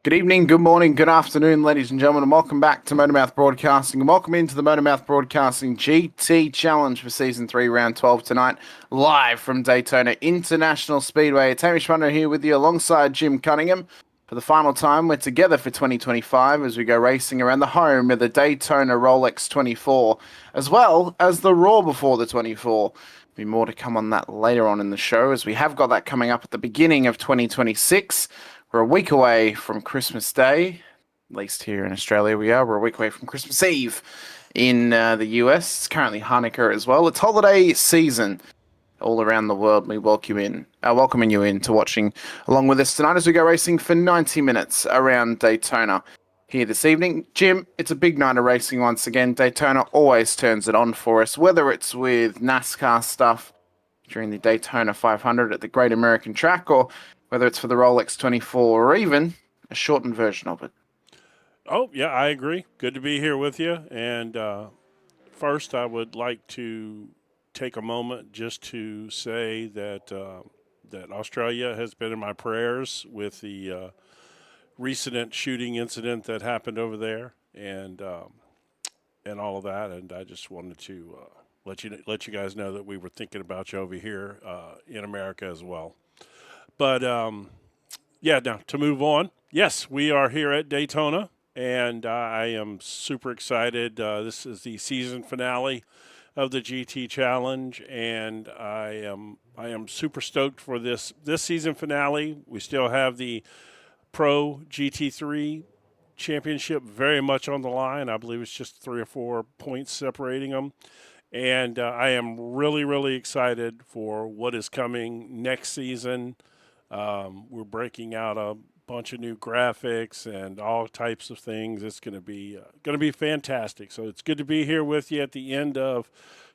Good evening, good morning, good afternoon, ladies and gentlemen, and welcome back to MotorMouth Broadcasting, and welcome into the MotorMouth Broadcasting GT Challenge for Season 3, Round 12 tonight, live from Daytona International Speedway. It's Hamish Munro here with you alongside Jim Cunningham. For the final time, we're together for 2025 as we go racing around the home of the Daytona Rolex 24, as well as the Raw before the 24. Be more to come on that later on in the show, as we have got that coming up at the beginning of 2026. We're a week away from Christmas Day, at least here in Australia we are. We're a week away from Christmas Eve in the US. It's currently Hanukkah as well. It's holiday season all around the world. We welcoming you in to watching along with us tonight as we go racing for 90 minutes around Daytona here this evening. Jim, it's a big night of racing once again. Daytona always turns it on for us, whether it's with NASCAR stuff during the Daytona 500 at the Great American Track, or whether it's for the Rolex 24 or even a shortened version of it. Oh, yeah, I agree. Good to be here with you. And first, I would like to take a moment just to say that that Australia has been in my prayers with the recent shooting incident that happened over there, and all of that. And I just wanted to let you guys know that we were thinking about you over here in America as well. But, yeah, now to move on. Yes, we are here at Daytona, and I am super excited. This is the season finale of the GT Challenge, and I am super stoked for this season finale. We still have the Pro GT3 Championship very much on the line. I believe it's just 3 or 4 points separating them. And I am really, really excited for what is coming next season. We're breaking out a bunch of new graphics and all types of things. It's going to be fantastic. So it's good to be here with you at the end of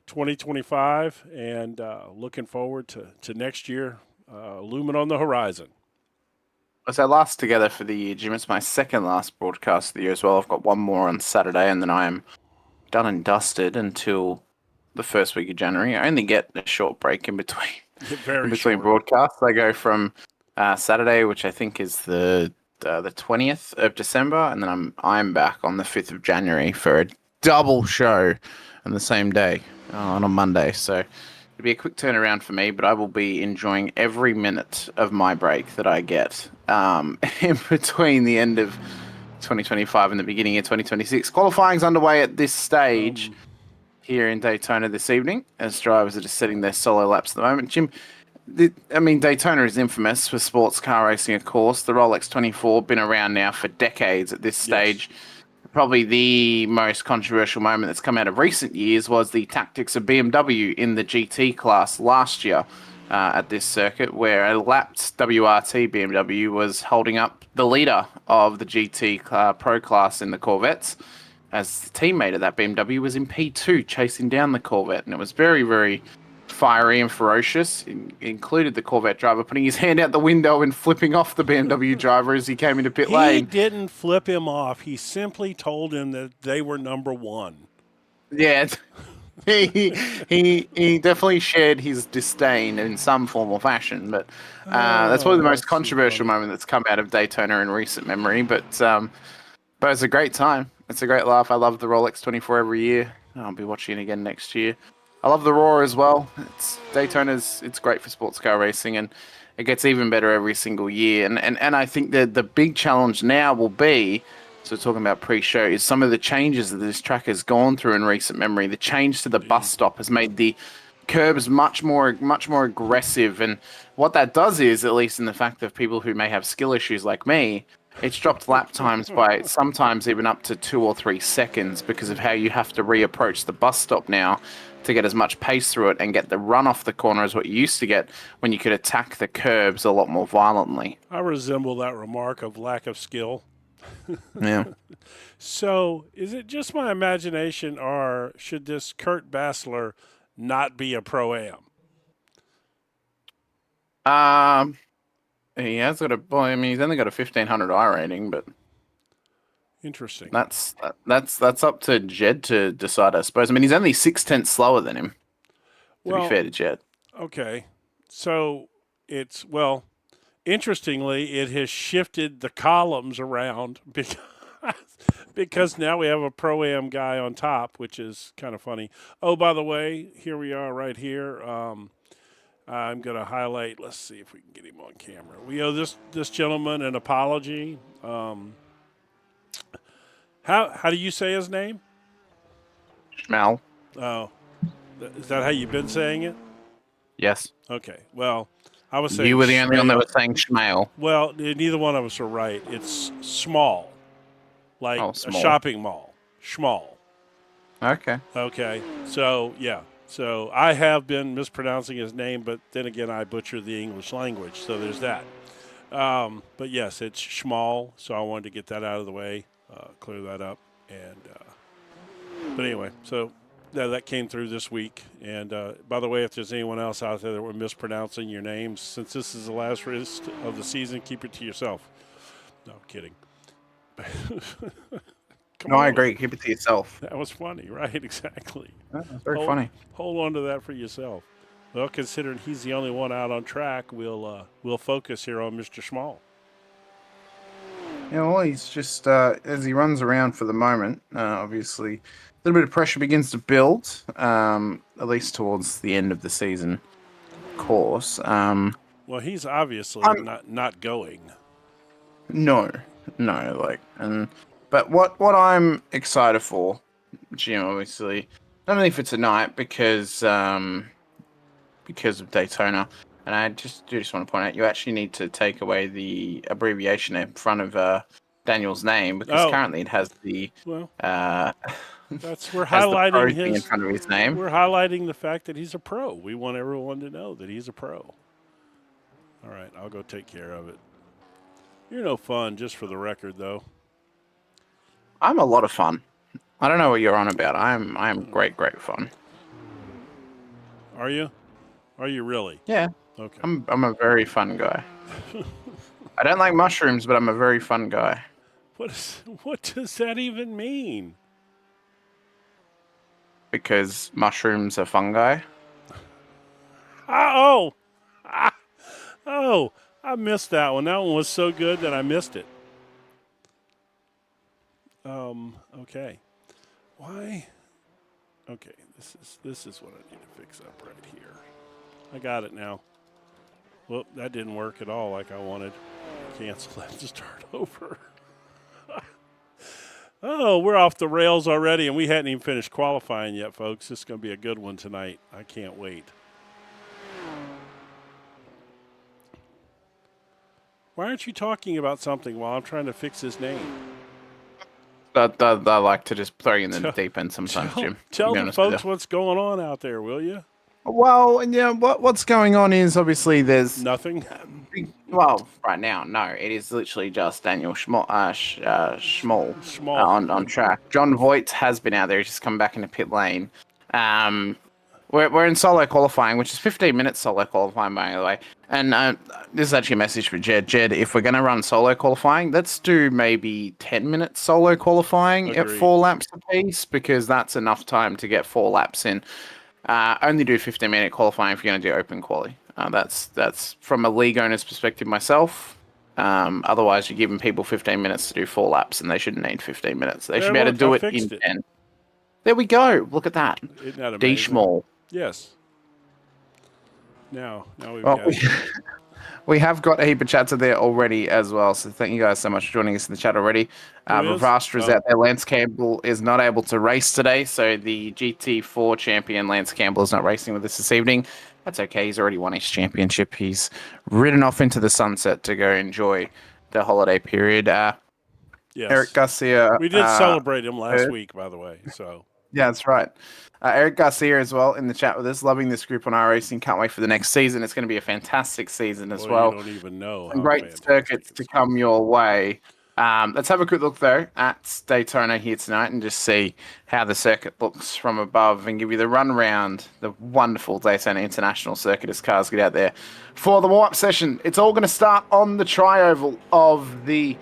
2025, and looking forward to next year looming on the horizon. As I last together for the year, Jim, it's my second last broadcast of the year as well. I've got one more on Saturday, and then I am done and dusted until the first week of January. I only get a short break in between. Very in between short. broadcasts. I go from Saturday, which I think is the 20th of December, and then I'm back on the 5th of January for a double show on the same day on a Monday. So it'll be a quick turnaround for me, but I will be enjoying every minute of my break that I get in between the end of 2025 and the beginning of 2026. Qualifying's underway at this stage here in Daytona this evening, as drivers are just setting their solo laps at the moment. Jim, Daytona is infamous for sports car racing, of course. The Rolex 24 been around now for decades at this stage. Yes. Probably the most controversial moment that's come out of recent years was the tactics of BMW in the GT class last year at this circuit, where a lapped WRT BMW was holding up the leader of the GT Pro class in the Corvettes, as the teammate of that BMW was in P2 chasing down the Corvette. And it was very, very fiery and ferocious. It included the Corvette driver putting his hand out the window and flipping off the BMW driver as he came into pit lane. He didn't flip him off. He simply told him that they were number one. Yeah. He definitely shared his disdain in some form or fashion, but that's probably the most controversial moment that's come out of Daytona in recent memory. But it's a great time. It's a great laugh. I love the Rolex 24 every year. I'll be watching it again next year. I love the Raw as well. It's great for sports car racing, and it gets even better every single year. And I think that the big challenge now will be, so talking about pre-show, is some of the changes that this track has gone through in recent memory. The change to the bus stop has made the curbs much more aggressive, and what that does is, at least in the fact of people who may have skill issues like me, it's dropped lap times by sometimes even up to 2 or 3 seconds because of how you have to reapproach the bus stop now to get as much pace through it and get the run off the corner as what you used to get when you could attack the curbs a lot more violently. I resemble that remark of lack of skill. Yeah. So, is it just my imagination, or should this Kurt Bassler not be a Pro-Am? He has got he's only got a 1500 I rating, but interesting. That's up to Jed to decide, I suppose. I mean, he's only 6/10 slower than him, to be fair to Jed. Okay. So it's Interestingly, it has shifted the columns around because now we have a pro-am guy on top, which is kind of funny. Oh, by the way, here we are right here. I'm going to highlight. Let's see if we can get him on camera. We owe this gentleman an apology. How do you say his name? Schmel. Oh, is that how you've been saying it? Yes. Okay. Well, I was saying You were the only one that Schmale. was saying Schmel. Well, neither one of us are right. It's small, like a small. shopping mall. Schmall. Okay. Okay. So, yeah. So I have been mispronouncing his name, but then again, I butcher the English language. So there's that. But yes, it's Schmall. So I wanted to get that out of the way, clear that up. And but anyway, so that came through this week. And by the way, if there's anyone else out there that were mispronouncing your names, since this is the last race of the season, keep it to yourself. No, I'm kidding. No, I agree. Keep it to yourself. That was funny, right? Exactly. That's very funny. Hold on to that for yourself. Well, considering he's the only one out on track, we'll focus here on Mr. Schmall. Yeah, well, he's just, as he runs around for the moment, obviously, a little bit of pressure begins to build, at least towards the end of the season, of course. Well, he's obviously not going. No, but what I'm excited for, Jim, obviously, not only for tonight because of Daytona, and I just want to point out you actually need to take away the abbreviation in front of Daniel's name because currently it has the we're has highlighting the pro thing in front of his name. We're highlighting the fact that he's a pro. We want everyone to know that he's a pro. All right, I'll go take care of it. You're no fun, just for the record, though. I'm a lot of fun. I don't know what you're on about. I'm great fun. Are you? Are you really? Yeah. Okay. I'm a very fun guy. I don't like mushrooms, but I'm a very fun guy. What does that even mean? Because mushrooms are fungi. Oh, I missed that one. That one was so good that I missed it. Okay. Why? Okay, this is what I need to fix up right here. I got it now. Well, that didn't work at all like I wanted. Cancel that to start over. Oh, we're off the rails already, and we hadn't even finished qualifying yet, folks. This is going to be a good one tonight. I can't wait. Why aren't you talking about something while I'm trying to fix his name? I like to just throw you in the deep end sometimes, Jim. Tell the folks what's going on out there, will you? Well, yeah, what's going on is obviously there's nothing. Well, right now, no. It is literally just Daniel Schmall on track. John Voigt has been out there. He's just come back into pit lane. We're in solo qualifying, which is 15 minutes solo qualifying, by the way. And this is actually a message for Jed. Jed, if we're going to run solo qualifying, let's do maybe 10 minutes solo qualifying at 4 laps apiece, because that's enough time to get 4 laps in. Only do 15-minute qualifying if you're going to do open quali. That's from a league owner's perspective myself. Otherwise, you're giving people 15 minutes to do 4 laps, and they shouldn't need 15 minutes. They should be able to do it in 10. There we go. Look at that. D Schmall. Yes. Now we've got it. We have got a heap of chats there already as well, so thank you guys so much for joining us in the chat already. Ravastra is out there. Lance Campbell is not able to race today, so the GT4 champion Lance Campbell is not racing with us this evening. That's okay. He's already won his championship. He's ridden off into the sunset to go enjoy the holiday period. Yes. Eric Garcia. We did celebrate him last week, by the way. So yeah, that's right. Eric Garcia as well in the chat with us. Loving this group on iRacing. Can't wait for the next season. It's going to be a fantastic season as well. You don't even know. Some great circuits to come your way. Let's have a quick look, though, at Daytona here tonight and just see how the circuit looks from above and give you the run around the wonderful Daytona International Circuit as cars get out there for the warm-up session. It's all going to start on the tri-oval of the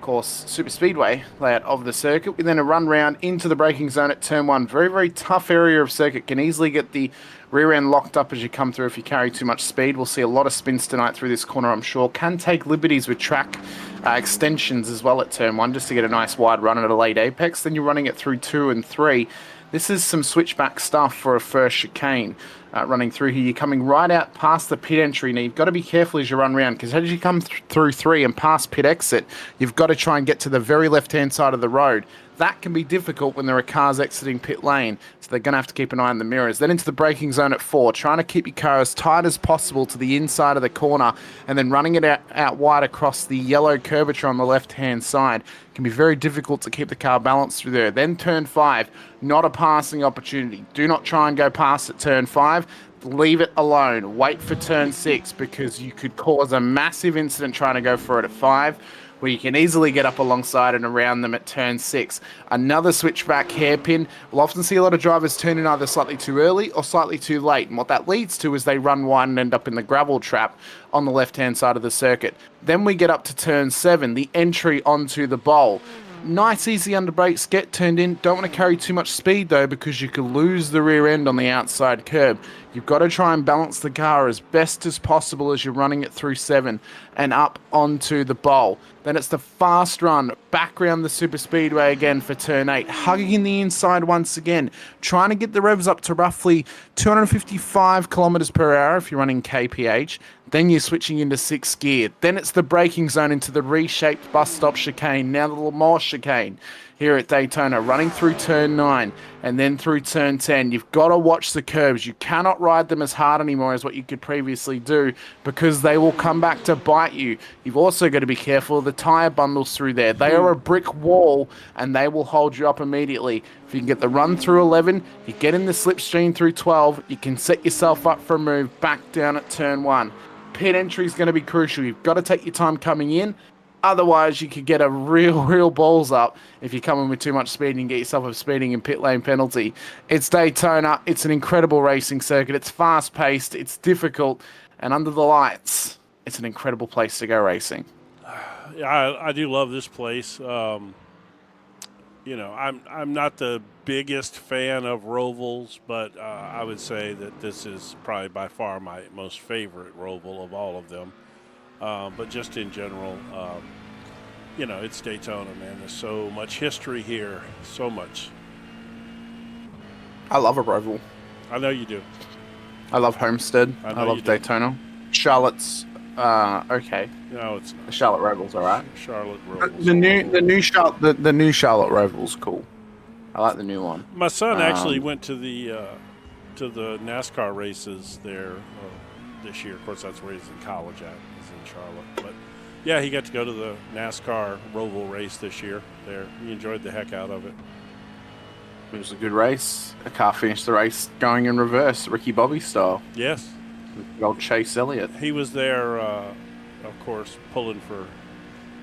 course, super speedway layout of the circuit. We then a run round into the braking zone at turn 1. Very, very tough area of circuit. Can easily get the rear end locked up as you come through if you carry too much speed. We'll see a lot of spins tonight through this corner, I'm sure. Can take liberties with track extensions as well at turn 1 just to get a nice wide run at a late apex. Then you're running it through 2 and 3. This is some switchback stuff for a first chicane running through here. You're coming right out past the pit entry. Now, you've got to be careful as you run around because as you come through 3 and past pit exit, you've got to try and get to the very left-hand side of the road. That can be difficult when there are cars exiting pit lane, so they're going to have to keep an eye on the mirrors. Then into the braking zone at 4, trying to keep your car as tight as possible to the inside of the corner, and then running it out wide across the yellow curvature on the left-hand side. It can be very difficult to keep the car balanced through there. Then turn 5, not a passing opportunity. Do not try and go past at turn 5. Leave it alone. Wait for turn 6 because you could cause a massive incident trying to go for it at 5. Where you can easily get up alongside and around them at turn 6. Another switchback hairpin. We'll often see a lot of drivers turn in either slightly too early or slightly too late. And what that leads to is they run wide and end up in the gravel trap on the left-hand side of the circuit. Then we get up to turn 7, the entry onto the bowl. Nice, easy under brakes, get turned in. Don't want to carry too much speed, though, because you could lose the rear end on the outside curb. You've got to try and balance the car as best as possible as you're running it through 7 and up onto the bowl. Then it's the fast run back around the super speedway again for turn 8, hugging the inside once again, trying to get the revs up to roughly 255 kilometers per hour if you're running kph. Then you're switching into 6th gear. Then it's the braking zone into the reshaped bus stop chicane, now the Lamar chicane here at Daytona, running through turn 9 and then through turn 10. You've got to watch the curbs. You cannot ride them as hard anymore as what you could previously do because they will come back to bite you. You've also got to be careful of the tyre bundles through there. They are a brick wall and they will hold you up immediately. If you can get the run through 11, you get in the slipstream through 12, you can set yourself up for a move back down at turn 1. Pit entry is going to be crucial. You've got to take your time coming in. Otherwise, you could get a real balls up if you come in with too much speed and get yourself a speeding and pit lane penalty. It's Daytona. It's an incredible racing circuit. It's fast-paced. It's difficult. And under the lights, it's an incredible place to go racing. Yeah, I do love this place. I'm not the biggest fan of Rovals, but I would say that this is probably by far my most favorite Roval of all of them. But just in general, it's Daytona, man. There's so much history here, so much. I love a Roval. I know you do. I love Homestead. I love Daytona. Charlotte's okay. No, it's not. The Charlotte Roval's all right. Charlotte Roval's the new Charlotte Roval's cool. I like the new one. My son actually went to the NASCAR races there this year. Of course, that's where he's in college at. He's in Charlotte, but yeah, he got to go to the NASCAR Roval race this year. There, he enjoyed the heck out of it. It was a good race. A car finished the race going in reverse, Ricky Bobby style. Yes. With old Chase Elliott. He was there, of course, pulling for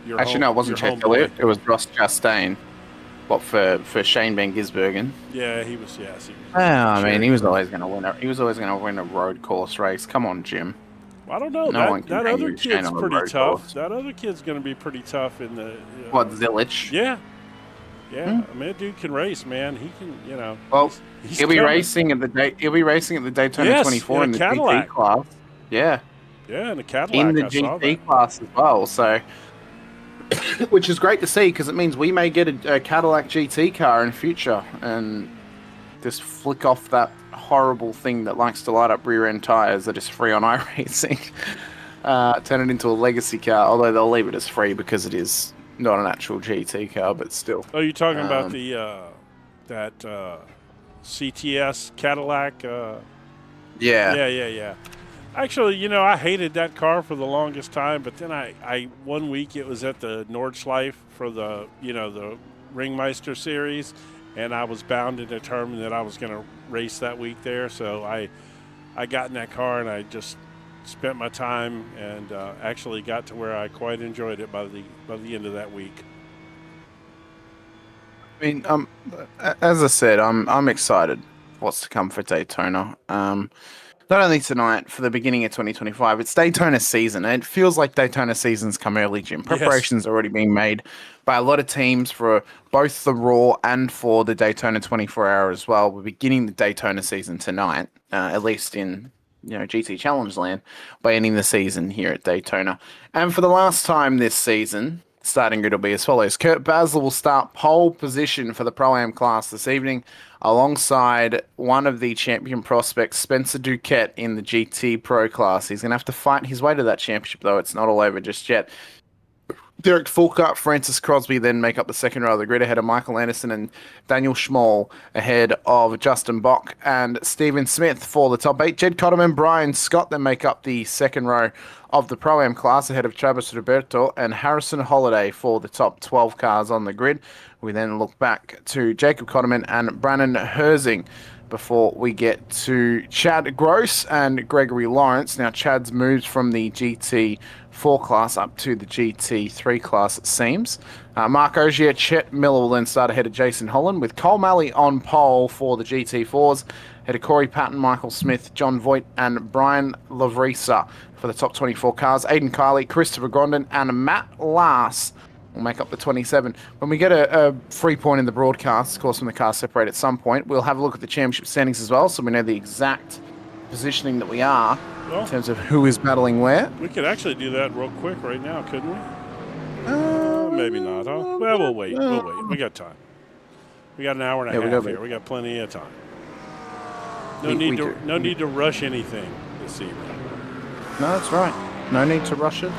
your Actually, home, no, it wasn't Chase Elliott. It was Ross Chastain. What, for Shane Van Gisbergen? Yeah, he was. Yes, he was. I mean, he was always going to win. He was always going to win a road course race. Come on, Jim. I don't know. That other kid's pretty tough. That other kid's going to be pretty tough in the. What, Zilich? Yeah. Yeah, I mean, that dude can race, man. He can, Well, he's he'll be racing at the Daytona 24 in the Cadillac. GT class. Yeah. Yeah, in the Cadillac. In the GT class as well. So, which is great to see because it means we may get a Cadillac GT car in the future and just flick off that horrible thing that likes to light up rear end tires that is free on iRacing. Turn it into a legacy car, although they'll leave it as free because it is not an actual GT car, but still. Oh, you're talking about the that CTS Cadillac? Yeah. Actually, I hated that car for the longest time, but then I one week it was at the Nordschleife for the the Ringmeister series, and I was bound and determined that I was going to race that week there. So I got in that car and I just spent my time and actually got to where I quite enjoyed it by the end of that week. I mean, as I said, I'm excited what's to come for Daytona. Not only tonight for the beginning of 2025, it's Daytona season. And it feels like Daytona season's come early, Jim. Yes. Preparation's already being made by a lot of teams for both the Raw and for the Daytona 24 hour as well. We're beginning the Daytona season tonight, at least in GT Challenge land, by ending the season here at Daytona. And for the last time this season, starting grid will be as follows. Kurt Basler will start pole position for the Pro-Am class this evening, alongside one of the champion prospects, Spencer Duquette, in the GT Pro class. He's going to have to fight his way to that championship, though. It's not all over just yet. Derek Fulkart, Francis Crosby then make up the second row of the grid ahead of Michael Anderson and Daniel Schmoll, ahead of Justin Bock and Stephen Smith for the top 8. Jed Cottam and Brian Scott then make up the second row of the Pro-Am class ahead of Travis Roberto and Harrison Holiday for the top 12 cars on the grid. We then look back to Jacob Cotterman and Brannon Herzing before we get to Chad Gross and Gregory Lawrence. Now, Chad's moved from the GT4 class up to the GT3 class, it seems. Mark Ogier, Chet Miller will then start ahead of Jason Holland, with Cole Malley on pole for the GT4s, ahead of Corey Patton, Michael Smith, John Voigt, and Brian Lavrisa for the top 24 cars. Aidan Kiley, Christopher Grondin, and Matt Lass will make up the 27. When we get a free point in the broadcast, of course, when the cars separate at some point, we'll have a look at the championship standings as well, so we know the exact positioning that we are in terms of who is battling where. We could actually do that real quick right now, couldn't we? Maybe not, huh? Well, we'll wait. We'll wait. We got time. We got an hour and a half here. We got plenty of time. No need to rush anything this evening. No, that's right. No need to rush it.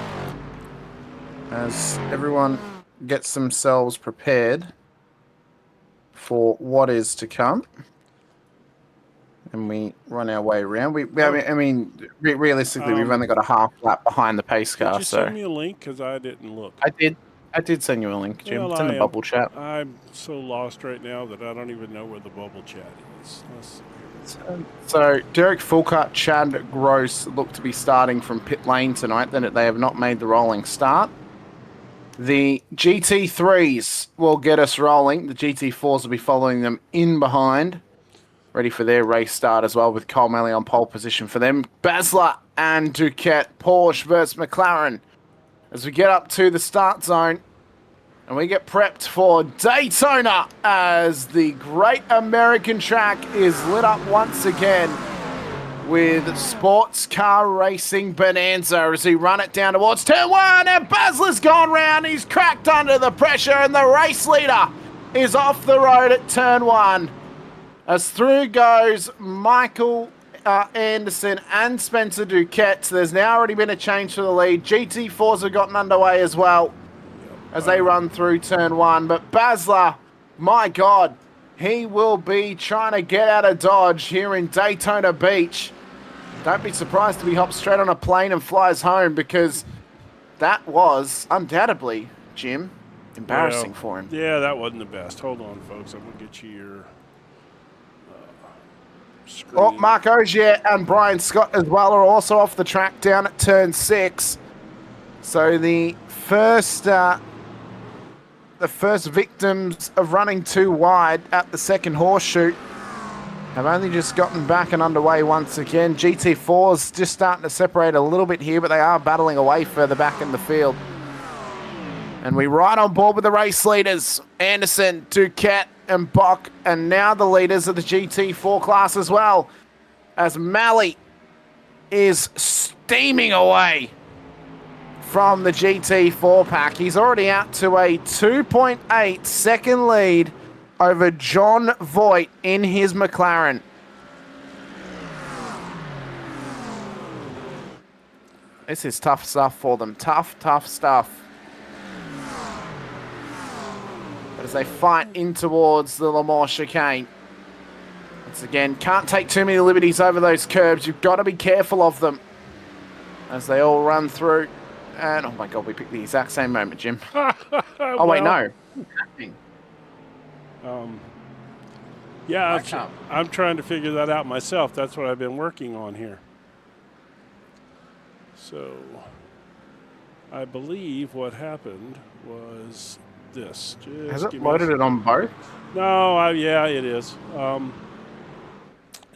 As everyone gets themselves prepared for what is to come, and we run our way around. Realistically, we've only got a half lap behind the pace car. Did you send me a link? Because I didn't look. I did send you a link, Jim. Well, it's in the bubble chat. I'm so lost right now that I don't even know where the bubble chat is. So Derek Fulkart, Chad Gross look to be starting from pit lane tonight. Then they have not made the rolling start. The GT3s will get us rolling. The GT4s will be following them in behind, ready for their race start as well, with Cole Malley on pole position for them. Basler and Duquette, Porsche versus McLaren, as we get up to the start zone and we get prepped for Daytona, as the great American track is lit up once again with sports car racing bonanza as we run it down towards turn 1, and Basler's gone round. He's cracked under the pressure, and the race leader is off the road at turn 1. As through goes Michael Anderson and Spencer Duquette. There's now already been a change to the lead. GT4s have gotten underway as well as they run through turn 1. But Basler, my God, he will be trying to get out of Dodge here in Daytona Beach. Don't be surprised if he hops straight on a plane and flies home, because that was undoubtedly, Jim, embarrassing for him. Yeah, that wasn't the best. Hold on, folks. I'm going to get you your screen. Oh, Mark Ogier and Brian Scott as well are also off the track down at turn 6. So the first victims of running too wide at the second horseshoe have only just gotten back and underway once again. GT4's just starting to separate a little bit here, but they are battling away further back in the field. And we ride on board with the race leaders, Anderson, Duquette, and Bock, and now the leaders of the GT4 class as well, as Malley is steaming away from the GT4 pack. He's already out to a 2.8 second lead over John Voigt in his McLaren. This is tough stuff for them. Tough stuff. But as they fight in towards the Lamar chicane. Once again, can't take too many liberties over those curbs. You've got to be careful of them as they all run through. And, oh my God, we picked the exact same moment, Jim. Oh, wait, no. Yeah, I'm trying to figure that out myself. That's what I've been working on here. So, I believe what happened was this. Has it loaded it on both? No, yeah, it is.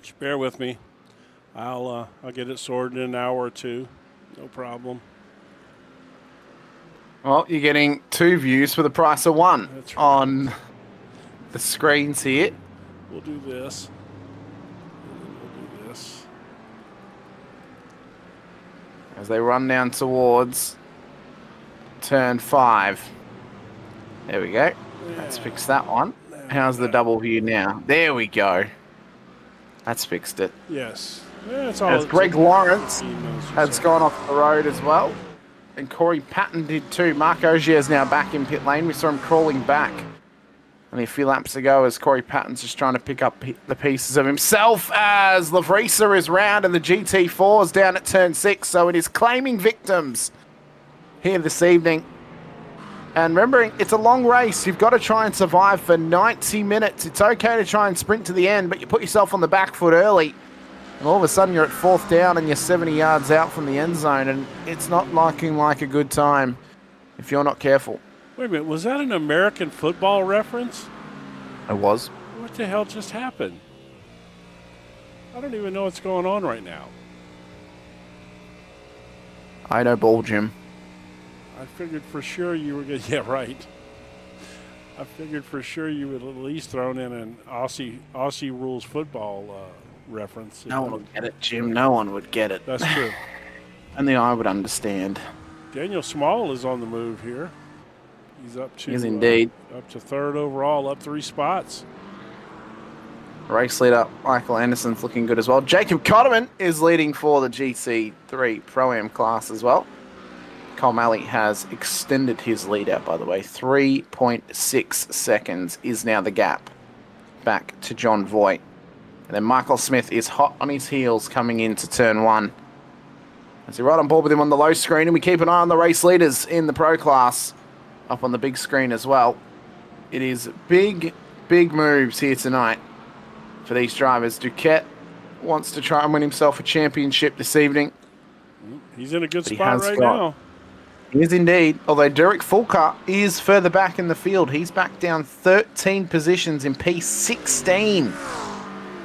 Just bear with me. I'll get it sorted in an hour or two. No problem. Well, you're getting 2 views for the price of 1 That's right. on the screens here. We'll do this. And then we'll do this. As they run down towards turn 5. There we go. Let's fix that one. How's the double view now? There we go. That's fixed it. Yes. Yeah, it's all, As Greg Lawrence has has gone off the road as well. And Corey Patton did too. Mark Ogier is now back in pit lane. We saw him crawling back only a few laps ago as Corey Patton's just trying to pick up the pieces of himself as Lavrisa is round and the GT4 is down at turn 6. So it is claiming victims here this evening. And remembering, it's a long race. You've got to try and survive for 90 minutes. It's okay to try and sprint to the end, but you put yourself on the back foot early. And all of a sudden you're at 4th down and you're 70 yards out from the end zone. And it's not looking like a good time if you're not careful. Wait a minute. Was that an American football reference? It was. What the hell just happened? I don't even know what's going on right now. I know ball, Jim. I figured for sure you were going to... Yeah, right. I figured for sure you would at least thrown in an Aussie rules football reference. No one would get it, Jim. No one would get it. That's true. Only I would understand. Daniel Small is on the move here. He's up to... He is indeed. Up to 3rd overall, up 3 spots. Race leader Michael Anderson's looking good as well. Jacob Cotterman is leading for the GC3 Pro-Am class as well. Cole Malley has extended his lead out, by the way. 3.6 seconds is now the gap back to John Voigt. And then Michael Smith is hot on his heels coming into turn 1. As he right on board with him on the low screen, and we keep an eye on the race leaders in the Pro class up on the big screen as well. It is big moves here tonight for these drivers. Duquette wants to try and win himself a championship this evening. He's in a good spot right now. He is indeed, although Derek Fulker is further back in the field. He's back down 13 positions in P16.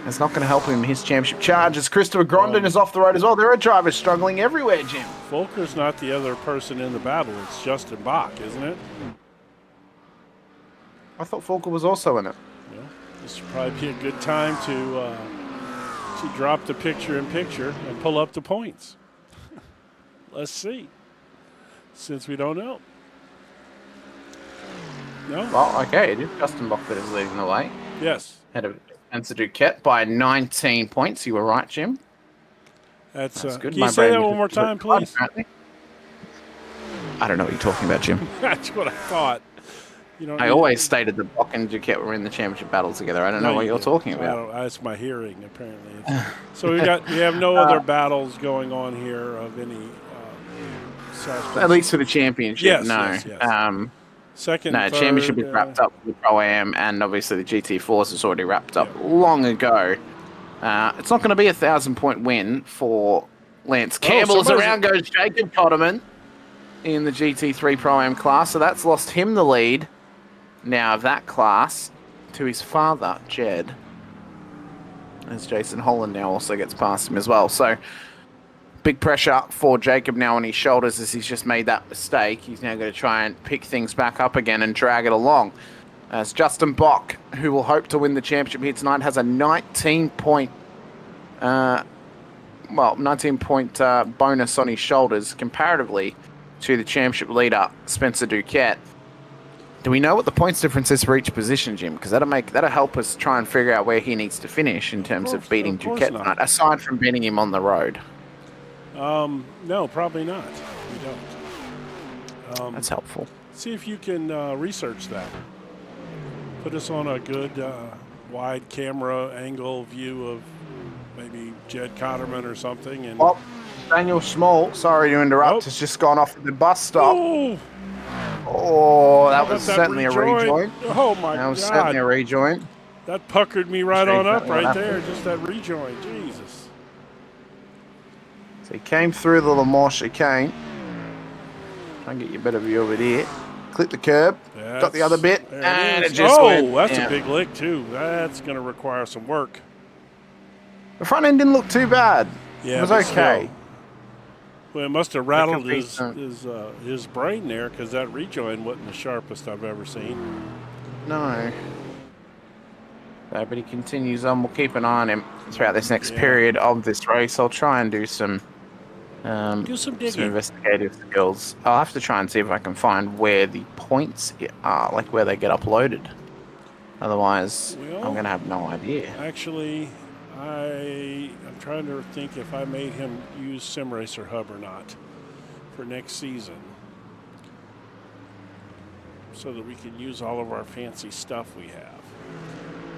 That's not going to help him in his championship charge as Christopher Grondin is off the road as well. There are drivers struggling everywhere, Jim. Fulker's not the other person in the battle. It's Justin Bach, isn't it? I thought Fulker was also in it. Well, this would probably be a good time to drop the picture-in-picture and pull up the points. Let's see. Since we don't know. No? Well, okay, it is Justin Bach that is leading the way. Yes. Ahead of Spencer Duquette by 19 points. You were right, Jim. That's good. Can you say that one more time, please? I don't know what you're talking about, Jim. That's what I thought. You know, I always stated that Bach and Duquette were in the championship battle together. I don't know what you're talking about. That's my hearing, apparently. So we have no other battles going on here of any. At least for the championship, yes, no. Yes. Second, third, championship is wrapped up with the Pro-Am, and obviously the GT Force is already wrapped up long ago. It's not going to be a 1,000-point win for Lance Campbell. As around goes Jacob Cotterman in the GT3 Pro-Am class, so that's lost him the lead now of that class to his father, Jed, as Jason Holland now also gets past him as well. So big pressure for Jacob now on his shoulders as he's just made that mistake. He's now going to try and pick things back up again and drag it along. As Justin Bach, who will hope to win the championship here tonight, has a 19-point bonus on his shoulders comparatively to the championship leader, Spencer Duquette. Do we know what the points difference is for each position, Jim? Because that'll help us try and figure out where he needs to finish in terms of beating Duquette tonight, aside from beating him on the road. No, probably not. We don't. That's helpful. See if you can research that. Put us on a good wide camera angle view of maybe Jed Cotterman or something. And Daniel Small, sorry to interrupt, has just gone off at the bus stop. That was certainly a rejoin. Oh, my God. That was certainly a rejoin. That puckered me right on up right there, just that rejoin. Jesus. So he came through the Lamar chicane. Try and get you a better view of it here. Clip the curb. Got the other bit. And it just went. That's a big lick, too. That's going to require some work. The front end didn't look too bad. Yeah, It was but okay. still. Well, it must have There could rattled be his brain there, because that rejoin wasn't the sharpest I've ever seen. No. But he continues on. We'll keep an eye on him throughout this next period of this race. I'll try and do some digging. investigative skills. I'll have to try and see if I can find where the points are, like where they get uploaded. Otherwise, I'm going to have no idea. Actually, I'm trying to think if I made him use SimRacer Hub or not for next season, so that we can use all of our fancy stuff we have.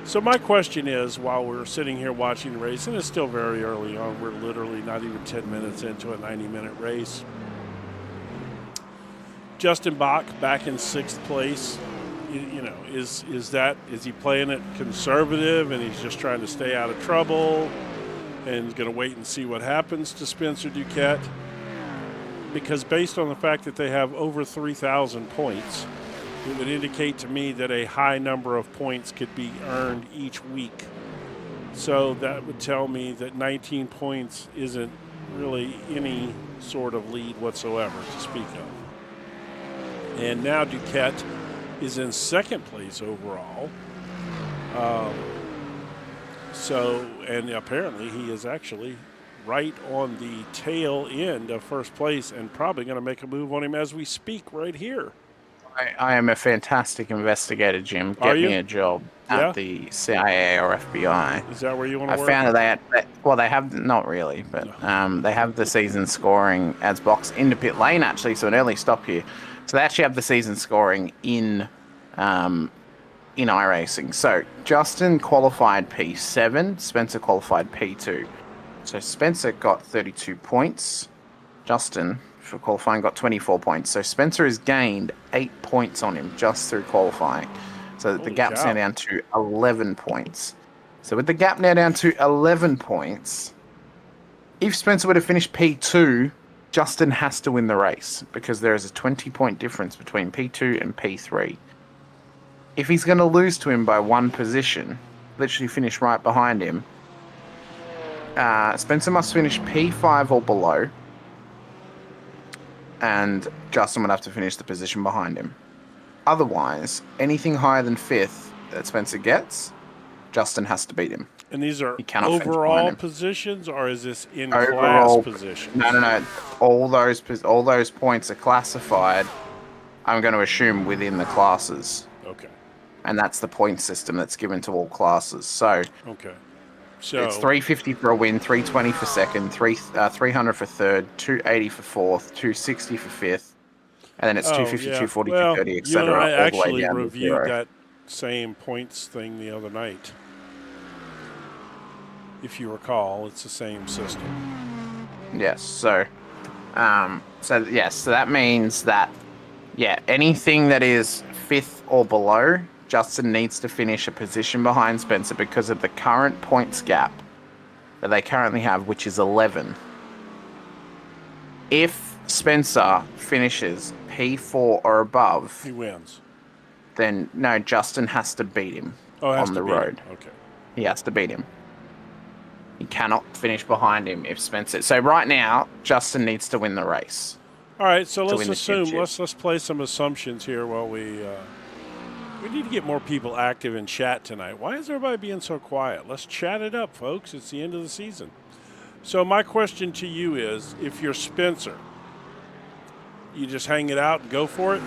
So my question is, while we're sitting here watching the race, and it's still very early on, we're literally not even 10 minutes into a 90-minute race. Justin Bach back in 6th place. Is he playing it conservative and he's just trying to stay out of trouble and he's going to wait and see what happens to Spencer Duquette? Because based on the fact that they have over 3,000 points, it would indicate to me that a high number of points could be earned each week. So that would tell me that 19 points isn't really any sort of lead whatsoever to speak of. And now Duquette is in 2nd place overall. And apparently he is actually right on the tail end of 1st place and probably going to make a move on him as we speak right here. I am a fantastic investigator, Jim. Get me a job at the CIA or FBI. Is that where you want to work? I found that they have, not really, but they have the season scoring as box into pit lane, actually, so an early stop here. So they actually have the season scoring in iRacing. So Justin qualified P7, Spencer qualified P2. So Spencer got 32 points. Justin, for qualifying, got 24 points. So Spencer has gained 8 points on him just through qualifying. So the gap's now down to 11 points. So with the gap now down to 11 points, if Spencer were to finish P2, Justin has to win the race because there is a 20-point difference between P2 and P3. If he's going to lose to him by 1 position, literally finish right behind him, Spencer must finish P5 or below, and Justin would have to finish the position behind him. Otherwise, anything higher than 5th that Spencer gets, Justin has to beat him. And these are overall positions, or is this in overall class positions? No. All those points are classified, I'm going to assume, within the classes. Okay. And that's the point system that's given to all classes. So it's 350 for a win, 320 for 2nd, 300 for 3rd, 280 for 4th, 260 for 5th, and then it's 250, 240, 230, etc. I actually reviewed that same points thing the other night. If you recall, it's the same system. Yes. So that means that anything that is 5th or below, Justin needs to finish a position behind Spencer because of the current points gap that they currently have, which is 11. If Spencer finishes P4 or above, he wins. Then no, Justin has to beat him on the road. Okay. He has to beat him. He cannot finish behind him if Spencer. So right now, Justin needs to win the race. All right, so let's assume. Let's play some assumptions here while we need to get more people active in chat tonight. Why is everybody being so quiet? Let's chat it up, folks. It's the end of the season. So my question to you is, if you're Spencer, you just hang it out and go for it,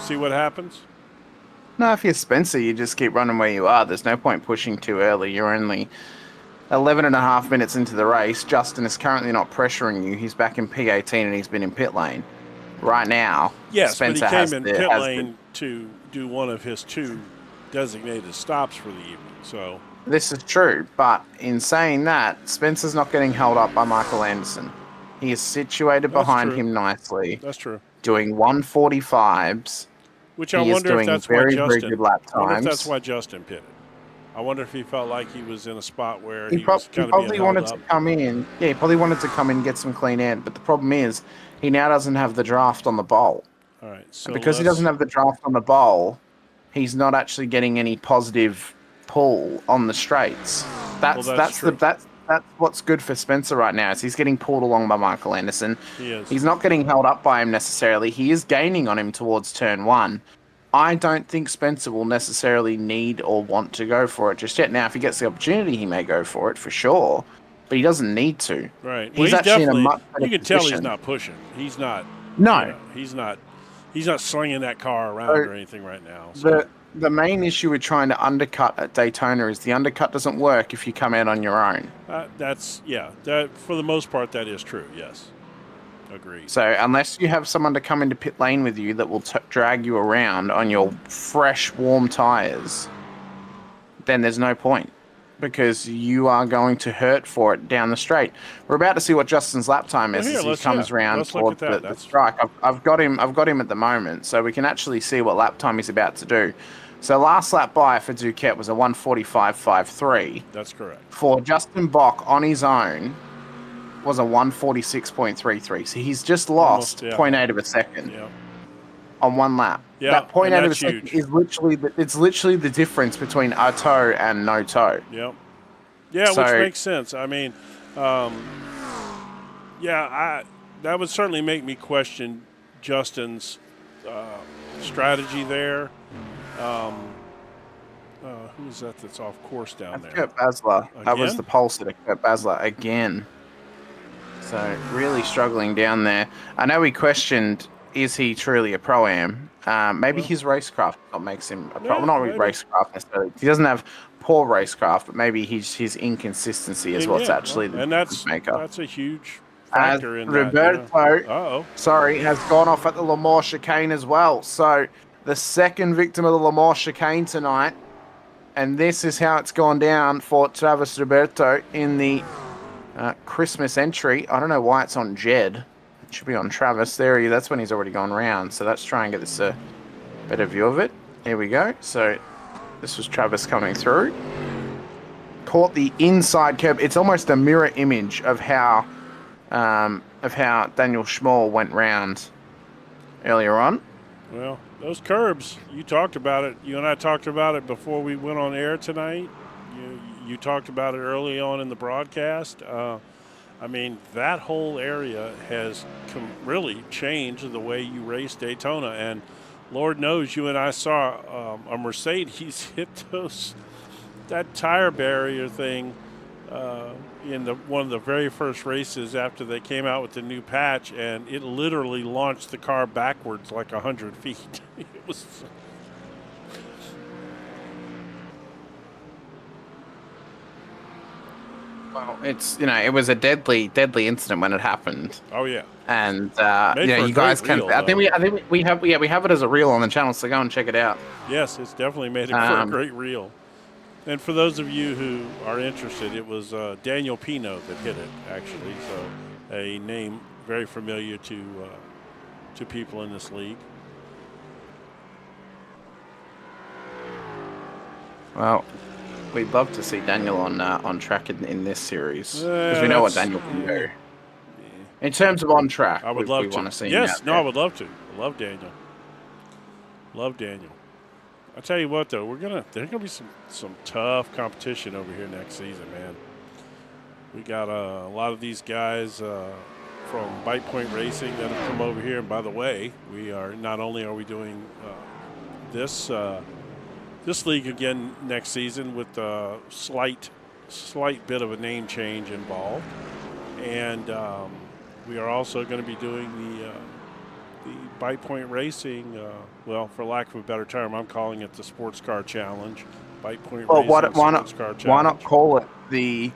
see what happens? No, if you're Spencer, you just keep running where you are. There's no point pushing too early. You're only 11 and a half minutes into the race. Justin is currently not pressuring you. He's back in P18 and he's been in pit lane. Right now, Spencer but he came in pit lane to do one of his 2 designated stops for the evening. So this is true, but in saying that, Spencer's not getting held up by Michael Anderson. He is situated behind him nicely. That's true. Doing 145s. Which I wonder if that's why Justin. Good lap times. I wonder if that's why Justin pitted. I wonder if he felt like he was in a spot where he was kind of probably wanted to come in. Yeah, he probably wanted to come in and get some clean air. But the problem is, he now doesn't have the draft on the bowl. All right. So and because he doesn't have the draft on the bowl, he's not actually getting any positive pull on the straights. That's that's what's good for Spencer right now. Is he's getting pulled along by Michael Anderson. He is. He's not getting held up by him necessarily. He is gaining on him towards turn one. I don't think Spencer will necessarily need or want to go for it just yet. Now, if he gets the opportunity, he may go for it for sure, but he doesn't need to. Right. He's actually in a much better you can tell he's position. not pushing. He's not. No. You know, he's not slinging that car around or anything right now. So. The main issue with trying to undercut at Daytona is the undercut doesn't work if you come out on your own. That for the most part that is true. Yes, agreed. So unless you have someone to come into pit lane with you that will drag you around on your fresh, warm tires, then there's no point because you are going to hurt for it down the straight. We're about to see what Justin's lap time is as he comes around towards the strike. I've got him at the moment, so we can actually see what lap time he's about to do. So last lap by for Duquette was a 1:45.53. That's correct. For Justin Bock on his own was a 1:46.33. So he's just lost 0.8 of a second on one lap. Yeah, that 0.8 of a second is literally the difference between a toe and no toe. Yep. Yeah, which makes sense. I mean, that would certainly make me question Justin's strategy there. Who's that's off course down there? Kurt Basler. That was the pole sitter, Kurt Basler, again. So really struggling down there. I know we questioned, is he truly a Pro-Am? Maybe his racecraft what makes him a Pro. Not racecraft necessarily. He doesn't have poor racecraft, but maybe his inconsistency is what's actually the maker. That's a huge factor in Roberto, has gone off at the Le Mans chicane as well. So the second victim of the Le Mans chicane tonight. And this is how it's gone down for Travis Roberto in the Christmas entry. I don't know why it's on Jed. It should be on Travis. That's when he's already gone round. So let's try and get this a better view of it. Here we go. So this was Travis coming through. Caught the inside curb. It's almost a mirror image of how Daniel Schmoll went round earlier on. Well, those curbs, you talked about it. You and I talked about it before we went on air tonight. You talked about it early on in the broadcast. I mean, that whole area has really changed the way you race Daytona. And Lord knows you and I saw a Mercedes hit that tire barrier thing in one of the very first races after they came out with the new patch, and it literally launched the car backwards like 100 feet. It was. Well, it was a deadly incident when it happened. Oh yeah. And you guys can. I think we have it as a reel on the channel, so go and check it out. Yes, it's definitely made it for a great reel. And for those of you who are interested, it was Daniel Pino that hit it, actually. So a name very familiar to people in this league. Well, we'd love to see Daniel on track in this series because we know what Daniel can do. In terms of on track, I would love to. Want to see yes, him no, I would love to. I love Daniel. Love Daniel. I tell you what, though, there's gonna be some tough competition over here next season, man. We got a lot of these guys from Bite Point Racing that have come over here. And by the way, not only are we doing this league again next season with a slight bit of a name change involved, and we are also going to be doing the Bite Point Racing, for lack of a better term, I'm calling it the Sports Car Challenge. Bite Point Racing Sports Car Challenge. Why not call it the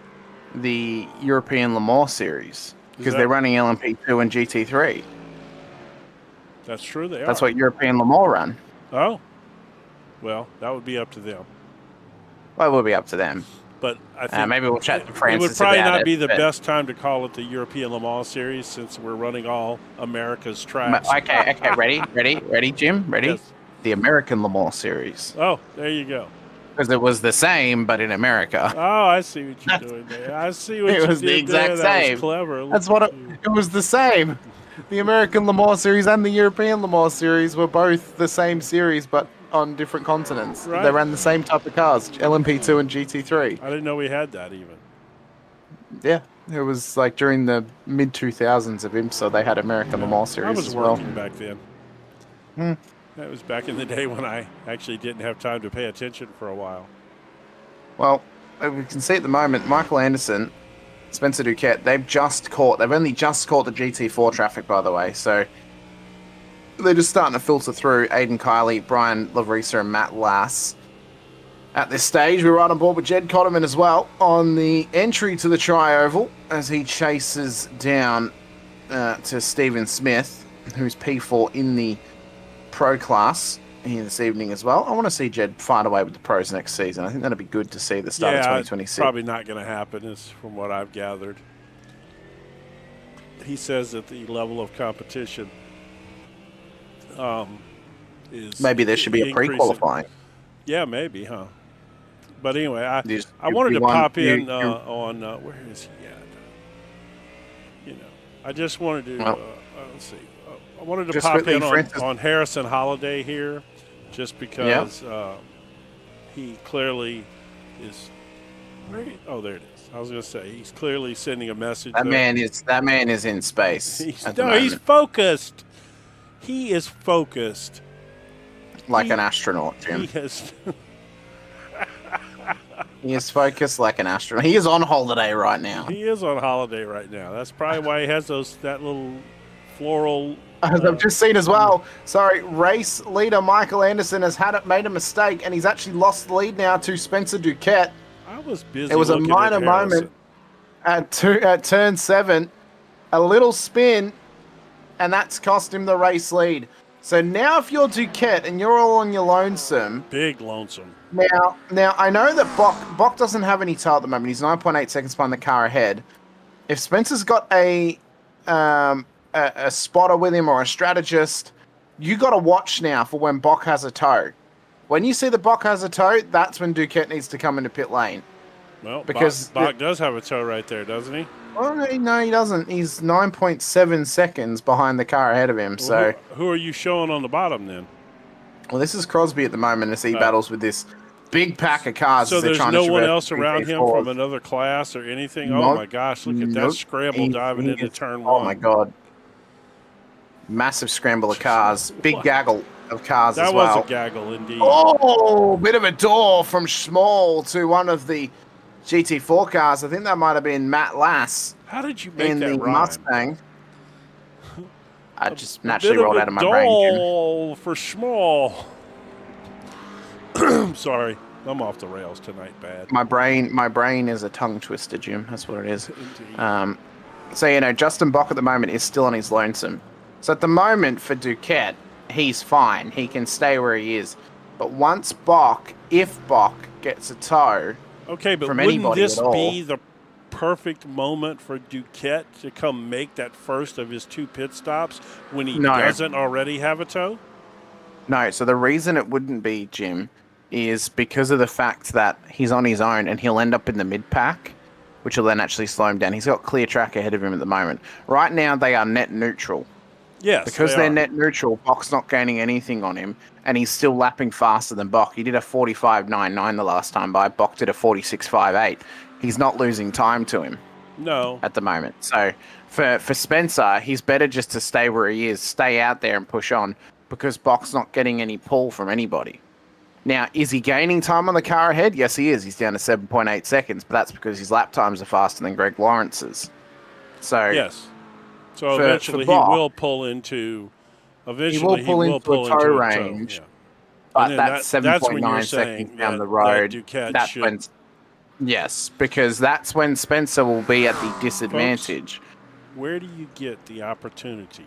European Le Mans Series? Because they're running LMP2 and GT3. That's true, they are. That's what European Le Mans run. Oh. Well, that would be up to them. Well, it will be up to them. But I think maybe we'll chat to Francis. It would probably not be the best time to call it the European Le Mans Series since we're running all America's tracks. Okay, ready, Jim? Ready? Yes. The American Le Mans Series. Oh, there you go. Because it was the same, but in America. Oh, I see what you're doing there. I see what you did there. It was the exact same. That was clever. That's what it was the same. The American Le Mans Series and the European Le Mans Series were both the same series, but on different continents. Right. They ran the same type of cars, LMP2 and GT3. I didn't know we had that even. Yeah, it was like during the mid 2000s of IMSA, they had American Le Yeah, Mans I series was as well. working back then. Hmm. That was back in the day when I actually didn't have time to pay attention for a while. Well, we can see at the moment, Michael Anderson, Spencer Duquette, they've only just caught the GT4 traffic, by the way, so they're just starting to filter through Aiden Kiley, Brian Lavrisa, and Matt Lass. At this stage, we're right on board with Jed Cotterman as well on the entry to the Tri-Oval as he chases down to Stephen Smith, who's P4 in the Pro class here this evening as well. I want to see Jed fight away with the pros next season. I think that'd be good to see the start of 2026. Probably not going to happen, is from what I've gathered. He says that the level of competition is maybe there should be a pre-qualifying. Yeah, maybe, huh? But anyway, I wanted to pop in on where is he at? You know, I just wanted to let's see. I wanted to pop in on Harrison Holiday here, just because he clearly is. Oh, there it is. I was going to say he's clearly sending a message. That man is in space. He's focused. He is focused. Like an astronaut, Jim. He is. He is focused like an astronaut. He is on holiday right now. He is on holiday right now. That's probably why he has that little floral. As I've just seen as well. Sorry, race leader Michael Anderson has made a mistake, and he's actually lost the lead now to Spencer Duquette. I was busy. It was a minor moment at turn 7, a little spin, and that's cost him the race lead. So now, if you're Duquette and you're all on your lonesome, big lonesome. Now I know that Bok doesn't have any tail at the moment. He's 9.8 seconds behind the car ahead. If Spencer's got a spotter with him or a strategist, you got to watch now for when Bok has a tow. When you see the Bok has a tow, that's when Duquette needs to come into pit lane. Well, because Bok does have a tow right there, doesn't he? Oh, no, he doesn't. He's 9.7 seconds behind the car ahead of him. Well, so who are you showing on the bottom then? Well, this is Crosby at the moment as he battles with this big pack of cars. So there's no one else around him from another class or anything? Nope. Oh, my gosh. Look at that scramble diving into turn 1. Oh, my God. Massive scramble of cars. Big gaggle of cars as well. That was a gaggle, indeed. Oh, bit of a door from Schmall to one of the GT4 cars. I think that might have been Matt Lass. How did you make in that the rhyme? Mustang? I just naturally rolled out of my brain. For Schmall. Sorry, I'm off the rails tonight. Bad. My brain is a tongue twister, Jim. That's what it is. So Justin Bok at the moment is still on his lonesome. So at the moment for Duquette, he's fine. He can stay where he is. But once if Bok gets a tow, okay, but from wouldn't this at all, be the perfect moment for Duquette to come make that first of his 2 pit stops when he doesn't already have a tow? No. So the reason it wouldn't be, Jim, is because of the fact that he's on his own and he'll end up in the mid-pack, which will then actually slow him down. He's got clear track ahead of him at the moment. Right now, they are net neutral. Yes, because they're net neutral, Bok's not gaining anything on him, and he's still lapping faster than Bok. He did a 45.99 the last time by. Bok did a 46.58. He's not losing time to him. No. At the moment. So for Spencer, he's better just to stay where he is, stay out there and push on, because Bok's not getting any pull from anybody. Now, is he gaining time on the car ahead? Yes, he is. He's down to 7.8 seconds, but that's because his lap times are faster than Greg Lawrence's. So yes. So eventually he will pull into. Eventually he will pull into a tow range. Yeah. But that's 7.9 seconds down the road. That's when. Yes, because that's when Spencer will be at the disadvantage. Folks, where do you get the opportunity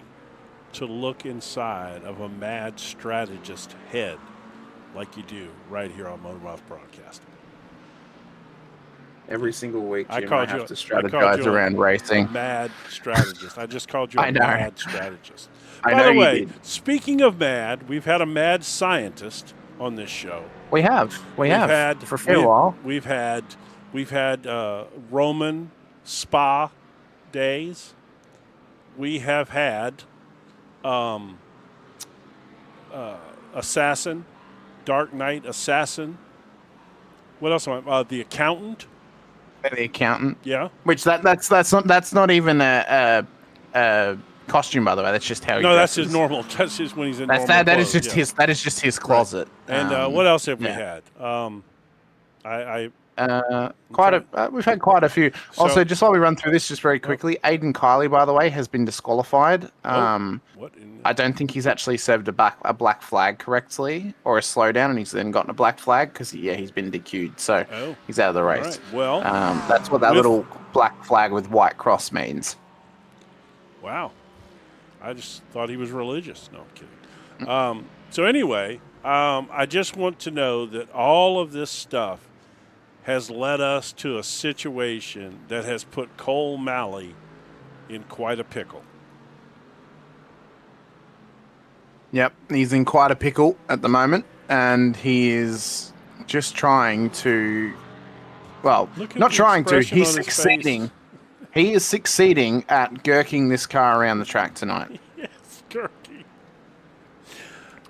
to look inside of a mad strategist head like you do right here on MotorMouth Broadcasting? Every single week, Jim, I have to strategize around racing. A mad strategist. I just called you a mad strategist. By the way, speaking of mad, we've had a mad scientist on this show. We have for a while. We've had Roman Spa days. We have had Assassin, Dark Knight Assassin. What else am I? The Accountant. the accountant. Yeah. Which that's not even a costume, by the way. That's just how he No, that's dresses. his normal. That's just when he's in That's normal that. That is clothes, just yeah. his. That is just his closet. And what else have we yeah. had? We've had quite a few. So- Also, just while we run through this, just very quickly, Aiden Kiley, by the way, has been disqualified. What? I don't think he's actually served a black flag correctly or a slowdown, and he's then gotten a black flag because he's been DQ'd, so he's out of the race. Right. Well, that's what that little black flag with white cross means. Wow, I just thought he was religious. No, I'm kidding. So anyway, I just want to know that all of this stuff has led us to a situation that has put Cole Malley in quite a pickle. Yep, he's in quite a pickle at the moment, and he is just trying to, well, not trying to, he's succeeding. He is succeeding at gurking this car around the track tonight. Yes, gurky.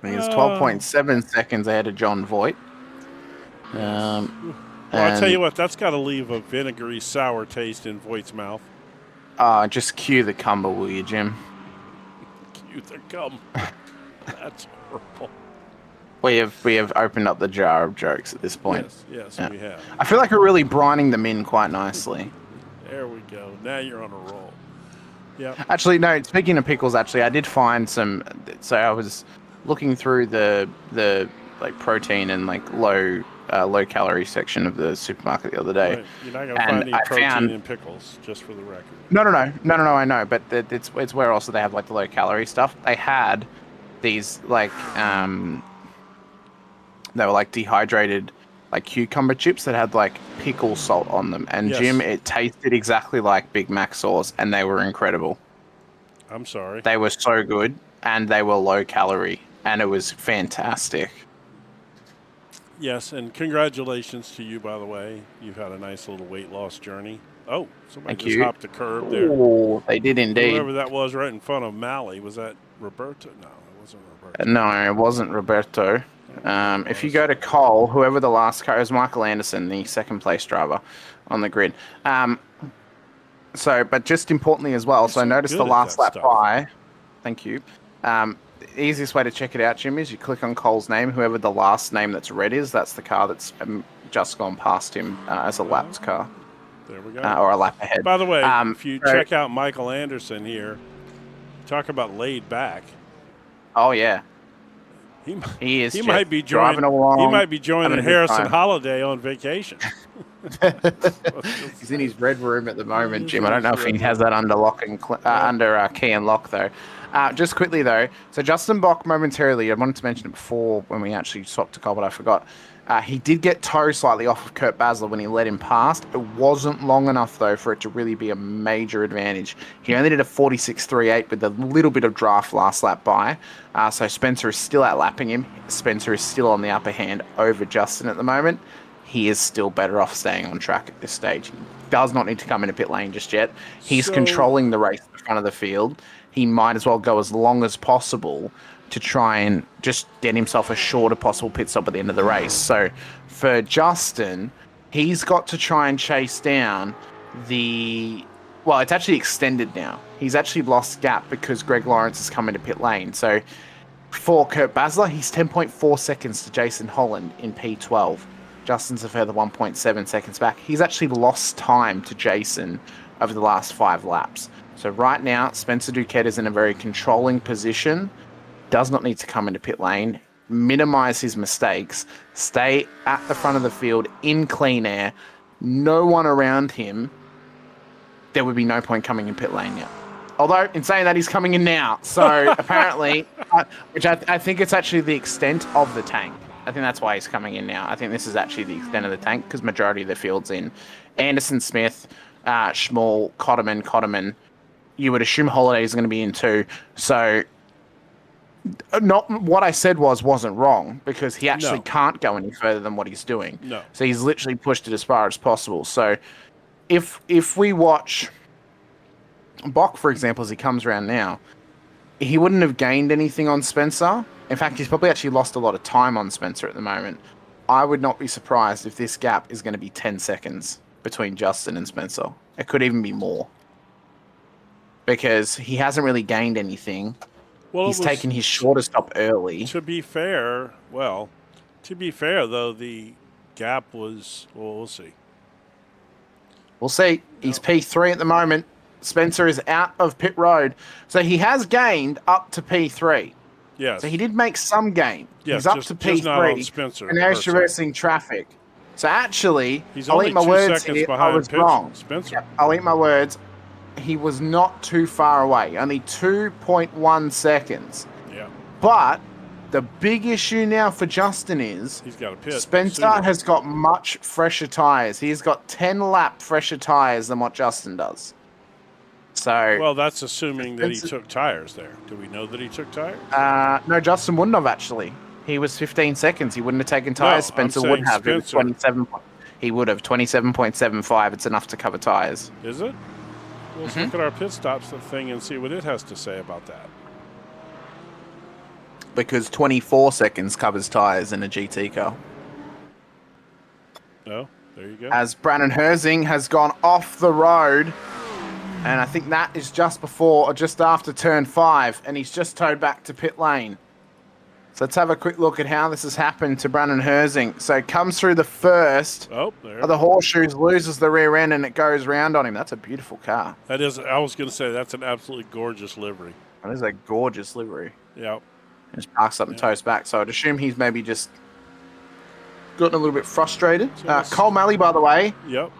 He is 12.7 seconds ahead of John Voight. Well, I'll tell you what, that's got to leave a vinegary, sour taste in Voight's mouth. Just cue the cumber, will you, Jim? Cue the cum. That's horrible. We have opened up the jar of jokes at this point. Yes, we have. I feel like we're really brining them in quite nicely. There we go. Now you're on a roll. Yeah. Actually, no. Speaking of pickles, I did find some. So I was looking through the like protein and like low calorie section of the supermarket the other day. Right. You're not gonna find any protein in pickles, just for the record. No. I know, but it's where also they have like the low calorie stuff. They had these like they were like dehydrated like cucumber chips that had like pickle salt on them, and yes. Jim, it tasted exactly like Big Mac sauce, and they were incredible. I'm sorry. They were so good, and they were low calorie, and it was fantastic. Yes, and congratulations to you, by the way. You've had a nice little weight loss journey. Oh, somebody just hopped the curb there. Oh, they did indeed. Whoever that was right in front of Malley, was that Roberto? No, it wasn't Roberto. No, it wasn't Roberto. If you go to Cole, whoever the last car is, Michael Anderson, the second place driver on the grid. But just importantly as well, so I noticed the last lap by. Thank you. The easiest way to check it out, Jim, is you click on Cole's name. Whoever the last name that's red is, that's the car that's just gone past him as a lapped car. There we go. Or a lap ahead. By the way, if you check out Michael Anderson here, talk about laid back. Oh, yeah. He is. He might be joining. Along, he might be joining Harrison Holiday on vacation. He's in his red room at the moment, Jim. I don't know if he has that under lock and under key and lock though. Just quickly though, so Justin Bock momentarily, I wanted to mention it before when we actually swapped to Cole, but I forgot. He did get toe slightly off of Kurt Basler when he let him past. It wasn't long enough, though, for it to really be a major advantage. He only did a 46.38 with a little bit of draft last lap by. So Spencer is still outlapping him. Spencer is still on the upper hand over Justin at the moment. He is still better off staying on track at this stage. He does not need to come into pit lane just yet. He's controlling the race at the front of the field. He might as well go as long as possible to try and just get himself a shorter possible pit stop at the end of the race. So for Justin, he's got to try and chase down well, it's actually extended now. He's actually lost gap because Greg Lawrence has come into pit lane. So for Kurt Basler, he's 10.4 seconds to Jason Holland in P12. Justin's a further 1.7 seconds back. He's actually lost time to Jason over the last 5 laps. So right now, Spencer Duquette is in a very controlling position. Does not need to come into pit lane, minimize his mistakes, stay at the front of the field in clean air, no one around him. There would be no point coming in pit lane now. Although, in saying that, he's coming in now. So apparently, which I think it's actually the extent of the tank. I think that's why he's coming in now. I think this is actually the extent of the tank because majority of the field's in. Anderson, Smith, Schmall, Cotterman. You would assume Holiday is going to be in too. So not what I said wasn't wrong because he actually can't go any further than what he's doing. No. So he's literally pushed it as far as possible. So if we watch Bock, for example, as he comes around now, he wouldn't have gained anything on Spencer. In fact, he's probably actually lost a lot of time on Spencer at the moment. I would not be surprised if this gap is going to be 10 seconds between Justin and Spencer. It could even be more. Because he hasn't really gained anything. Well, He's taken his shortest stop early. To be fair, though, the gap was, well, we'll see. We'll see. He's P3 at the moment. Spencer is out of pit road. So he has gained up to P3. Yes. So he did make some gain. Yes, he's up to P3. just not on Spencer, and now he's traversing traffic. So actually, he's I'll only eat my 2 words seconds here. behind I was wrong. Spencer. Yeah, I'll eat my words. He was not too far away. Only 2.1 seconds. Yeah. But the big issue now for Justin is he's got a pit. Spencer has got much fresher tyres. He's got 10 lap fresher tyres than what Justin does. So well, that's assuming that he took tires there. Do we know that he took tires? No, Justin wouldn't have actually. He was 15 seconds. He wouldn't have taken tires. No, Spencer would have. It was 27. He would have 27.75. It's enough to cover tires. Is it? Let's look at our pit stops thing and see what it has to say about that. Because 24 seconds covers tires in a GT car. Oh, there you go. As Brandon Herzing has gone off the road. And I think that is just before or just after turn 5. And he's just towed back to pit lane. So let's have a quick look at how this has happened to Brandon Herzing. So it comes through the first of the horseshoes, loses the rear end, and it goes round on him. That's a beautiful car. That is, I was going to say, that's an absolutely gorgeous livery. That is a gorgeous livery. Yep. Just parks up and tows back. So I'd assume he's maybe just gotten a little bit frustrated. Cole Malley, by the way,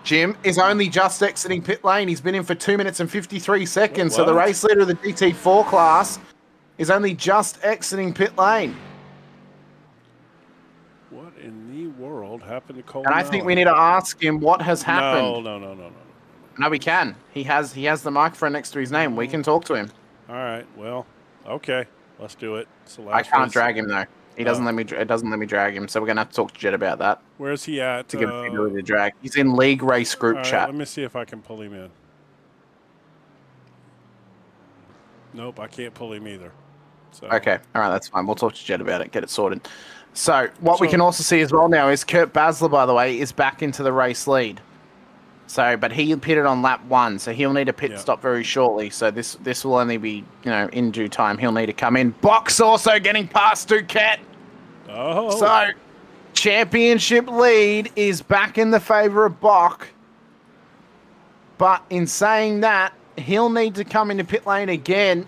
Jim, is only just exiting pit lane. He's been in for 2 minutes and 53 seconds. What? So the race leader of the GT4 class is only just exiting pit lane. What in the world happened to Cole And I Malley? think we need to ask him what has happened. No. No, we can. He has the microphone next to his name. We can talk to him. All right. Well, okay. Let's do it. I can't drag him though. He doesn't let me. It doesn't let me drag him. So we're gonna have to talk to Jed about that. Where's he at? To get the ability to drag. He's in league race group chat. Let me see if I can pull him in. Nope, I can't pull him either. So. Okay. All right. That's fine. We'll talk to Jed about it. Get it sorted. So what we can also see as well now is Kurt Basler, by the way, is back into the race lead. So, but he pitted on lap 1, so he'll need a pit stop very shortly. So this will only be, in due time. He'll need to come in. Box also getting past Duquette. Oh. So, championship lead is back in the favor of Bach. But in saying that, he'll need to come into pit lane again.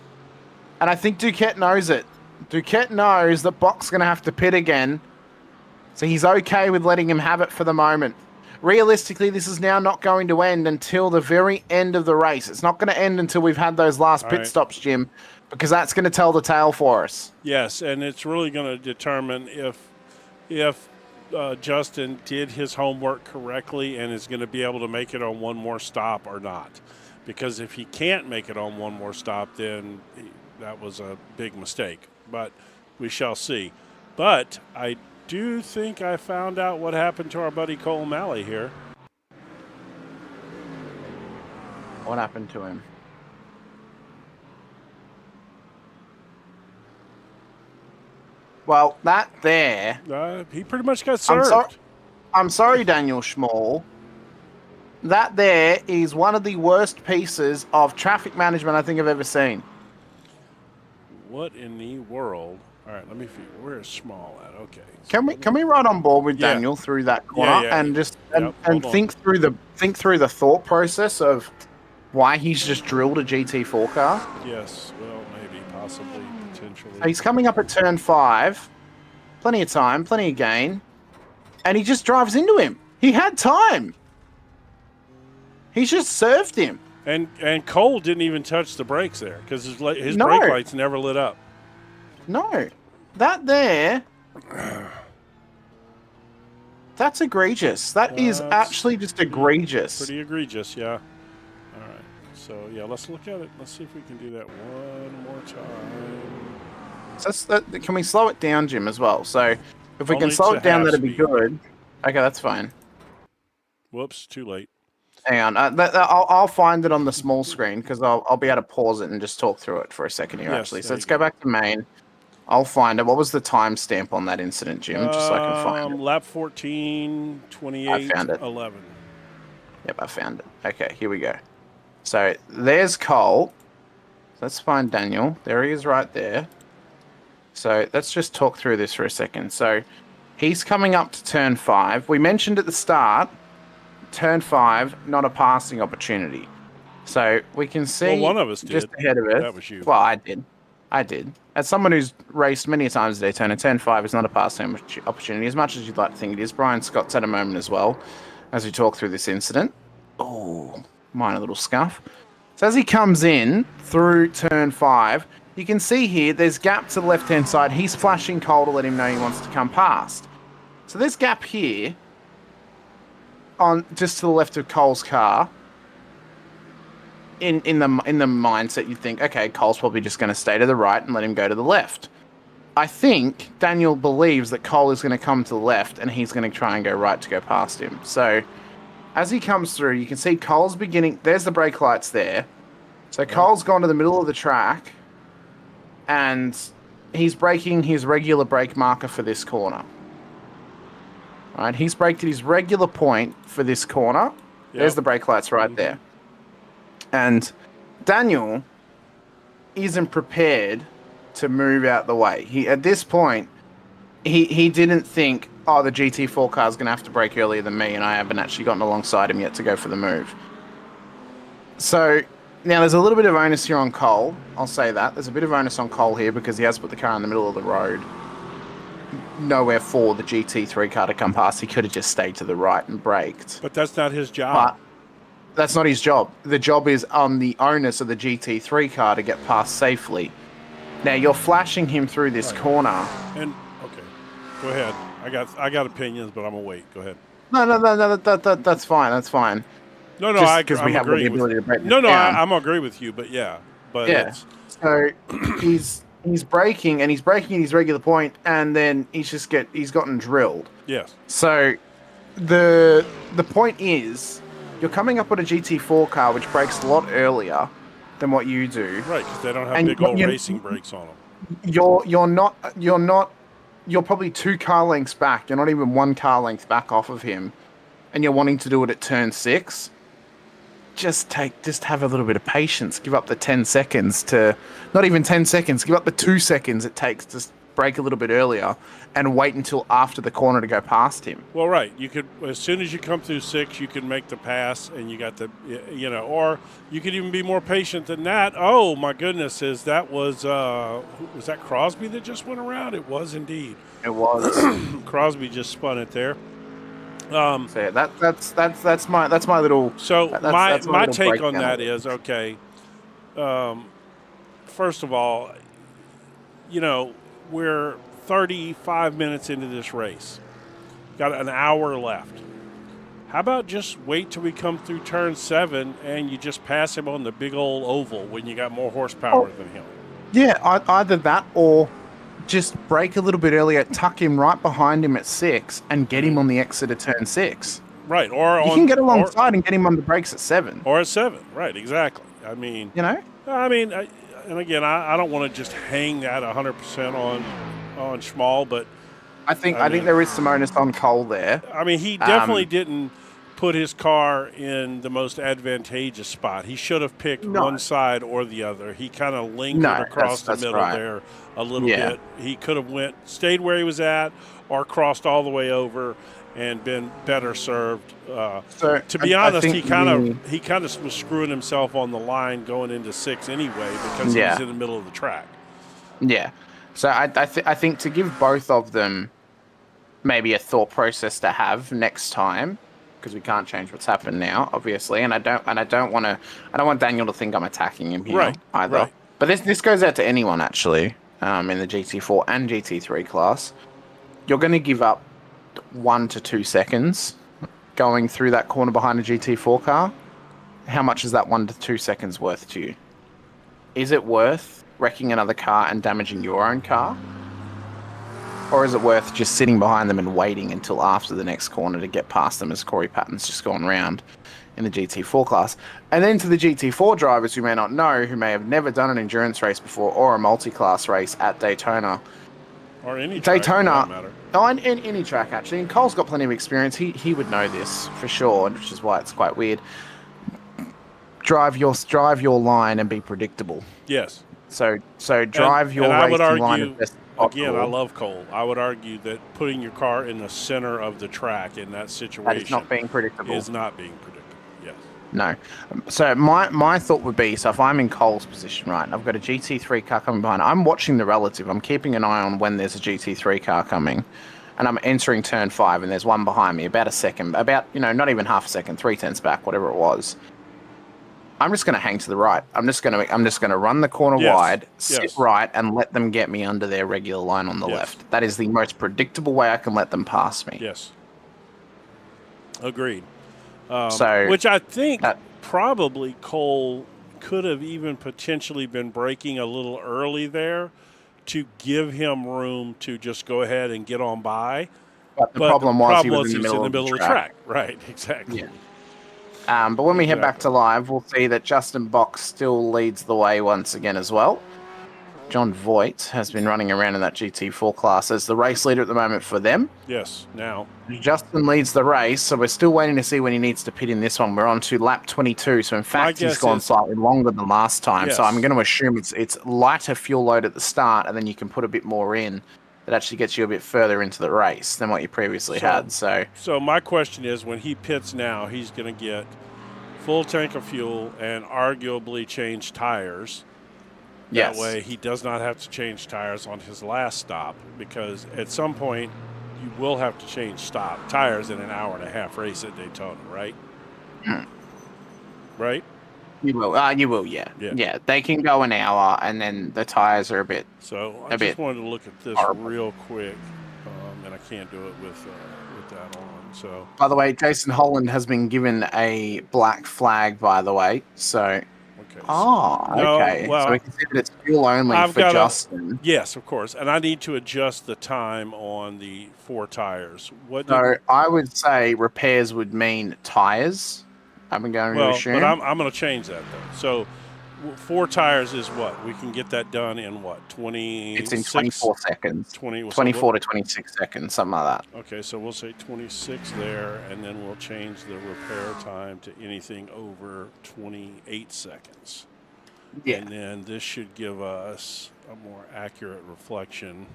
And I think Duquette knows it. Duquette knows that Bach's going to have to pit again. So he's okay with letting him have it for the moment. Realistically, this is now not going to end until the very end of the race. It's not going to end until we've had those last pit stops, Jim, because that's going to tell the tale for us. Yes, and it's really going to determine if Justin did his homework correctly and is going to be able to make it on one more stop or not. Because if he can't make it on one more stop, then that was a big mistake. But we shall see. But I do think I found out what happened to our buddy Cole Malley here. What happened to him? Well, that there... he pretty much got served. I'm sorry, Daniel Schmall. That there is one of the worst pieces of traffic management I think I've ever seen. What in the world? All right, let me figure. Where's Small at? Okay. Can we ride on board with Daniel through that corner and just think through the thought process of why he's just drilled a GT4 car? Yes. Well, maybe, possibly, potentially. He's coming up at turn 5. Plenty of time, plenty of gain, and he just drives into him. He had time. He's just served him. And Cole didn't even touch the brakes there because his brake lights never lit up. No. That there... That's egregious. That is actually just egregious. Pretty egregious, yeah. All right. So, yeah, let's look at it. Let's see if we can do that one more time. So can we slow it down, Jim, as well? So if we can slow it down, that'd be good. Okay, that's fine. Whoops, too late. Hang on. I'll find it on the small screen because I'll be able to pause it and just talk through it for a second here, actually. So let's go back to main. I'll find it. What was the timestamp on that incident, Jim? Just so I can find it. Lap 14, 28, 11. Yep, I found it. Okay, here we go. So there's Cole. Let's find Daniel. There he is right there. So let's just talk through this for a second. So he's coming up to turn 5. We mentioned at the start, turn 5, not a passing opportunity. So we can see Well, one of us just did. ahead of us. That was you. Well, I did. As someone who's raced many times at Daytona, turn 5 is not a passing opportunity, as much as you'd like to think it is. Brian Scott's had a moment as well, as we talk through this incident. Oh, minor little scuff. So as he comes in through turn 5, you can see here there's gap to the left-hand side. He's flashing Cole to let him know he wants to come past. So there's gap here on just to the left of Cole's car. In the mindset, you'd think, okay, Cole's probably just going to stay to the right and let him go to the left. I think Daniel believes that Cole is going to come to the left and he's going to try and go right to go past him. So as he comes through, you can see Cole's beginning. There's the brake lights there. So Cole's gone to the middle of the track and he's braking his regular brake marker for this corner. Right, he's braked at his regular point for this corner. Yep. There's the brake lights right there. And Daniel isn't prepared to move out the way. At this point, he didn't think, oh, the GT4 car is going to have to brake earlier than me, and I haven't actually gotten alongside him yet to go for the move. So now there's a little bit of onus here on Cole. I'll say that. There's a bit of onus on Cole here because he has put the car in the middle of the road. Nowhere for the GT3 car to come past. He could have just stayed to the right and braked. But that's not his job. But that's not his job. The job is on the onus of the GT3 car to get past safely. Now you're flashing him through this corner. And okay, go ahead. I got opinions, but I'm gonna wait. Go ahead. No. That's fine. That's fine. No, because we have the ability to break. No, I'm agree with you, but yeah, but yeah. So he's braking and he's braking at his regular point, and then he's gotten drilled. Yes. So the point is, you're coming up with a GT4 car which brakes a lot earlier than what you do. Right, because they don't have big old racing brakes on them. You're probably 2 car lengths back. You're not even 1 car length back off of him, and you're wanting to do it at turn 6. Just have a little bit of patience. Give up the 10 seconds to, not even 10 seconds. Give up the 2 seconds it takes to brake a little bit earlier, and wait until after the corner to go past him. Well, right. You could, as soon as you come through 6, you can make the pass, and you got the, or you could even be more patient than that. Oh my goodness, was that Crosby that just went around? It was indeed. It was. Crosby just spun it there. So yeah, that's my little. So that's my little take on breakdown. that is okay. First of all, we're 35 minutes into this race. Got an hour left. How about just wait till we come through turn 7 and you just pass him on the big old oval when you got more horsepower than him? Yeah, either that or just brake a little bit earlier, tuck him right behind him at 6, and get him on the exit of turn 6. Right, or you can get alongside and get him on the brakes at 7. Or at 7, right? Exactly. I mean, and again, I don't want to just hang that 100% on Schmall, but I think there is some onus on Cole there. I mean, he definitely didn't put his car in the most advantageous spot. He should have picked one side or the other. He kind of lingered across the middle there a little bit. He could have stayed where he was at, or crossed all the way over and been better served. To be honest, he kind of was screwing himself on the line going into 6 anyway because he was in the middle of the track. Yeah. So I think to give both of them maybe a thought process to have next time, because we can't change what's happened now, obviously, and I don't want Daniel to think I'm attacking him here either. Right. But this goes out to anyone actually in the GT4 and GT3 class. You're going to give up 1 to 2 seconds going through that corner behind a GT4 car. How much is that 1 to 2 seconds worth to you? Is it worth wrecking another car and damaging your own car? Or is it worth just sitting behind them and waiting until after the next corner to get past them, as Corey Patton's just gone round in the GT4 class? And then to the GT4 drivers who may not know, who may have never done an endurance race before or a multi-class race at Daytona, Or any track, for that Daytona, matter. in any track actually, and Cole's got plenty of experience. He would know this for sure, which is why it's quite weird. Drive your line and be predictable. Yes. So drive your I would racing line argue, as best as again, I possible. love Cole. I would argue that putting your car in the center of the track in that situation That is not being predictable. is not being predictable. Yes. No. So my thought would be, so if I'm in Cole's position, right, and I've got a GT3 car coming behind, I'm watching the relative. I'm keeping an eye on when there's a GT3 car coming, and I'm entering turn 5, and there's one behind me, about a second, not even half a second, 3/10 back, whatever it was. I'm just going to hang to the right. I'm just going to run the corner wide, sit right, and let them get me under their regular line on the left. That is the most predictable way I can let them pass me. Yes. Agreed. So which I think probably Cole could have even potentially been braking a little early there to give him room to just go ahead and get on by. But the problem was he was in the middle of the track. Right, exactly. Yeah. But when we head back to live, we'll see that Justin Box still leads the way once again as well. John Voigt has been running around in that GT4 class as the race leader at the moment for them. Yes, now. Justin leads the race, so we're still waiting to see when he needs to pit in this one. We're on to lap 22, so in fact he's gone slightly longer than last time. So I'm going to assume it's lighter fuel load at the start, and then you can put a bit more in. That actually gets you a bit further into the race than what you previously had. So my question is, when he pits now, he's going to get full tank of fuel and arguably change tires. That way he does not have to change tires on his last stop, because at some point you will have to change tires in an hour-and-a-half race at Daytona, right? Right? You will, yeah. They can go an hour, and then the tires are a bit. So I just wanted to look at this real quick, and I can't do it with that on. So, by the way, Jason Holland has been given a black flag. By the way, so. Okay. Okay. Well, so we can see that it's fuel only for Justin. Yes, of course, and I need to adjust the time on the 4 tires. I would say repairs would mean tires. I'm going to assume. But I'm going to change that though. So 4 tires is what? We can get that done in what? 20. It's in 24 seconds. 24 to 26 seconds, something like that. Okay, so we'll say 26 there, and then we'll change the repair time to anything over 28 seconds. Yeah. And then this should give us a more accurate reflection.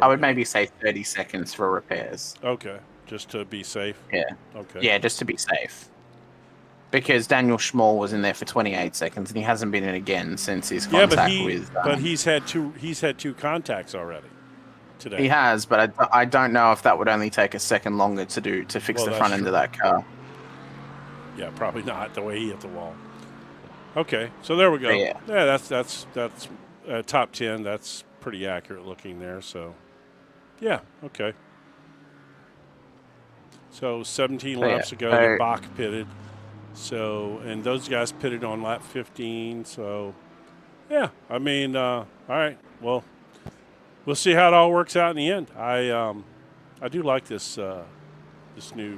I would maybe say 30 seconds for repairs. Okay, just to be safe. Yeah. Okay. Yeah, just to be safe. Because Daniel Schmall was in there for 28 seconds, and he hasn't been in again since his contact with. But he's had 2 contacts already today. He has, but I don't know if that would only take a second longer to fix the front end of that car. Yeah, probably not, the way he hit the wall. Okay, so there we go. Yeah, that's top 10. That's pretty accurate looking there. So, yeah, okay. So 17 laps ago, Bach pitted. So, and those guys pitted on lap 15. So, yeah, I mean, all right. Well, we'll see how it all works out in the end. I do like this new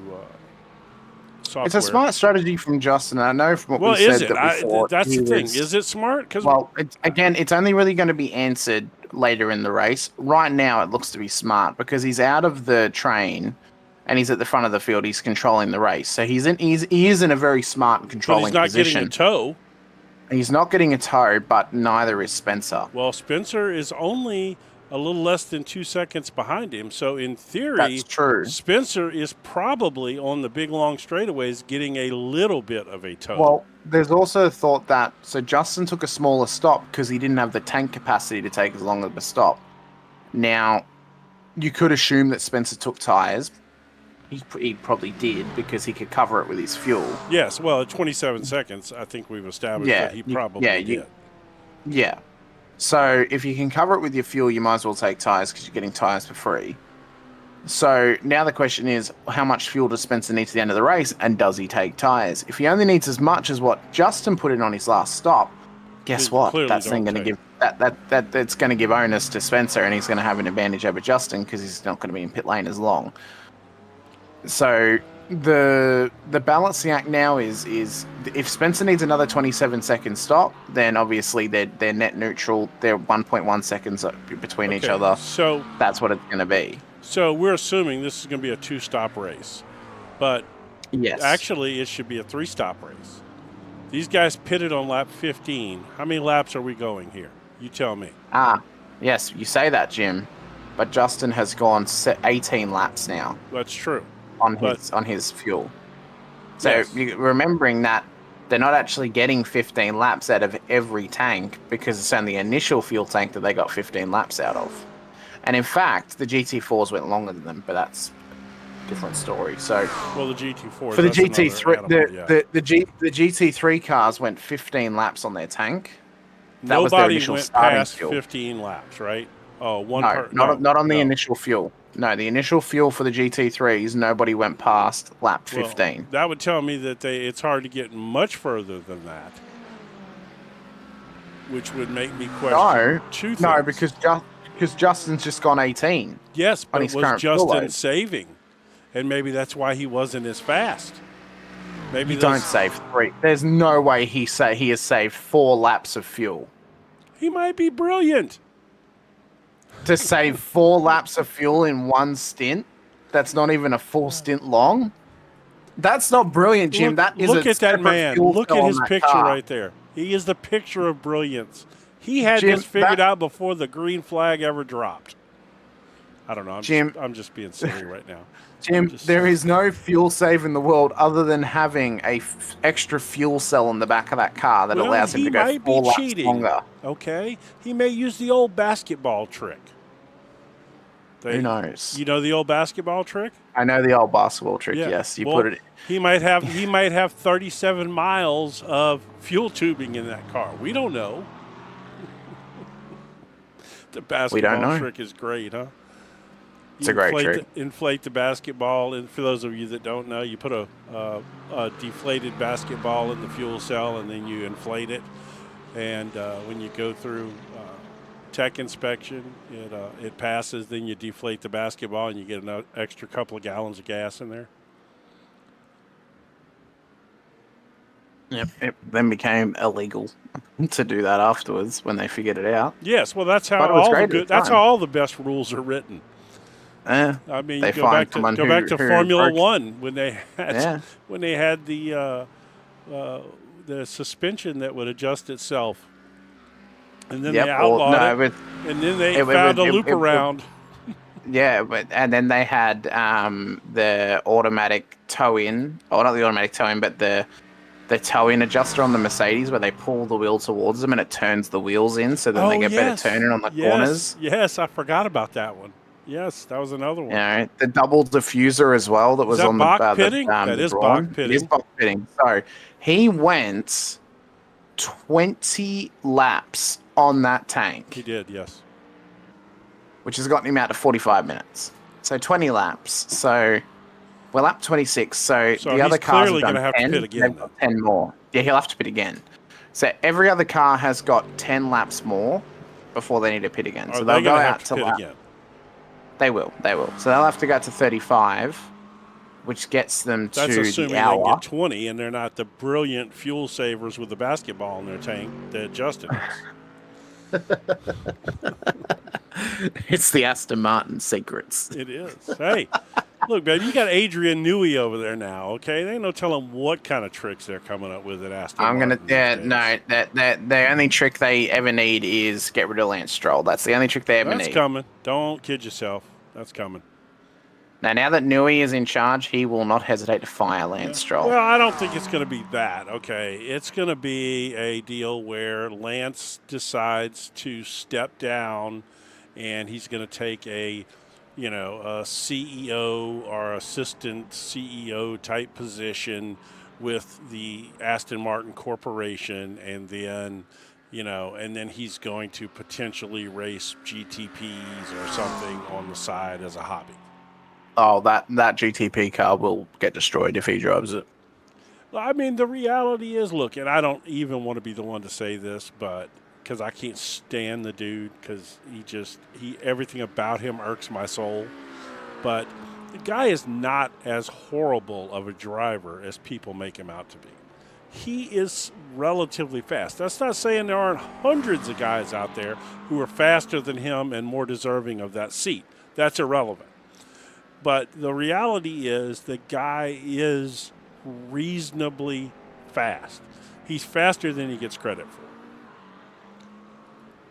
software. It's a smart strategy from Justin. I know from what we said that before. That's the thing. Is it smart? It's only really going to be answered later in the race. Right now, it looks to be smart because he's out of the train. And he's at the front of the field. He's controlling the race, so he is in a very smart and controlling position. But he's not getting a tow. He's not getting a tow, but neither is Spencer. Well, Spencer is only a little less than 2 seconds behind him, so in theory, that's true. Spencer is probably on the big long straightaways getting a little bit of a tow. Well, there's also thought that Justin took a smaller stop because he didn't have the tank capacity to take as long of a stop. Now, you could assume that Spencer took tires. He probably did because he could cover it with his fuel. Yes, well, at 27 seconds, I think we've established that he probably did. Yeah. So if you can cover it with your fuel, you might as well take tires because you're getting tires for free. So now the question is, how much fuel does Spencer need to the end of the race, and does he take tires? If he only needs as much as what Justin put in on his last stop, guess what? That's going to give that's going to give onus to Spencer, and he's going to have an advantage over Justin because he's not going to be in pit lane as long. So the balancing act now is if Spencer needs another 27-second stop, then obviously they're net neutral. They're 1.1 seconds between each Okay, other. so That's what it's going to be. so we're assuming this is going to be a 2-stop race, but Yes. actually it should be a 3-stop race. These guys pitted on lap 15. How many laps are we going here? You tell me. Yes, you say that, Jim, but Justin has gone 18 laps now That's true. on his fuel. So Yes. remembering that they're not actually getting 15 laps out of every tank because it's only the initial fuel tank that they got 15 laps out of. And in fact, the GT4s went longer than them, but that's a different story. So well, the GT4 for the that's another GT3, animal, yeah. the GT3 cars went 15 laps on their tank. That was their Nobody initial went starting past fuel. 15 laps, right? Oh, Not on the initial fuel. No, the initial fuel for the GT3s, nobody went past lap 15. Well, that would tell me that it's hard to get much further than that, which would make me question two things. No, because Justin's just gone 18. Yes, but his was current fuel Justin load. saving? And maybe that's why he wasn't as fast. Maybe You don't save 3. There's no way he has saved 4 laps of fuel. He might be brilliant. To save 4 laps of fuel in one stint, that's not even a full stint long. That's not brilliant, Jim. Look at that man. Look at his picture car. right there. He is the picture of brilliance. He had Jim, this figured out before the green flag ever dropped. I don't know. I'm just being silly right now. Jim, there is no fuel save in the world other than having a extra fuel cell in the back of that car that allows him to go 4 laps longer. Okay, he may use the old basketball trick. Who knows? You know the old basketball trick? I know the old basketball trick. Yeah. Yes, you Well, put it. He might have 37 miles of fuel tubing in that car. We don't know. The basketball trick is great, huh? It's a great trick. Inflate the basketball, and for those of you that don't know, you put a deflated basketball in the fuel cell, and then you inflate it. And when you go through tech inspection, it passes. Then you deflate the basketball, and you get an extra couple of gallons of gas in there. Yep. It then became illegal to do that afterwards when they figured it out. Yes, well, that's how all the best rules are written. I mean, you go back to Formula One when they had the suspension that would adjust itself, and then they outlawed it, and then they found a loop around. Yeah, and then they had the automatic tow-in, or not the automatic tow-in, but the tow-in adjuster on the Mercedes where they pull the wheel towards them and it turns the wheels in, so then they get better turning on the corners. Yes, I forgot about that one. Yes, that was another one. Yeah, the double diffuser as well that was on the pitting? That is Bach pitting. It is Bach pitting. So he went 20 laps on that tank. He did, yes. Which has gotten him out to 45 minutes. So 20 laps. So we're lap 26. So the other cars have done 10. To pit again, they've got 10 more. Yeah, he'll have to pit again. So every other car has got 10 laps more before they need to pit again. So they'll go out to lap. Again? They will. So they'll have to go to 35, which gets them to the hour. That's assuming they can get 20, and they're not the brilliant fuel savers with the basketball in their tank that Justin is. It's the Aston Martin secrets. It is. Hey, look, baby, you got Adrian Newey over there now, okay? They ain't no telling what kind of tricks they're coming up with at Aston Martin. The only trick they ever need is get rid of Lance Stroll. That's the only trick they ever need. That's coming. Don't kid yourself. That's coming. Now that Newey is in charge, he will not hesitate to fire Lance Stroll. Well, I don't think it's going to be that, okay? It's going to be a deal where Lance decides to step down and he's going to take a CEO or assistant CEO type position with the Aston Martin Corporation, and then he's going to potentially race GTPs or something on the side as a hobby. Oh, that GTP car will get destroyed if he drives it. I mean, the reality is, look, and I don't even want to be the one to say this, but because I can't stand the dude, because everything about him irks my soul. But The guy is not as horrible of a driver as people make him out to be. He is relatively fast. That's not saying there aren't hundreds of guys out there who are faster than him and more deserving of that seat. That's irrelevant. But the reality is the guy is reasonably fast. He's faster than he gets credit for.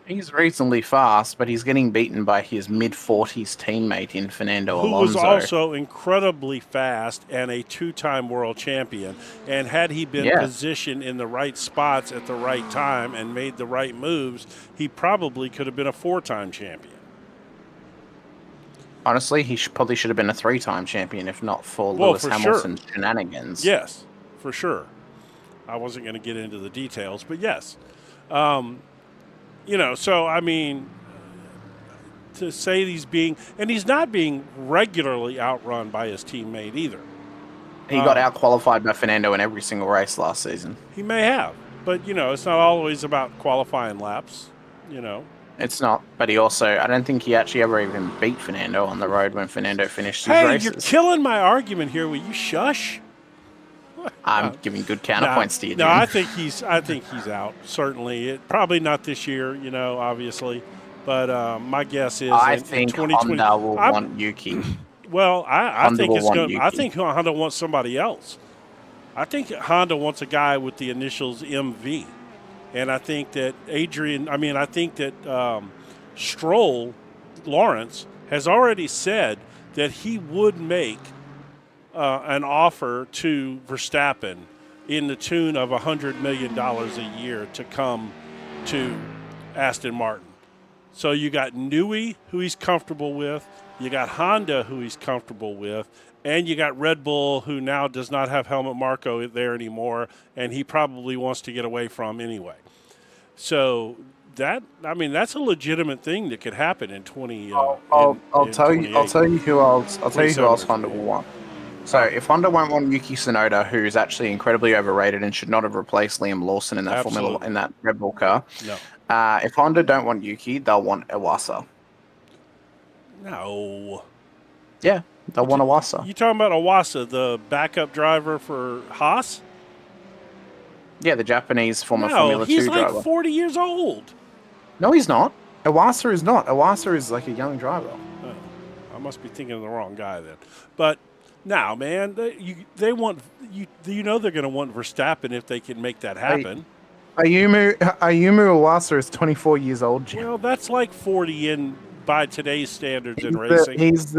He's reasonably fast, but he's getting beaten by his mid-40s teammate in Fernando Who Alonso. was also incredibly fast and a two-time world champion. And had he been positioned in the right spots at the right time and made the right moves, he probably could have been a four-time champion. Honestly, he probably should have been a three-time champion if not for Lewis Hamilton's shenanigans. Yes, for sure. I wasn't going to get into the details, but yes. So, I mean, to say he's not being regularly outrun by his teammate either. He got out-qualified by Fernando in every single race last season. He may have, but, it's not always about qualifying laps, It's not, but he also, I don't think he actually ever even beat Fernando on the road when Fernando finished his races. Hey, you're killing my argument here. Will you shush? I'm giving good counterpoints to you. No, I think he's out. Certainly, probably not this year. Obviously, but my guess is I in think 2020, Honda will want Yuki. Well, I think it's going. I think Honda wants somebody else. I think Honda wants a guy with the initials MV, and I think that Stroll, Lawrence, has already said that he would make an offer to Verstappen in the tune of $100 million a year to come to Aston Martin. So you got Newey, who he's comfortable with, you got Honda, who he's comfortable with, and you got Red Bull, who now does not have Helmut Marko there anymore, and he probably wants to get away from anyway. So that's a legitimate thing that could happen in 20. I'll tell you who else Honda will want. So if Honda won't want Yuki Tsunoda, who's actually incredibly overrated and should not have replaced Liam Lawson in that in that Red Bull car. No. If Honda don't want Yuki, they'll want Iwasa. No. Yeah, they'll want Iwasa. You talking about Iwasa, the backup driver for Haas? Yeah, the Japanese former Formula 2 driver. No, he's like 40 years old. No, he's not. Iwasa is not. Iwasa is like a young driver. Oh, I must be thinking of the wrong guy then. But now, man, they want you. They're going to want Verstappen if they can make that happen. Ayumu Iwasa is 24 years old, Jim. Well, that's like 40 by today's standards in racing. He's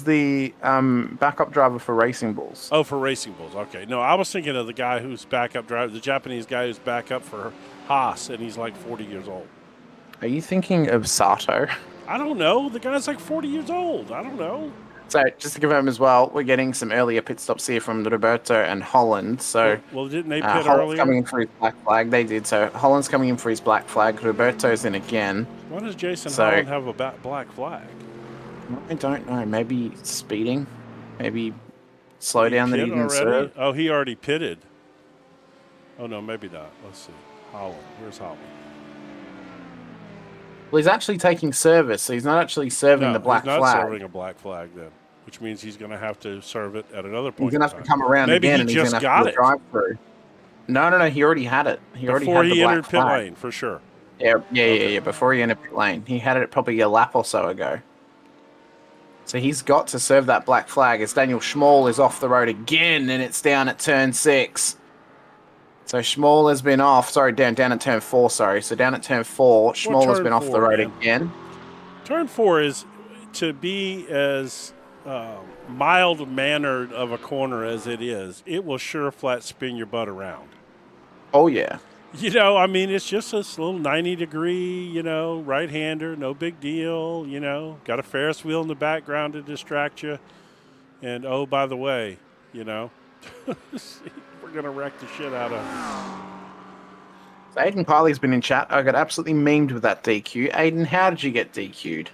the backup driver for Racing Bulls. Oh, for Racing Bulls. Okay. No, I was thinking of the guy who's backup driver, the Japanese guy who's backup for Haas, and he's like 40 years old. Are you thinking of Sato? I don't know. The guy's like 40 years old. I don't know. So, just to confirm as well, we're getting some earlier pit stops here from Roberto and Holland. So, well, didn't they pit Holland's earlier? coming in for his black flag. They did. So, Holland's coming in for his black flag. Roberto's in again. Why does Jason Holland have a black flag? I don't know. Maybe speeding. Maybe slow down that he didn't serve. Oh, he already pitted. Oh, no, maybe not. Let's see. Holland. Where's Holland? Well, he's actually taking service, so he's not actually serving the black flag. He's not serving a black flag then, which means he's going to have to serve it at another point. He's going to have to come around again, and he's going to have to drive through. No, he already had it. Before he entered pit lane, for sure. Yeah. Before he entered pit lane. He had it probably a lap or so ago. So he's got to serve that black flag as Daniel Schmall is off the road again, and it's down at turn 6. So Schmall has been off. Sorry, down at turn 4, sorry. So down at turn 4, Schmall has been off the road again. Turn 4 is to be as mild-mannered of a corner as it is. It will sure flat spin your butt around. Oh, yeah. It's just this little 90-degree, right-hander, no big deal, Got a Ferris wheel in the background to distract you. And, oh, by the way, we're going to wreck the shit out of him. So Aiden Piley's been in chat. I got absolutely memed with that DQ. Aiden, how did you get DQ'd?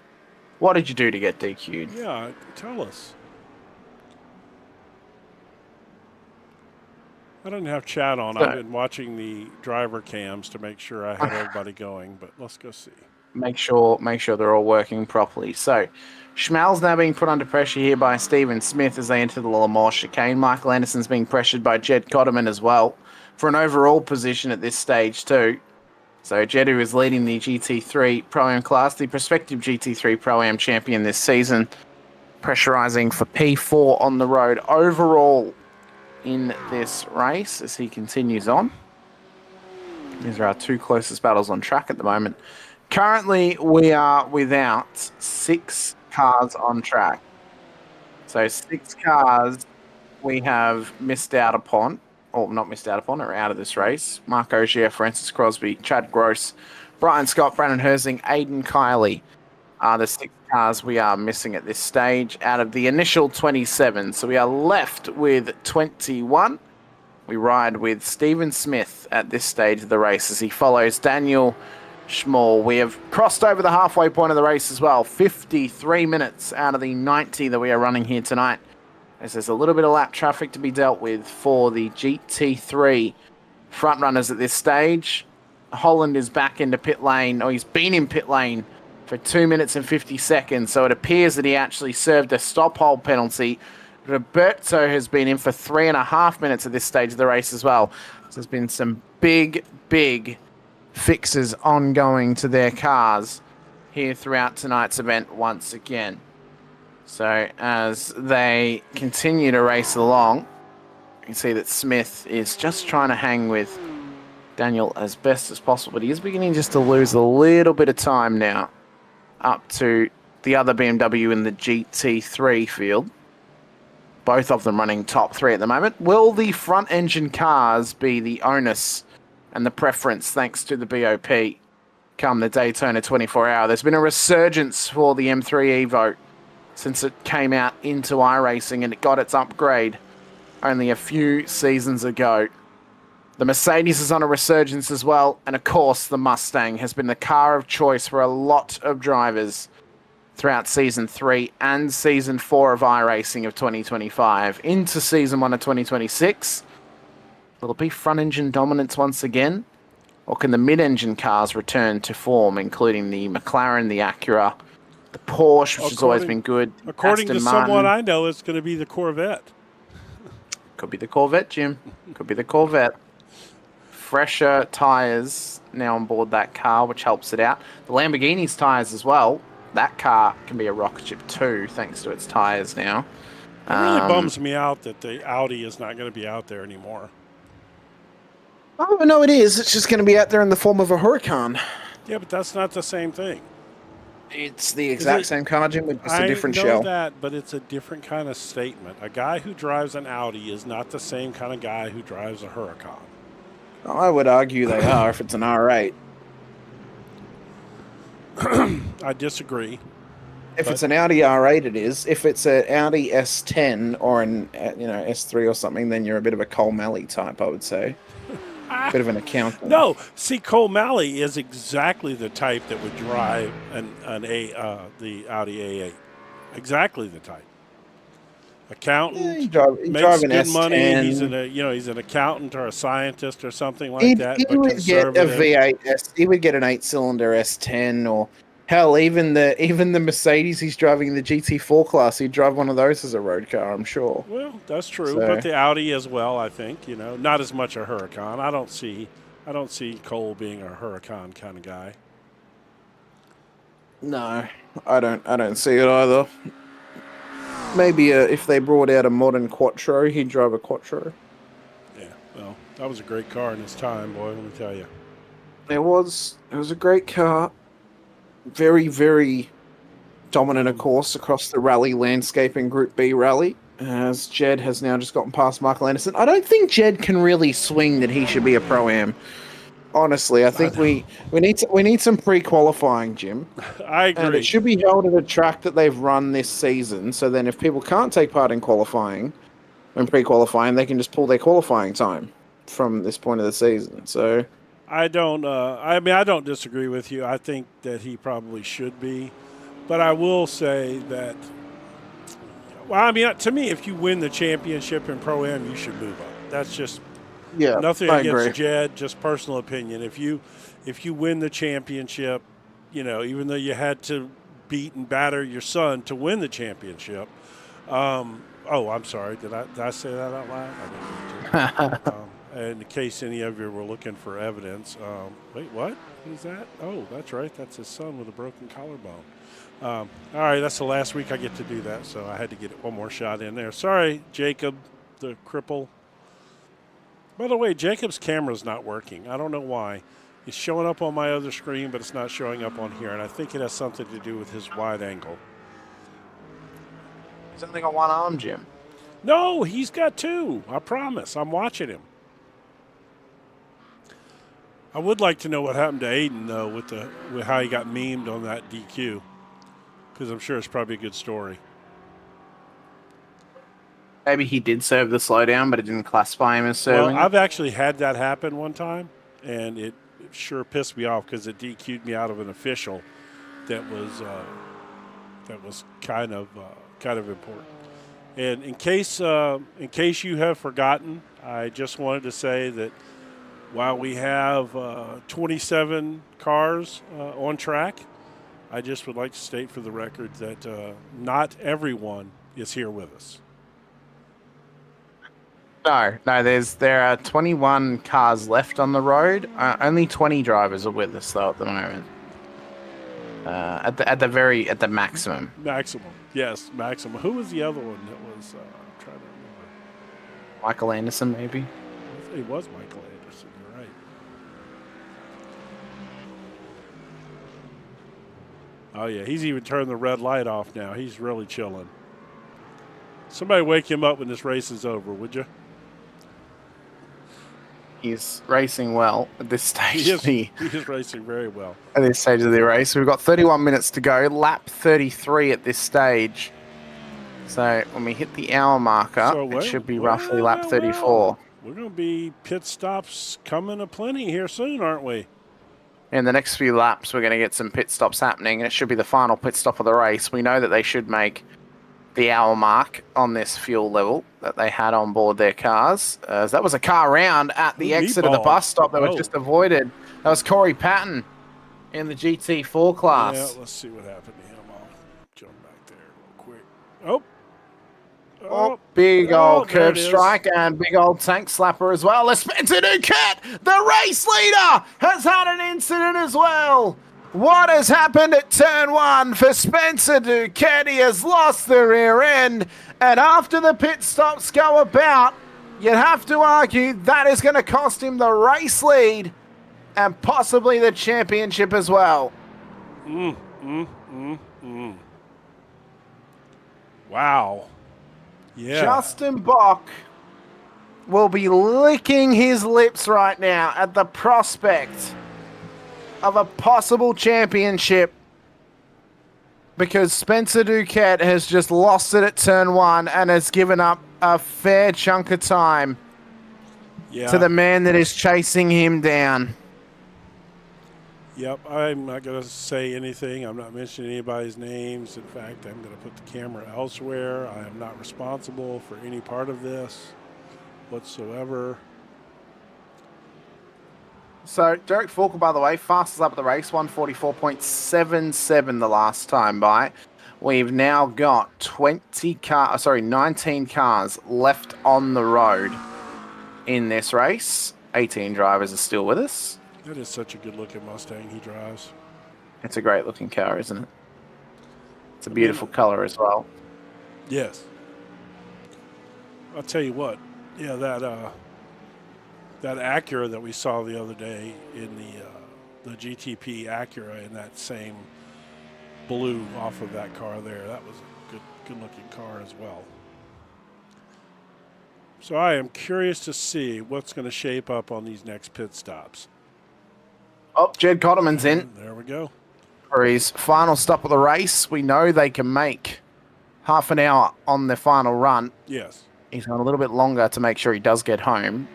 What did you do to get DQ'd? Yeah, tell us. I didn't have chat on. I've been watching the driver cams to make sure I had everybody going, but let's go see. make sure they're all working properly. So, Schmal's now being put under pressure here by Stephen Smith as they enter the Lamore chicane. Michael Anderson's being pressured by Jed Cotterman as well for an overall position at this stage too. So Jed, is leading the GT3 Pro-Am class, the prospective GT3 Pro-Am champion this season, pressurizing for P4 on the road overall in this race as he continues on. These are our two closest battles on track at the moment. Currently, we are without 6 cars on track. So 6 cars we have missed out upon, or not missed out upon, are out of this race. Mark Ogier, Francis Crosby, Chad Gross, Brian Scott, Brandon Hersing, Aidan Kiley are the 6 cars we are missing at this stage out of the initial 27. So we are left with 21. We ride with Stephen Smith at this stage of the race as he follows Daniel Schmal. We have crossed over the halfway point of the race as well. 53 minutes out of the 90 that we are running here tonight. As there's a little bit of lap traffic to be dealt with for the GT3 front runners at this stage. Holland is back into pit lane, or he's been in pit lane for 2 minutes and 50 seconds. So it appears that he actually served a stop hold penalty. Roberto has been in for 3.5 minutes at this stage of the race as well. So there's been some big fixes ongoing to their cars here throughout tonight's event once again. So as they continue to race along, you can see that Smith is just trying to hang with Daniel as best as possible, but he is beginning just to lose a little bit of time now up to the other BMW in the GT3 field. Both of them running top 3 at the moment. Will the front engine cars be the onus and the preference thanks to the BOP come the Daytona 24-hour? There's been a resurgence for the M3 Evo since it came out into iRacing and it got its upgrade only a few seasons ago. The Mercedes is on a resurgence as well, and of course the Mustang has been the car of choice for a lot of drivers throughout Season 3 and Season 4 of iRacing of 2025 into Season 1 of 2026. Will it be front-engine dominance once again? Or can the mid-engine cars return to form, including the McLaren, the Acura, the Porsche, which has always been good? According Aston to Martin. someone I know, it's going to be the Corvette. Could be the Corvette, Jim. Could be the Corvette. Fresher tyres now on board that car, which helps it out. The Lamborghini's tyres as well. That car can be a rocket ship too, thanks to its tyres now. It really bums me out that the Audi is not going to be out there anymore. Oh, no, it is. It's just going to be out there in the form of a Huracan. Yeah, but that's not the same thing. It's the exact same car, Jim, with just a different shell. shell. I know that, but it's a different kind of statement. A guy who drives an Audi is not the same kind of guy who drives a Huracan. I would argue they are if it's an R8. I disagree. If it's an Audi R8, it is. If it's an Audi S10 or an S3 or something, then you're a bit of a Cole Malley type, I would say. Bit of an accountant. No, see, Cole Malley is exactly the type that would drive the Audi A8. Exactly the type. Accountant, he makes an good S10. money. He's an accountant or a scientist or something like that. He would get a V8. He would get an 8-cylinder S10, or hell, even the Mercedes he's driving in the GT4 class. He'd drive one of those as a road car, I'm sure. Well, that's true, but the Audi as well. I think not as much a Huracan. I don't see Cole being a Huracan kind of guy. No, I don't see it either. Maybe if they brought out a modern Quattro, he'd drive a Quattro. Yeah, well, that was a great car in its time, boy, let me tell you. It was a great car. Very, very dominant, of course, across the rally landscape in Group B rally, as Jed has now just gotten past Michael Anderson. I don't think Jed can really swing that he should be a Pro-Am. Honestly, I think we need some pre-qualifying, Jim. I agree. And it should be held at a track that they've run this season, so then if people can't take part in qualifying, when pre-qualifying, they can just pull their qualifying time from this point of the season. So I don't disagree with you. I think that he probably should be. But I will say that, to me, if you win the championship in Pro-Am, you should move up. That's just nothing against Jed, just personal opinion. If you win the championship, even though you had to beat and batter your son to win the championship. I'm sorry. Did I say that out loud? I didn't mean to. In case any of you were looking for evidence, wait, what? Who's that? Oh, that's right. That's his son with a broken collarbone. All right, that's the last week I get to do that, so I had to get one more shot in there. Sorry, Jacob, the cripple. By the way, Jacob's camera's not working. I don't know why. It's showing up on my other screen, but it's not showing up on here, and I think it has something to do with his wide angle. He's only got one arm, Jim. No, he's got two. I promise. I'm watching him. I would like to know what happened to Aiden, though, with how he got memed on that DQ, because I'm sure it's probably a good story. Maybe he did serve the slowdown, but it didn't classify him as serving. Well, I've actually had that happen one time, and it sure pissed me off because it DQ'd me out of an official that was kind of important. And in case you have forgotten, I just wanted to say that while we have 27 cars on track, I just would like to state for the record that not everyone is here with us. No, there are 21 cars left on the road. Only 20 drivers are with us though at the moment. At the maximum. Maximum, yes, maximum. Who was the other one that was? I'm trying to remember. Michael Anderson, maybe. It was Michael Anderson. You're right. Oh yeah, he's even turned the red light off now. He's really chilling. Somebody wake him up when this race is over, would you? He's racing well at this stage. He is racing very well. At this stage of the race. We've got 31 minutes to go. Lap 33 at this stage. So when we hit the hour marker, it should be roughly lap 34. We're going to be pit stops coming aplenty here soon, aren't we? In the next few laps, we're going to get some pit stops happening, and it should be the final pit stop of the race. We know that they should make the hour mark on this fuel level that they had on board their cars. That was a car round at the exit of the bus stop that was just avoided. That was Corey Patton in the GT4 class. Yeah, let's see what happened to him. I'll jump back there real quick. Oh, big old curb strike and big old tank slapper as well. Spencer Duquette, the race leader, has had an incident as well. What has happened at turn one for Spencer Duquette? He has lost the rear end, and after the pit stops go about, you'd have to argue that is going to cost him the race lead and possibly the championship as well. Wow. Yeah. Justin Bock will be licking his lips right now at the prospect of a possible championship because Spencer Duquette has just lost it at turn one and has given up a fair chunk of time to the man that is chasing him down. Yep, I'm not going to say anything. I'm not mentioning anybody's names. In fact, I'm going to put the camera elsewhere. I am not responsible for any part of this whatsoever. So, Derek Falker, by the way, fastest up at the race, 144.77 the last time by. We've now got 19 cars left on the road in this race. 18 drivers are still with us. That is such a good-looking Mustang he drives. It's a great-looking car, isn't it? It's a beautiful color as well. Yes. I'll tell you what. Yeah, that Acura that we saw the other day in the GTP Acura in that same blue off of that car there, that was a good-looking car as well. So I am curious to see what's going to shape up on these next pit stops. Oh, Jed Cotterman's in. There we go. For his final stop of the race. We know they can make half an hour on their final run. Yes. He's gone a little bit longer to make sure he does get home.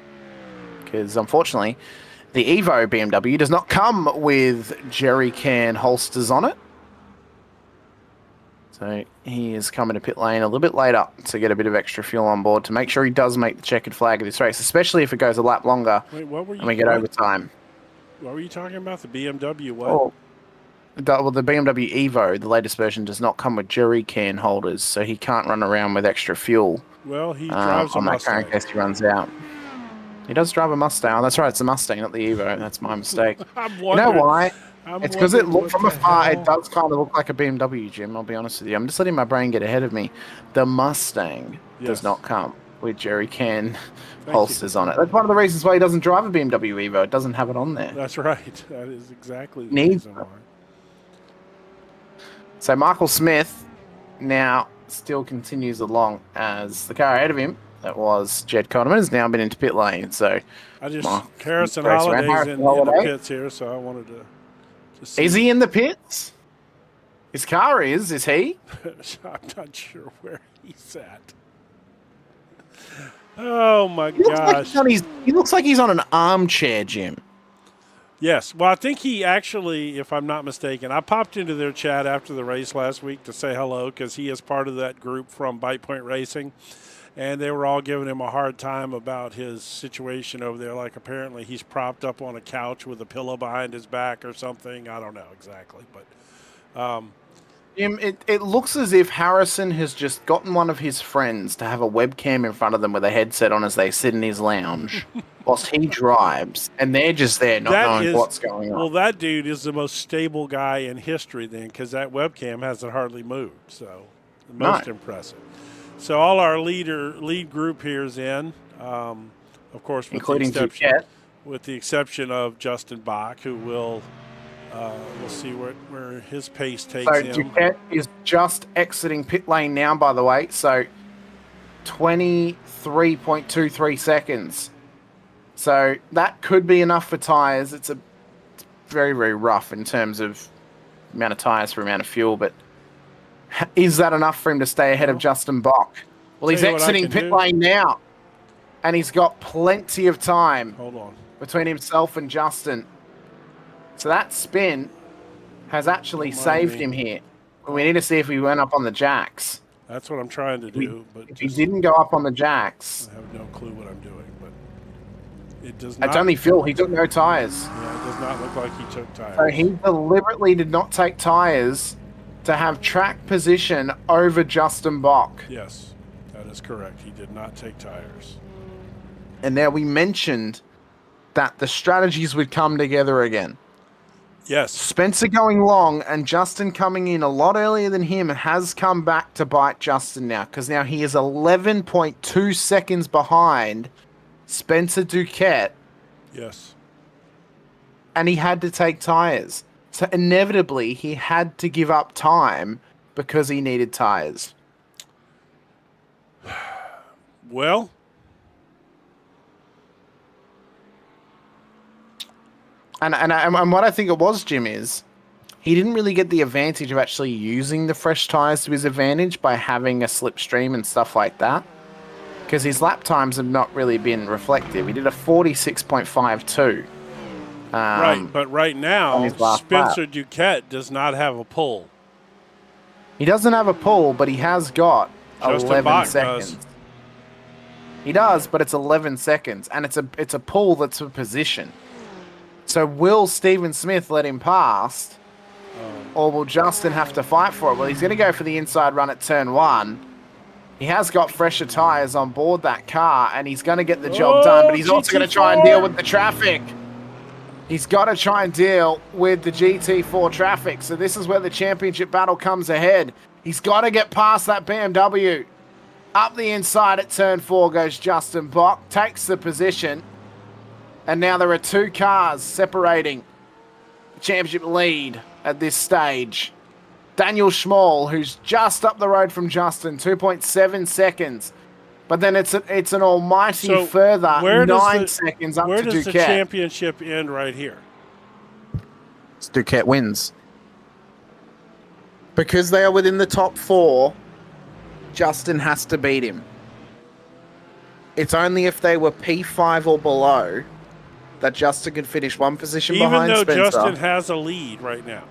Because, unfortunately, the Evo BMW does not come with jerry can holsters on it. So he is coming to pit lane a little bit later to get a bit of extra fuel on board to make sure he does make the checkered flag of this race, especially if it goes a lap longer. Wait, what were you? And we get overtime. What were you talking about? The BMW what? Oh, the BMW Evo, the latest version, does not come with jerry can holders, so he can't run around with extra fuel. Well, he drives a on that car Mustang. in case he runs out. He does drive a Mustang. Oh, that's right, it's a Mustang, not the Evo. That's my mistake. You know why? It's because it looked from afar. It does kind of look like a BMW, Jim. I'll be honest with you. I'm just letting my brain get ahead of me. The Mustang does not come with jerry can holsters on it. That's one of the reasons why he doesn't drive a BMW Evo. It doesn't have it on there. That's right. That is exactly the reason why. So Michael Smith now still continues along as the car ahead of him. That was Jed Connerman has now been into pit lane. So Harrison Holiday's in the pits here, so I wanted to see. Is he in the pits? His car is he? I'm not sure where he's at. Oh my gosh. He looks like he's on an armchair, Jim. Yes. Well, I think he actually, if I'm not mistaken, I popped into their chat after the race last week to say hello because he is part of that group from Bite Point Racing. And they were all giving him a hard time about his situation over there. Like apparently he's propped up on a couch with a pillow behind his back or something. I don't know exactly. But Jim, it looks as if Harrison has just gotten one of his friends to have a webcam in front of them with a headset on as they sit in his lounge whilst he drives, and they're just there not knowing what's going on. Well, that dude is the most stable guy in history then because that webcam hasn't hardly moved. So, most impressive. So, all our lead group here is in, of course, including Duquette. With the exception of Justin Bach, who will... we'll see where his pace takes him. So Duquette is just exiting pit lane now, by the way. So 23.23 seconds. So that could be enough for tyres. It's very, very rough in terms of amount of tyres for amount of fuel. But is that enough for him to stay ahead of Justin Bach? Well, he's exiting pit lane now. And he's got plenty of time between himself and Justin. So that spin has actually saved him here. We need to see if he went up on the jacks. That's what I'm trying to do. But if he didn't go up on the jacks... I have no clue what I'm doing, but it does not... It's only Phil. He took no tyres. Yeah, it does not look like he took tyres. So he deliberately did not take tyres to have track position over Justin Bach. Yes, that is correct. He did not take tyres. And now we mentioned that the strategies would come together again. Yes. Spencer going long and Justin coming in a lot earlier than him has come back to bite Justin now because now he is 11.2 seconds behind Spencer Duquette. Yes. And he had to take tyres. So inevitably he had to give up time because he needed tyres. Well... And what I think it was, Jim, is he didn't really get the advantage of actually using the fresh tyres to his advantage by having a slipstream and stuff like that. Because his lap times have not really been reflective. He did a 46.52. Right, but right now, Spencer Duquette does not have a pull. He doesn't have a pull, but he has got 11 seconds. He does, but it's 11 seconds. And it's a pull that's a position. So will Stephen Smith let him pass, or will Justin have to fight for it? Well, he's going to go for the inside run at turn 1. He has got fresher tyres on board that car, and he's going to get the job done, but he's also going to try and deal with the traffic. He's got to try and deal with the GT4 traffic, so this is where the championship battle comes ahead. He's got to get past that BMW. Up the inside at turn 4 goes Justin Bach, takes the position. And now there are 2 cars separating the championship lead at this stage. Daniel Schmall, who's just up the road from Justin, 2.7 seconds. But then it's an almighty further 9 seconds up to Duquette. Where does the championship end right here? Duquette wins. Because they are within the top 4, Justin has to beat him. It's only if they were P5 or below that Justin could finish one position behind Spencer. Even though Justin has a lead right now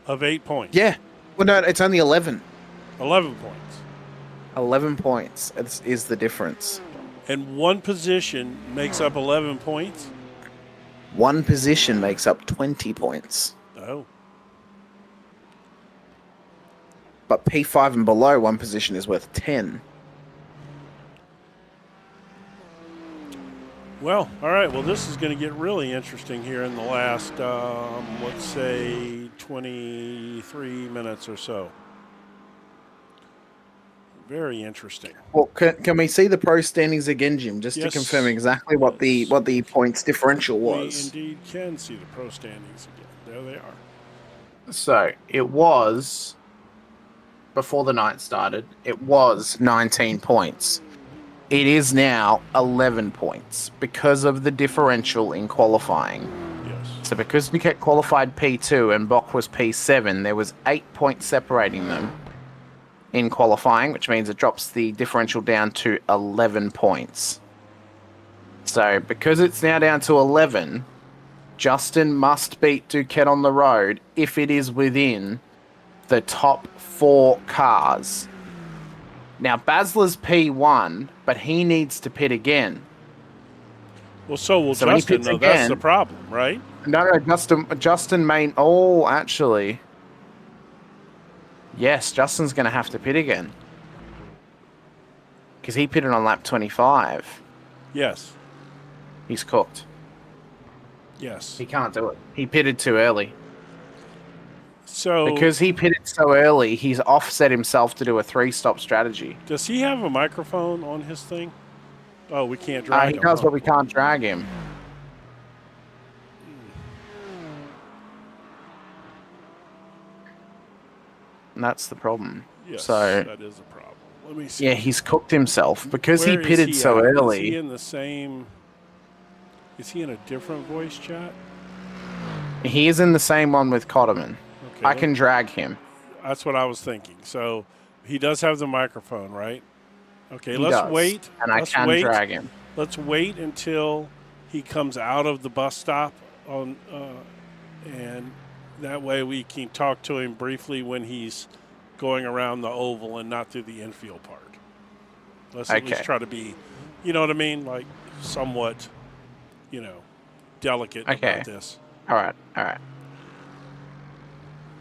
of 8 points. Yeah. Well, no, it's only 11. 11 points. 11 points is the difference. And one position makes up 11 points? One position makes up 20 points. Oh. but P5 and below, one position is worth 10. Well, all right. Well, this is going to get really interesting here in the last, let's say, 23 minutes or so. Very interesting. Well, can we see the pro standings again, Jim, just Yes. to confirm exactly what the points differential was? We indeed can see the pro standings again. There they are. So it was, before the night started, it was 19 points. It is now 11 points because of the differential in qualifying. Yes. So because Duquette qualified P2 and Bock was P7, there was 8 points separating them in qualifying, which means it drops the differential down to 11 points. So because it's now down to 11, Justin must beat Duquette on the road if it is within the top 4 cars. Now, Basler's P1, but he needs to pit again. Well, so will So when he Justin, pits though. again- That's the problem, right? No, Justin may... Oh, actually... Yes, Justin's going to have to pit again. Because he pitted on lap 25. Yes. He's cooked. Yes. He can't do it. He pitted too early. So Because he pitted so early, he's offset himself to do a 3-stop strategy. does he have a microphone on his thing? Oh, we can't drag He him. does, huh? but we can't drag him. And that's the problem. Yes, So, that is a problem. Let me see. yeah, he's cooked himself because Where he is pitted he so at? early. Is he in the same? Is he in a different voice chat? He is in the same one with Cotterman. Okay, I can drag him. That's what I was thinking. So he does have the microphone, right? Okay, He let's does, wait. and I let's can wait. drag him. Let's wait until he comes out of the bus stop on, and that way we can talk to him briefly when he's going around the oval and not through the infield part. Let's at least try to be, you know what I mean, like somewhat, delicate about this. All right.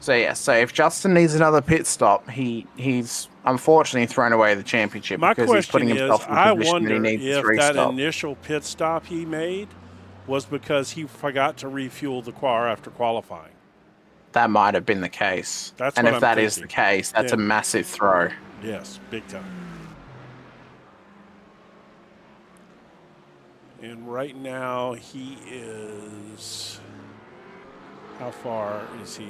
So yeah, so if Justin needs another pit stop, he's unfortunately thrown away the championship My because he's putting question is, himself in I a position that he wonder needs if to that restop. initial pit stop he made was because he forgot to refuel the car after qualifying. That might have been the case. That's and what if I'm that is thinking. the case, that's a Yeah. massive throw. Yes, big time. And right now he is, how far is he?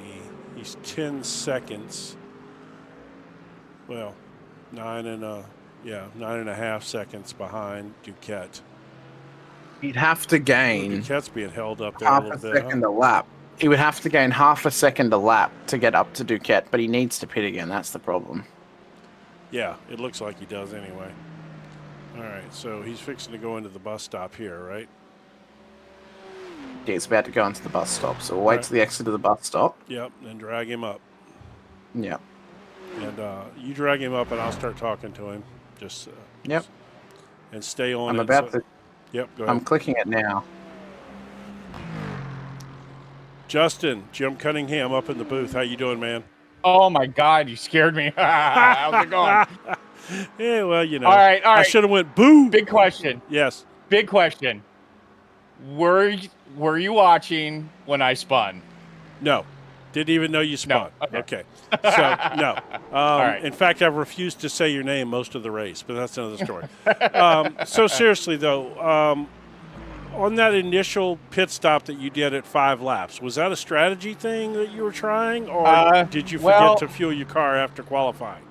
He's 10 seconds. Well, 9.5 seconds behind Duquette. He'd have to gain Duquette's being held up there half a a little bit. second a lap. He would have to gain half a second a lap to get up to Duquette, but he needs to pit again. That's the problem. Yeah, it looks like he does anyway. All right, so he's fixing to go into the bus stop here, right? Yeah, he's about to go into the bus stop, so we'll wait till the exit of the bus stop. Yep, and drag him up. Yeah. And you drag him up, and I'll start talking to him. Just Yep. and stay on. I'm it, about to. Yep, go ahead. I'm clicking it now. Justin, Jim Cunningham up in the booth. How you doing, man? Oh my God, you scared me. How's it going? Yeah, well, All right. I should have went boo. Big question. Yes. Big question. Were you watching when I spun? No. Didn't even know you spun. No. Okay. So, no. All right. In fact, I've refused to say your name most of the race, but that's another story. So, seriously, though, on that initial pit stop that you did at 5 laps, was that a strategy thing that you were trying, or did you forget to fuel your car after qualifying?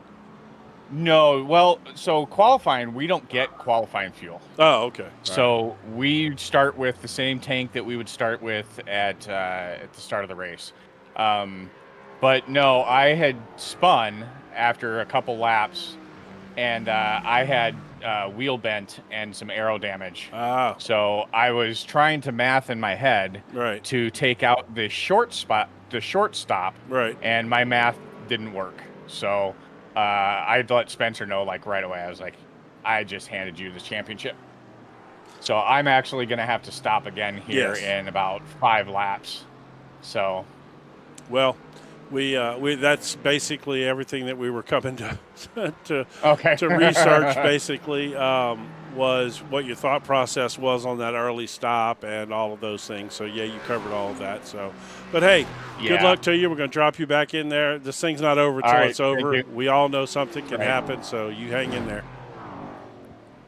No. Well, so qualifying, we don't get qualifying fuel. Oh, okay. So we start with the same tank that we would start with at the start of the race. But no, I had spun after a couple laps, and I had wheel bent and some aero damage. Ah. So I was trying to math in my head to take out the short stop, Right. and my math didn't work. So I let Spencer know right away. I was like, I just handed you the championship. So I'm actually going to have to stop again here in about 5 laps. So, well, We that's basically everything that we were coming to Okay. to research. Basically, was what your thought process was on that early stop and all of those things. So yeah, you covered all of that. So, but hey, good Yeah. luck to you. We're going to drop you back in there. This thing's not over All till right, it's over. thank you. We all know something can Right. happen. So you hang in there.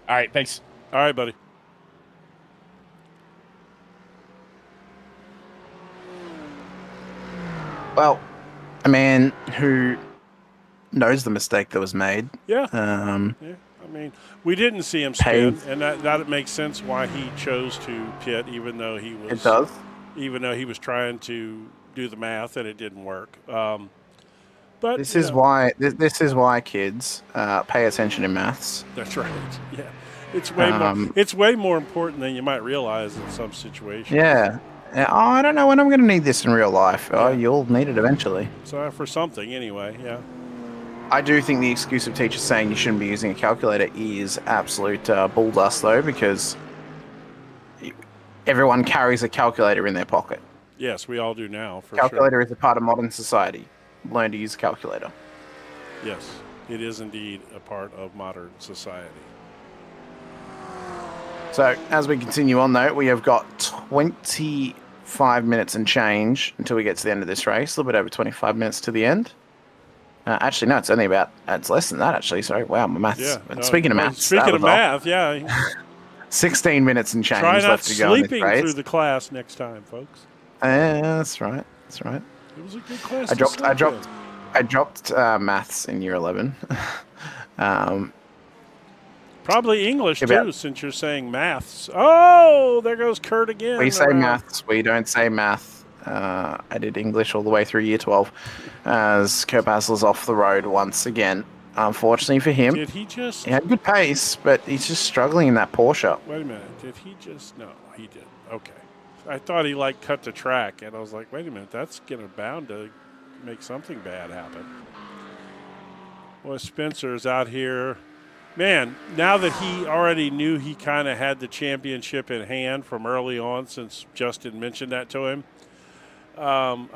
All right. Thanks. All right, buddy. Well, a man who knows the mistake that was made. Yeah. Um, Yeah. I mean, we didn't see him spin, Paved. and that makes sense why he chose to pit, even though he was it does. trying to do the math and it didn't work. But This you is know, why. This is why kids pay attention in maths. that's right. Yeah, it's way more. It's way more important than you might realize in some situations. Yeah. Oh, I don't know when I'm going to need this in real life. Oh, Yeah. you'll need it eventually. So for something anyway. Yeah. I do think the excuse of teachers saying you shouldn't be using a calculator is absolute bull dust, though, because everyone carries a calculator in their pocket. Yes, we all do now. For Calculator is a part of modern society. Learn to use a calculator. sure. Yes, it is indeed a part of modern society. So, as we continue on, though, we have got 25 minutes and change until we get to the end of this race. A little bit over 25 minutes to the end. Actually, no, it's only about, it's less than that, actually. Sorry. Wow, my maths. Yeah. Speaking of maths. Speaking that of was off. math, yeah. 16 minutes and change Try not left to go in this sleeping race. through the class next time, folks. That's right. That's right. It was a good class. I dropped maths in year 11. Probably English about- too, since you're saying maths. Oh, there goes Kurt again. We say around. maths. We don't say math. I did English all the way through year 12. As Kurt Basil's off the road once again. Unfortunately for him, Did he just? he had good pace, but he's just struggling in that Porsche. Wait a minute. Did he just? No, he did. Okay. I thought he cut the track, and I was like, wait a minute, that's bound to make something bad happen. Well, Spencer's out here. Man, now that he already knew he kind of had the championship in hand from early on, since Justin mentioned that to him,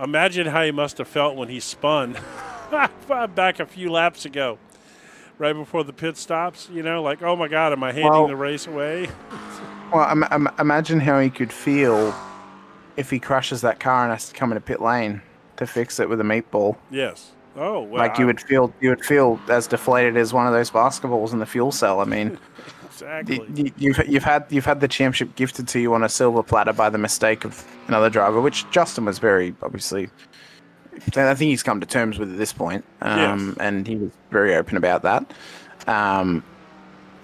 imagine how he must have felt when he spun back a few laps ago, right before the pit stops. Like, oh my God, am I handing the race away? Well, imagine how he could feel if he crashes that car and has to come into pit lane to fix it with a meatball. Yes. Oh, well. Like you would feel as deflated as one of those basketballs in the fuel cell. I mean, exactly. You've had the championship gifted to you on a silver platter by the mistake of another driver, which Justin was very obviously. I think he's come to terms with at this point, Yes. and he was very open about that. And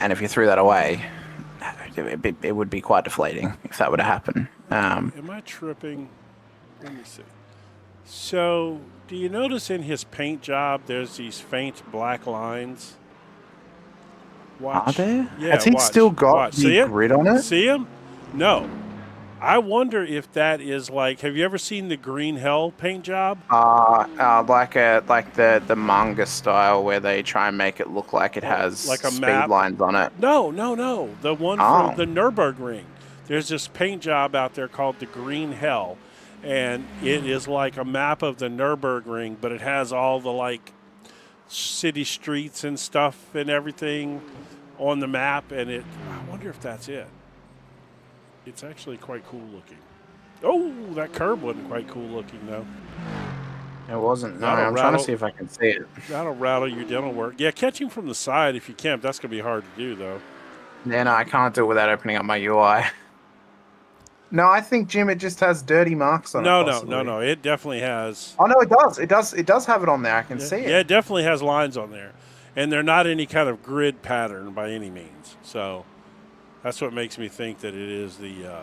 if you threw that away, it would be quite deflating if that were to happen. Am I tripping? Let me see. So, do you notice in his paint job there's these faint black lines? Watch. Are there? Yeah, Has he watch. still got Watch. the See it? grid on it? See him? No. I wonder if that is like. Have you ever seen the Green Hell paint job? Like the manga style where they try and make it look like it has like a speed map? lines on it. No. The one Oh. for the Nürburgring. There's this paint job out there called the Green Hell, and it is like a map of the Nürburgring, but it has all the city streets and stuff and everything on the map, and I wonder if that's it. It's actually quite cool looking. Oh, that curb wasn't quite cool looking though. It wasn't. No, That'll I'm trying to rattle- see if I can see it. That'll rattle your dental work. Yeah, catching from the side if you can. That's going to be hard to do though. Yeah, no, I can't do it without opening up my UI. No, I think, Jim, it just has dirty marks on it. No. possibly. It definitely has. Oh, no, it does. It does have it on there. I can see it. Yeah, it definitely has lines on there. And they're not any kind of grid pattern by any means. So that's what makes me think that it is the.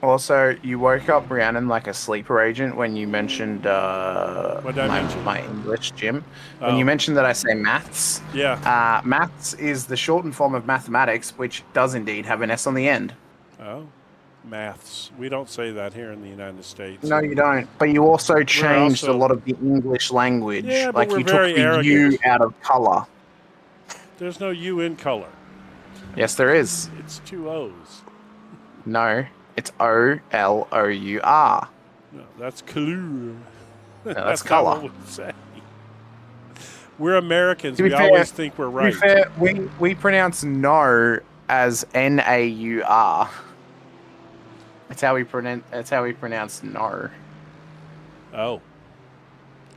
Also, you woke up Rhiannon like a sleeper agent when you mentioned What did I mention? my English, Jim. Oh. When you mentioned that I say maths. Yeah. Maths is the shortened form of mathematics, which does indeed have an S on the end. Oh. Maths. We don't say that here in the United States. No, you don't. But you also changed also- a lot of the English language. Yeah, but like we're you took very the arrogant. U out of color. There's no U in color. Yes, there is. It's two O's. No, it's OLOUR. No, that's color. That's Not color. what we say. We're Americans. To be We fair, always think we're To right. be fair, we pronounce no as Naur. That's how we pronounce no. Oh,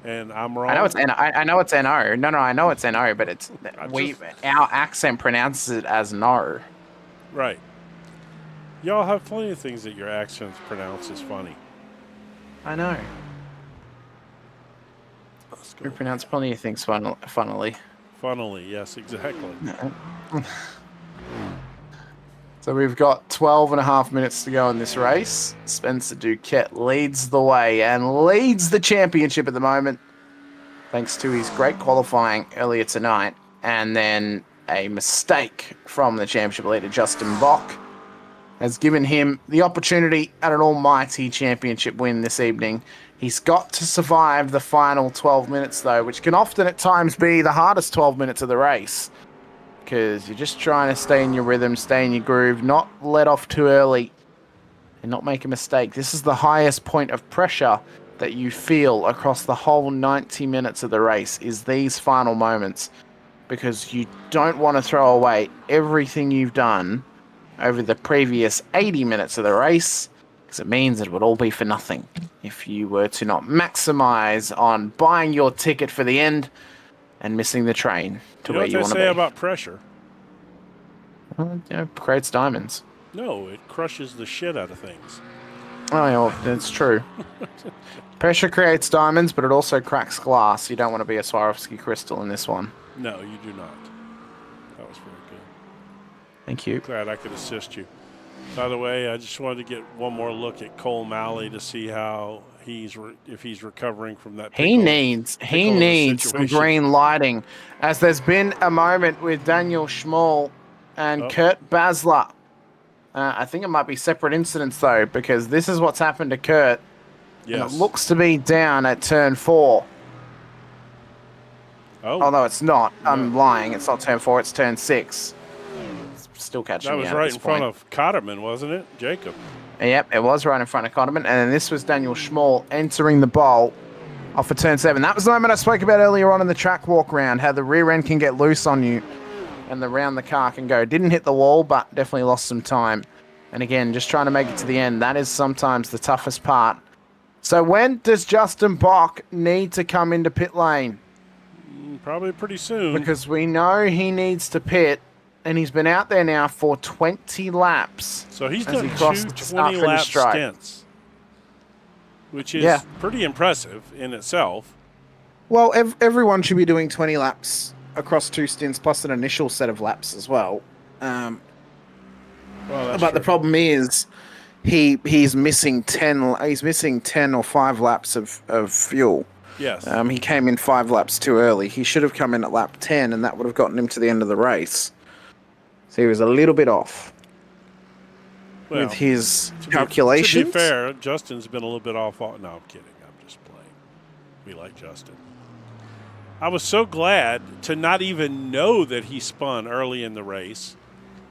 and I'm I know wrong. it's N. I know it's No. No, I know it's No, but it's just- our accent pronounces it as no. Right. Y'all have plenty of things that your accents pronounce as funny. I know. Let's go. We pronounce plenty of things funnily. Funnily, yes, exactly. So we've got 12 and a half minutes to go in this race. Spencer Duquette leads the way and leads the championship at the moment, thanks to his great qualifying earlier tonight, and then a mistake from the championship leader, Justin Bock, has given him the opportunity at an almighty championship win this evening. He's got to survive the final 12 minutes, though, which can often at times be the hardest 12 minutes of the race, because you're just trying to stay in your rhythm, stay in your groove, not let off too early, and not make a mistake. This is the highest point of pressure that you feel across the whole 90 minutes of the race, is these final moments, because you don't want to throw away everything you've done over the previous 80 minutes of the race, because it means it would all be for nothing if you were to not maximize on buying your ticket for the end and missing the train to where you want to be. What they say about pressure? Well, creates diamonds. No, it crushes the shit out of things. Oh, yeah, that's true. Pressure creates diamonds, but it also cracks glass. You don't want to be a Swarovski crystal in this one. No, you do not. That was very good. Thank you. Glad I could assist you. By the way, I just wanted to get one more look at Cole Malley to see how if he's recovering from that. He needs some green lighting, as there's been a moment with Daniel Schmall and Kurt Basler. I think it might be separate incidents, though, because this is what's happened to Kurt. Yes. And it looks to be down at turn 4. Oh. Although it's not. No. I'm lying. It's not turn 4. It's turn 6. It's still catching me That was out right at in this front point. of Cotterman, wasn't it? Jacob. Yep, it was right in front of Cotterman. And then this was Daniel Schmall entering the bowl off of turn 7. That was the moment I spoke about earlier on in the track walk round, how the rear end can get loose on you and the car can go. Didn't hit the wall, but definitely lost some time. And again, just trying to make it to the end. That is sometimes the toughest part. So when does Justin Bock need to come into pit lane? Probably pretty soon. Because we know he needs to pit, and he's been out there now for 20 laps. So he's as done he two crossed the 20-lap stripe. stints, which is pretty impressive in itself. Well, everyone should be doing 20 laps across 2 stints, plus an initial set of laps as well. But the problem is, he's missing 10. He's missing 10 or 5 laps of fuel. Yes. He came in 5 laps too early. He should have come in at lap 10, and that would have gotten him to the end of the race. So he was a little bit off with his calculations. To be fair, Justin's been a little bit off. No, I'm kidding. I'm just playing. We like Justin. I was so glad to not even know that he spun early in the race,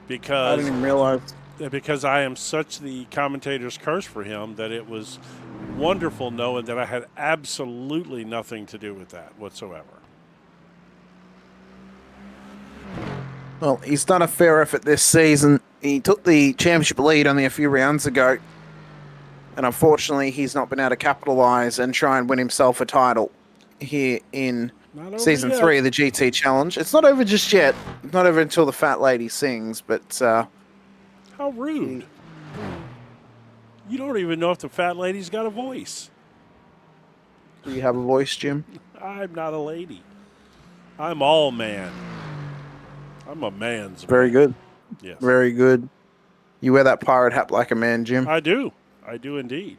because I didn't even realize. Because I am such the commentator's curse for him that it was wonderful knowing that I had absolutely nothing to do with that whatsoever. Well, he's done a fair effort this season. He took the championship lead only a few rounds ago, and unfortunately he's not been able to capitalise and try and win himself a title here in Season 3 of the GT Challenge. It's not over just yet. It's not over until the fat lady sings, but... How rude. You don't even know if the fat lady's got a voice. Do you have a voice, Jim? I'm not a lady. I'm all man. I'm a man's Very man. good. Yes. Very good. You wear that pirate hat like a man, Jim. I do. I do indeed.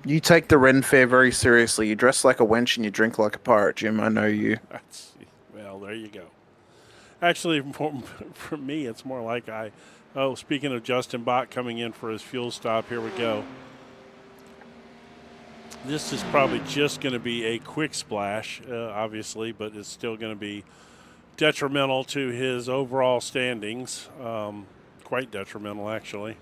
You take the Ren Fair very seriously. You dress like a wench and you drink like a pirate, Jim. I know you. Well, there you go. Actually, for me, it's more like speaking of Justin Bock coming in for his fuel stop, here we go. This is probably just going to be a quick splash, obviously, but it's still going to be detrimental to his overall standings. Quite detrimental, actually.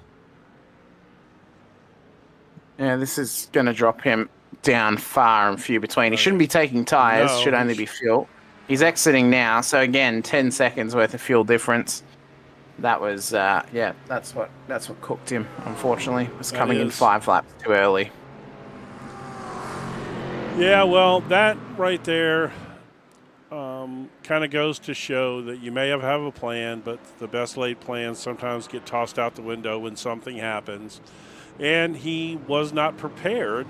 Yeah, this is going to drop him down far and few between. He shouldn't be taking tyres, No, should only be fuel. He's exiting now, so again, 10 seconds worth of fuel difference. That was, yeah, that's what cooked him, unfortunately. Was coming in 5 laps too early. Yeah, well, that right there kind of goes to show that you may have a plan, but the best laid plans sometimes get tossed out the window when something happens. And he was not prepared,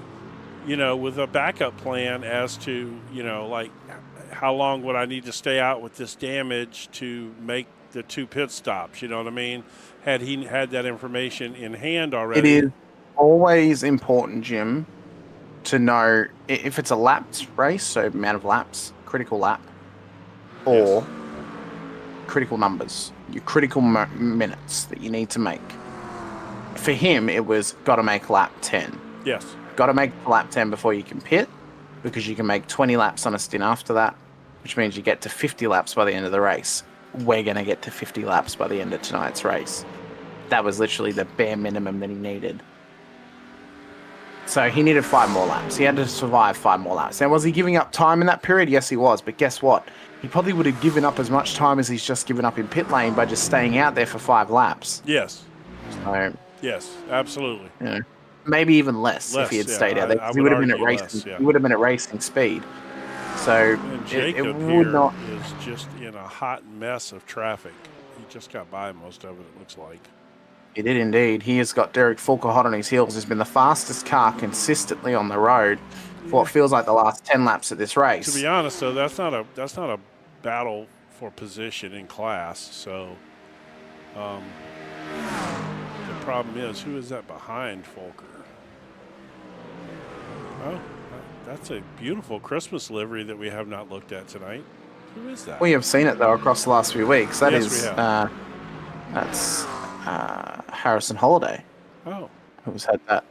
with a backup plan as to, like how long would I need to stay out with this damage to make the 2 pit stops, you know what I mean? Had he had that information in hand already. It is always important, Jim, to know if it's a lapped race, so amount of laps, critical lap, or critical numbers, your critical minutes that you need to make. For him, it was got to make lap 10. Yes. Got to make lap 10 before you can pit, because you can make 20 laps on a stint after that, which means you get to 50 laps by the end of the race. We're going to get to 50 laps by the end of tonight's race. That was literally the bare minimum that he needed. So he needed 5 more laps. He had to survive 5 more laps. Now, was he giving up time in that period? Yes, he was. But guess what? He probably would have given up as much time as he's just given up in pit lane by just staying out there for 5 laps. Yes. So, yes, absolutely. Maybe even less if he had stayed out there. He would have been at racing. He would have been at racing speed. So Jacob it would not. Is just in a hot mess of traffic. He just got by most of it. It looks like. He did indeed. He has got Derek Fulker hot on his heels. He's been the fastest car consistently on the road for what feels like the last 10 laps of this race. To be honest, though, that's not a battle for position in class. So the problem is, who is that behind Fulker? Oh, that's a beautiful Christmas livery that we have not looked at tonight. Who is that? We have seen it though across the last few weeks. That yes, is, we have. That's Harrison Holiday. Oh, who's had that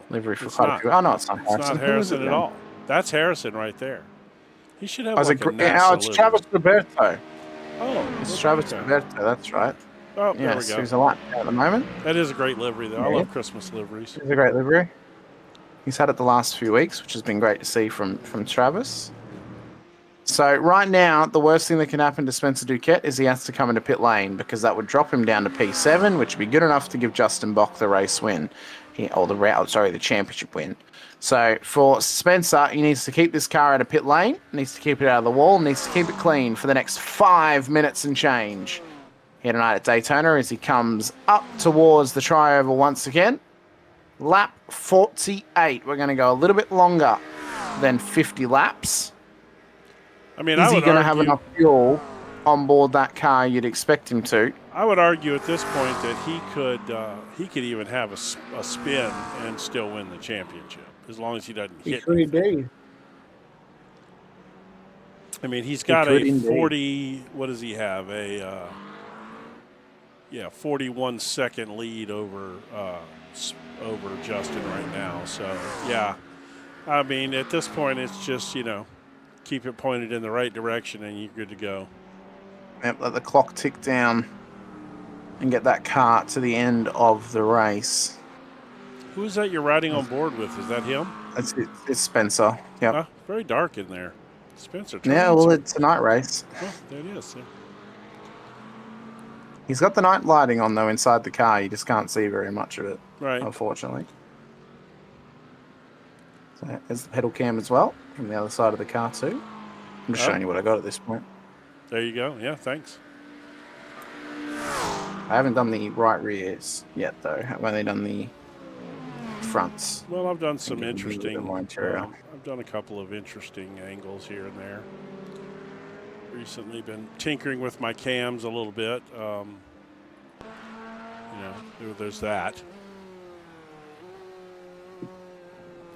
livery for quite a few. Oh no, it's not Harrison. It's not Harrison at all. That's Harrison right there. He should have like a NASA it's livery. Travis Roberto. Oh, it's Travis Roberto. That's right. Oh, there we go. He's a lap at the moment. That is a great livery, though. I love Christmas liveries. It's a great livery. He's had it the last few weeks, which has been great to see from Travis. So right now, the worst thing that can happen to Spencer Duquette is he has to come into pit lane, because that would drop him down to P7, which would be good enough to give Justin Bock the race win, the championship win. So for Spencer, he needs to keep this car out of pit lane, needs to keep it out of the wall, needs to keep it clean for the next 5 minutes and change. Here tonight at Daytona as he comes up towards the trioval once again. Lap 48. We're going to go a little bit longer than 50 laps. I mean, is he going to have enough fuel on board that car you'd expect him to? I would argue at this point that he could even have a spin and still win the championship, as long as he doesn't hit anything. I mean, he's got a 40. What does he have? 41 second lead over Justin right now. So yeah, I mean, at this point, it's just keep it pointed in the right direction and you're good to go. Yep, let the clock tick down and get that car to the end of the race. Who is that you're riding on board with? Is that him? It's Spencer. Yep. Very dark in there. Spencer. Yeah, well, it's a night race. Oh, there it is. Yeah. He's got the night lighting on, though, inside the car. You just can't see very much of it, right? Unfortunately. So there's the pedal cam as well from the other side of the car, too. I'm just showing you what I got at this point. There you go. Yeah, thanks. I haven't done the right rears yet, though. I've only done the fronts. Well, I've done some interesting. I've done a couple of interesting angles here and there. Recently been tinkering with my cams a little bit. There's that.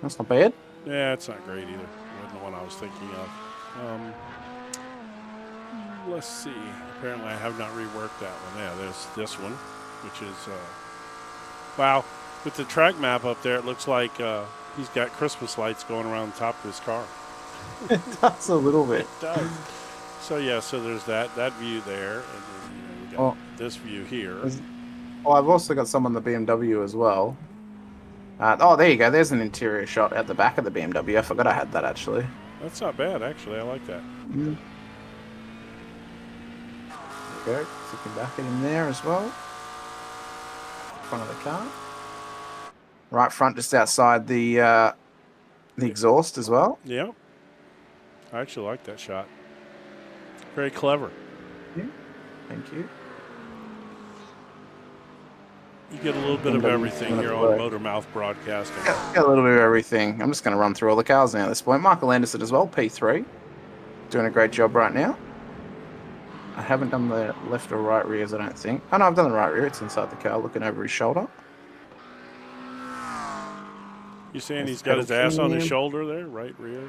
That's not bad. Yeah, it's not great either. It wasn't the one I was thinking of. Let's see. Apparently I have not reworked that one. Yeah, there's this one, which is, wow. With the track map up there, it looks like he's got Christmas lights going around the top of his car. It does a little bit. It does. So, yeah, so there's that view there. And then we got this view here. Well, I've also got some on the BMW as well. There you go. There's an interior shot at the back of the BMW. I forgot I had that, actually. That's not bad, actually. I like that. There you go. Looking back at him there as well. Front of the car. Right front, just outside the exhaust as well. Yeah. I actually like that shot. Very clever. Yeah. Thank you. You get a little bit of everything here on MotorMouth Broadcasting. Got a little bit of everything. I'm just going to run through all the cars now at this point. Michael Anderson as well, P3. Doing a great job right now. I haven't done the left or right rears, I don't think. Oh, no, I've done the right rear. It's inside the car, looking over his shoulder. You saying he's got his ass on his shoulder there, right rear?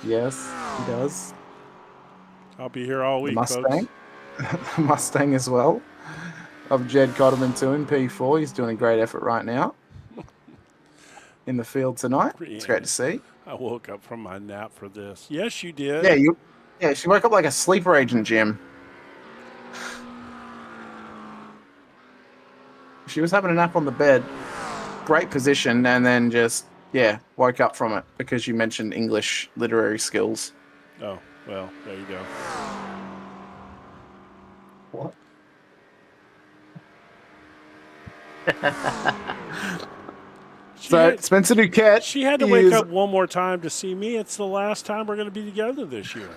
Yes, he does. I'll be here all week, the Mustang. The Mustang as well. Of Jed Cotterman too in P4. He's doing a great effort right now in the field tonight. It's great to see. I woke up from my nap for this. Yes, you did. Yeah, she woke up like a sleeper agent, Jim. She was having a nap on the bed. Great position, and then just, woke up from it because you mentioned English literary skills. Oh, well, there you go. What? Spencer Duquette. She had to wake up one more time to see me. It's the last time we're going to be together this year.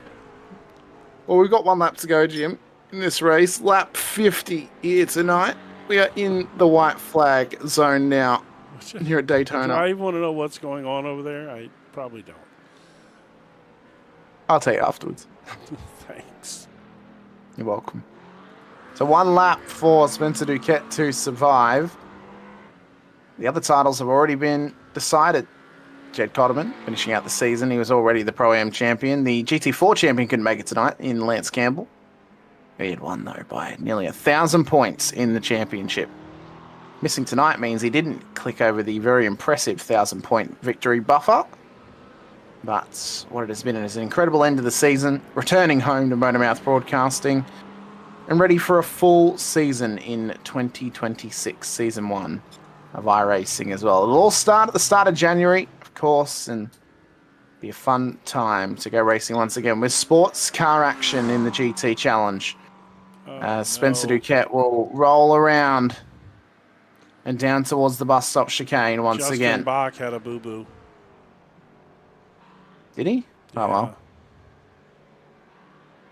Well, we've got one lap to go, Jim, in this race. Lap 50 here tonight. We are in the white flag zone now here at Daytona. Do I even want to know what's going on over there? I probably don't. I'll tell you afterwards. Thanks. You're welcome. So one lap for Spencer Duquette to survive. The other titles have already been decided. Jed Cotterman finishing out the season. He was already the Pro-Am champion. The GT4 champion couldn't make it tonight in Lance Campbell. He had won, though, by nearly 1,000 points in the championship. Missing tonight means he didn't click over the very impressive 1,000-point victory buffer. But what it has been is an incredible end of the season, returning home to MotorMouth Broadcasting, and ready for a full season in 2026, Season 1 of iRacing as well. It'll all start at the start of January, of course, and be a fun time to go racing once again with sports car action in the GT Challenge. Spencer Duquette will roll around and down towards the bus stop chicane once again. Justin Bach had a boo-boo. Did he? Yeah. Oh, well.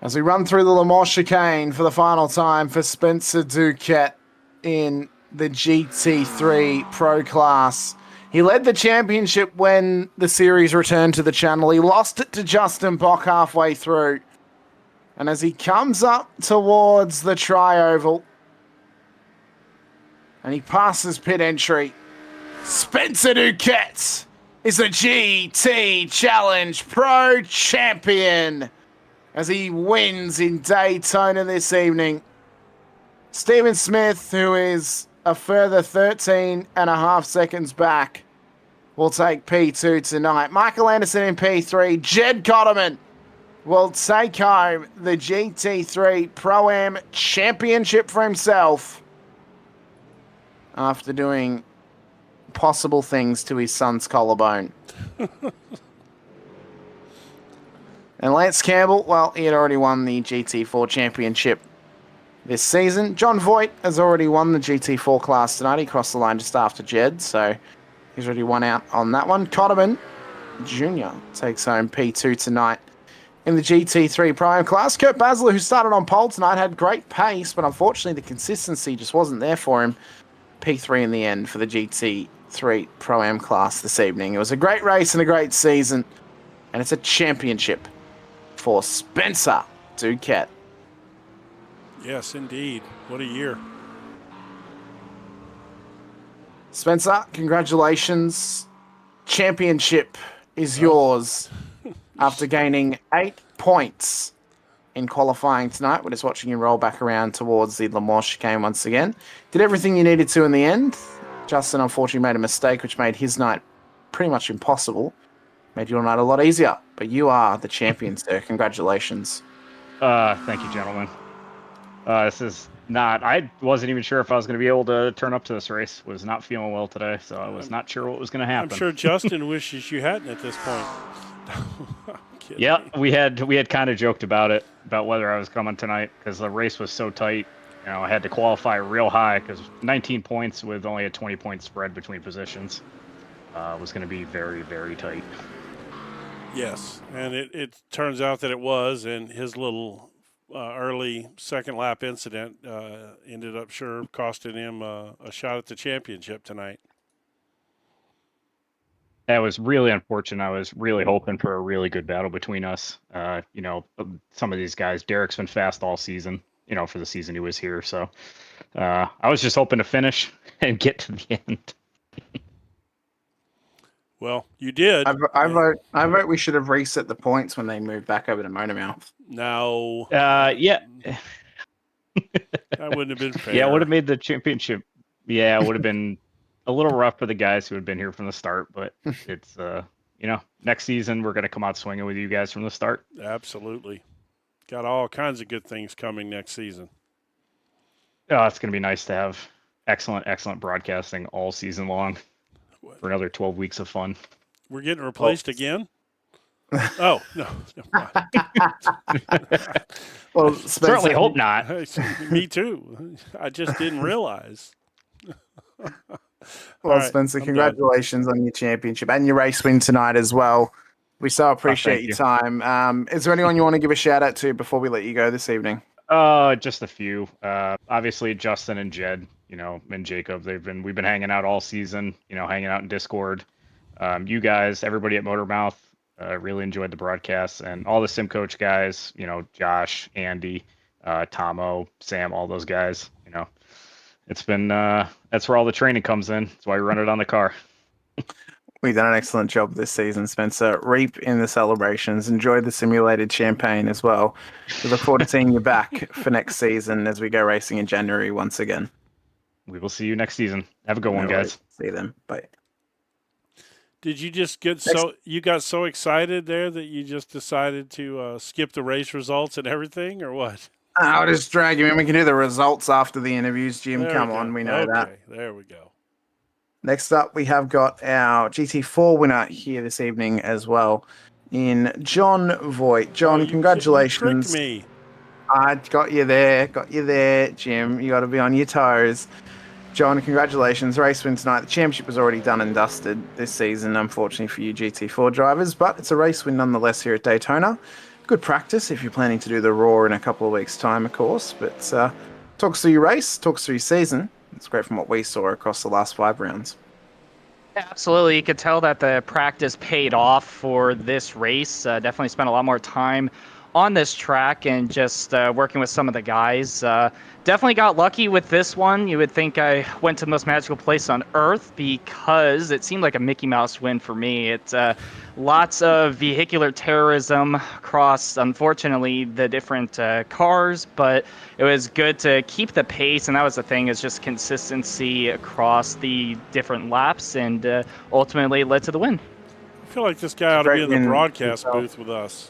As we run through the Le Mans chicane for the final time for Spencer Duquette in the GT3 Pro class. He led the championship when the series returned to the channel. He lost it to Justin Bach halfway through. And as he comes up towards the tri-oval, and he passes pit entry, Spencer Duquette is the GT Challenge Pro Champion as he wins in Daytona this evening. Stephen Smith, who is a further 13.5 seconds back, will take P2 tonight. Michael Anderson in P3. Jed Cotterman will take home the GT3 Pro-Am Championship for himself after doing possible things to his son's collarbone. And Lance Campbell, well, he had already won the GT4 Championship this season. John Voigt has already won the GT4 class tonight. He crossed the line just after Jed, so he's already won out on that one. Cotterman Jr. takes home P2 tonight in the GT3 Pro-Am class. Kurt Basler, who started on pole tonight, had great pace, but unfortunately the consistency just wasn't there for him. P3 in the end for the GT3 Pro-Am class this evening. It was a great race and a great season, and it's a championship for Spencer Duquette. Yes, indeed. What a year. Spencer, congratulations. Championship is yours after gaining 8 points in qualifying tonight. We're just watching you roll back around towards the Le Mans chicane once again. Did everything you needed to in the end. Justin unfortunately made a mistake, which made his night pretty much impossible. Made your night a lot easier. But you are the champion, sir. Congratulations. Thank you, gentlemen. This is not. I wasn't even sure if I was going to be able to turn up to this race. Was not feeling well today, so I was not sure what was going to happen. I'm sure Justin wishes you hadn't at this point. I'm kidding. Yeah, we had kind of joked about it, about whether I was coming tonight because the race was so tight. You know, I had to qualify real high because 19 points with only a 20-point spread between positions was going to be very, very tight. Yes, and it turns out that it was, and his little early second lap incident ended up costing him a shot at the championship tonight. That was really unfortunate. I was really hoping for a really good battle between us. You know, some of these guys, Derek's been fast all season, you know, for the season he was here. So I was just hoping to finish and get to the end. Well, you did. I vote we should have reset the points when they moved back over to MotorMouth. No. Yeah. That wouldn't have been fair. Yeah, it would have made the championship. Yeah, it would have been a little rough for the guys who had been here from the start, but it's you know, next season we're going to come out swinging with you guys from the start. Absolutely. Got all kinds of good things coming next season. Oh, it's going to be nice to have excellent broadcasting all season long for another 12 weeks of fun. We're getting replaced again? Oh, no. Well, certainly hope not. Me too. I just didn't realize. Well, right, Spencer, congratulations on your championship and your race win tonight as well. We so appreciate your time. Is there anyone you want to give a shout out to before we let you go this evening? Just a few. Obviously Justin and Jed, you know, and Jacob. We've been hanging out all season, you know, hanging out in Discord. You guys, everybody at MotorMouth, really enjoyed the broadcast, and all the sim coach guys, you know, Josh, Andy, Tomo, Sam, all those guys, you know. It's been that's where all the training comes in. That's why we run it on the car. We've done an excellent job this season, Spencer. Reap in the celebrations. Enjoy the simulated champagne as well. We look forward to seeing you back for next season as we go racing in January once again. We will see you next season. Have a good one, guys. See you then. Bye. Did you just get you got so excited there that you just decided to skip the race results and everything, or what? I'll just drag you in. We can do the results after the interviews, Jim. There Come on, we know that. There we go. Next up, we have got our GT4 winner here this evening as well, in John Voigt. John, congratulations. You tricked me. I got you there, Jim. You got to be on your toes. John, congratulations. Race win tonight. The championship was already done and dusted this season, unfortunately for you GT4 drivers, but it's a race win nonetheless here at Daytona. Good practice if you're planning to do the Raw in a couple of weeks' time, of course. But talk us through your race, talk us through your season. It's great from what we saw across the last 5 rounds. Absolutely. You could tell that the practice paid off for this race. Definitely spent a lot more time on this track and just working with some of the guys. Definitely got lucky with this one. You would think I went to the most magical place on earth because it seemed like a Mickey Mouse win for me. It's lots of vehicular terrorism across, unfortunately, the different cars, but it was good to keep the pace, and that was the thing, is just consistency across the different laps, and ultimately led to the win. I feel like this guy ought to be in the broadcast booth with us.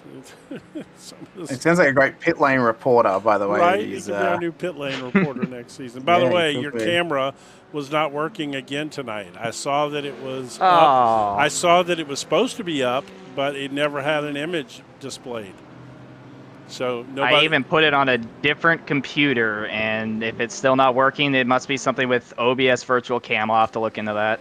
It sounds like a great pit lane reporter, by the way. Right, he could be our new pit lane reporter next season. By the way, your camera was not working again tonight. I saw that it was up. I saw that it was supposed to be up, but it never had an image displayed. So I even put it on a different computer, and if it's still not working, it must be something with OBS Virtual Cam. I'll have to look into that.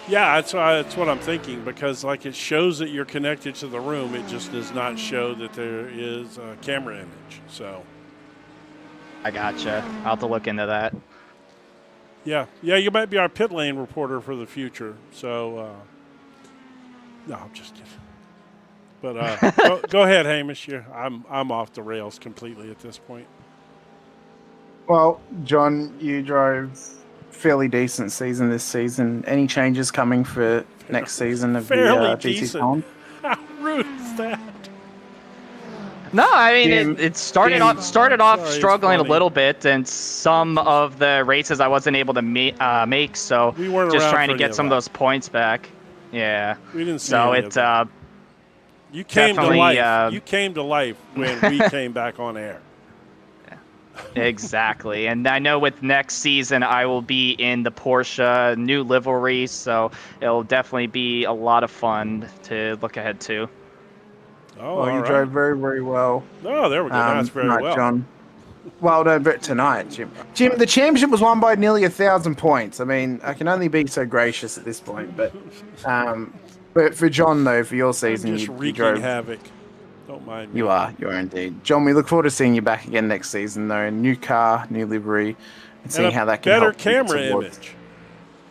Yeah, that's what I'm thinking, because like it shows that you're connected to the room, it just does not show that there is a camera image. So I gotcha. I'll have to look into that. Yeah, you might be our pit lane reporter for the future. So no, I'm just kidding. But go ahead, Hamish. I'm off the rails completely at this point. Well, John, you drove fairly decent season this season. Any changes coming for next season of the GT Con? How rude is that? No, I mean it started off struggling a little bit, and some of the races I wasn't able to make, so we weren't just trying to get some of those points back. Yeah. We didn't see so any it. You came to life. You came to life when we came back on air. Exactly. And I know with next season, I will be in the Porsche new livery, so it'll definitely be a lot of fun to look ahead to. Oh, Well, all you right. drove very, very well Oh, there we go. Now it's very tonight, well. John. Well, no, but tonight, Jim. Jim, the championship was won by nearly 1,000 points. I mean, I can only be so gracious at this point, but for John though, for your I'm season, just you wreaking drove. havoc. Don't mind me. You are indeed, John. We look forward to seeing you back again next season, though. New car, new livery, and seeing And a how that can better help you camera towards. image.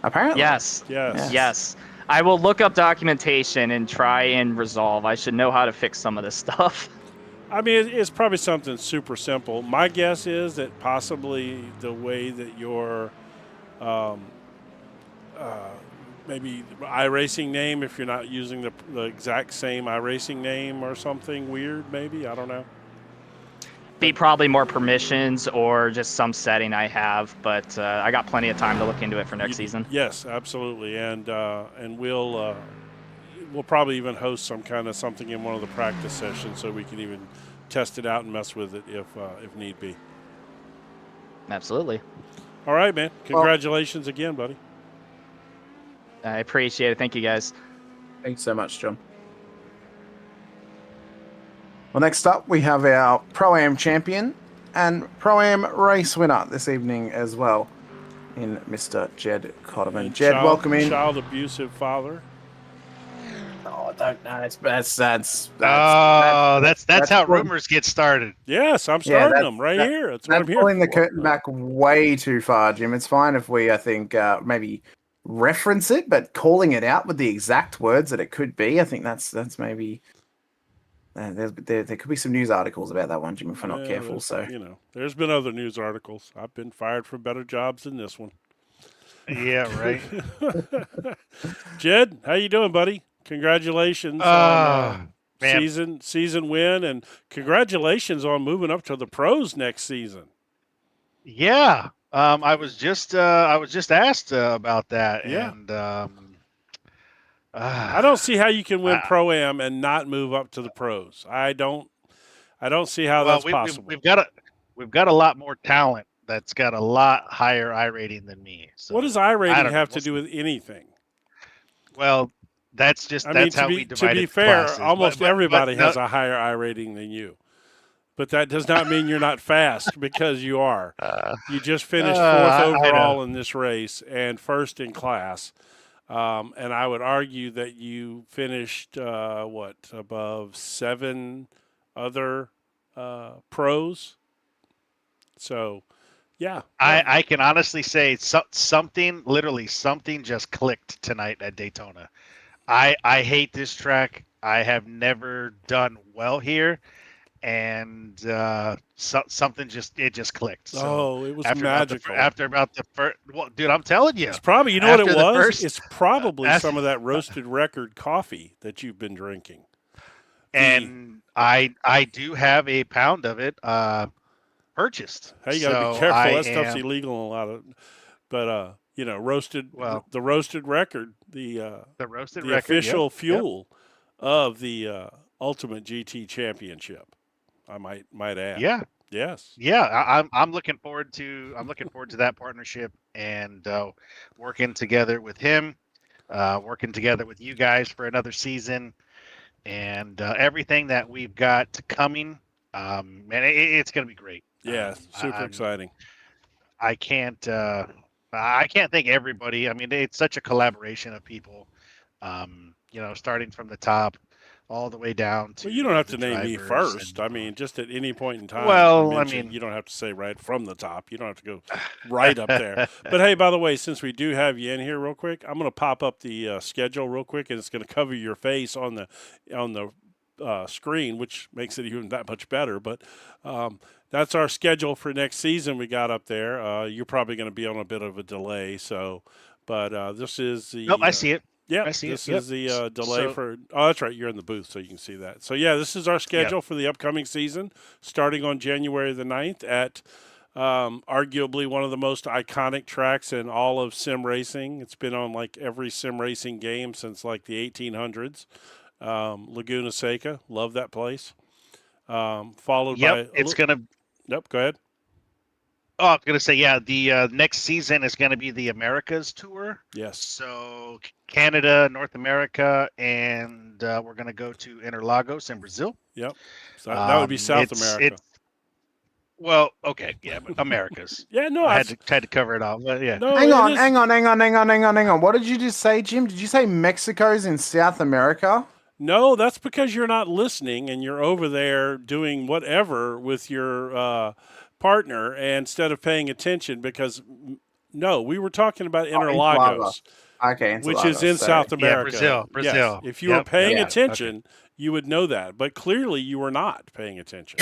Apparently, Yes. Yes. Yes. I will look up documentation and try and resolve. I should know how to fix some of this stuff. I mean, it's probably something super simple. My guess is that possibly the way that your maybe iRacing name, if you're not using the exact same iRacing name or something weird, maybe, I don't know. Be probably more permissions or just some setting I have, but I got plenty of time to look into it for next season. Yes, absolutely, and we'll probably even host some kind of something in one of the practice sessions so we can even test it out and mess with it if need be. Absolutely. All right, man. Congratulations again, buddy. I appreciate it. Thank you, guys. thanks so much, John. Well, next up, we have our Pro-Am champion and Pro-Am race winner this evening as well, in Mr. Jed Cotterman. And Jed, welcome in. Child abusive father. Oh, don't know. That's how rumors get started. Yes, I'm starting them right here. That's what I'm here pulling the for. curtain back way too far, Jim. It's fine if we, I think, maybe reference it, but calling it out with the exact words that it could be, I think that's maybe. There could be some news articles about that one, Jim, if we're not careful. So there's been other news articles. I've been fired for better jobs than this one. Yeah, right. Jed, how you doing, buddy? Congratulations on season win, and congratulations on moving up to the pros next season. Yeah, I was just asked about that, Yeah. and I don't see how you can win Pro-Am and not move up to the pros. I don't see how that's possible. We've got a lot more talent that's got a lot higher I rating than me. So what does I rating have to do with anything? Well, that's how we divide it. To be fair, classes. almost everybody has a higher I rating than you. But that does not mean you're not fast, because you are. You just finished fourth overall in this race and first in class. And I would argue that you finished, above 7 other pros. So, yeah. I can honestly say something just clicked tonight at Daytona. I hate this track. I have never done well here, and something just clicked. So it was after magical. After about the first, dude, I'm telling you, it's probably what it was. First, it's probably some of that roasted record coffee that you've been drinking. And I do have a pound of it purchased. Hey, you got to be careful. That stuff's illegal in a lot of, but roasted. Well, the roasted record, the roasted the record, official fuel of the Ultimate GT Championship. I might add. Yeah. Yes. Yeah, I'm looking forward to that partnership and working together with him, working together with you guys for another season, and everything that we've got coming. Man, it's going to be great. Yeah, super exciting. I can't thank everybody. I mean, it's such a collaboration of people. Starting from the top all the way down to. Well, you don't have to name me first. I mean, just at any point in time. Well, I mean, you don't have to say right from the top. You don't have to go right up there. But hey, by the way, since we do have you in here real quick, I'm going to pop up the schedule real quick, and it's going to cover your face on the screen, which makes it even that much better. But that's our schedule for next season. We got up there. You're probably going to be on a bit of a delay, but this is the. Nope, I see it. Yeah, this is the delay for. Oh, that's right. You're in the booth, so you can see that. So yeah, this is our schedule for the upcoming season, starting on January the 9th at arguably one of the most iconic tracks in all of sim racing. It's been on like every sim racing game since like the 1800s. Laguna Seca, love that place. Followed by. It's gonna. Nope. Go ahead. Oh, I'm gonna say, yeah. The next season is gonna be the Americas tour. Yes. So Canada, North America, and we're gonna go to Interlagos in Brazil. Yep. So that would be South It's America. well, okay, yeah, but Americas. Yeah, no, I had to cover it all. But yeah. No, Hang it on, is- hang on, hang on, hang on, hang on, hang on. What did you just say, Jim? Did you say Mexico's in South America? No, that's because you're not listening and you're over there doing whatever with your partner instead of paying attention. Because no, we were talking about Interlagos, Okay, which is in so- South Yeah, America. Brazil. Yes. If you were Yep, paying yep. attention, you would know that. But clearly, you were not paying attention.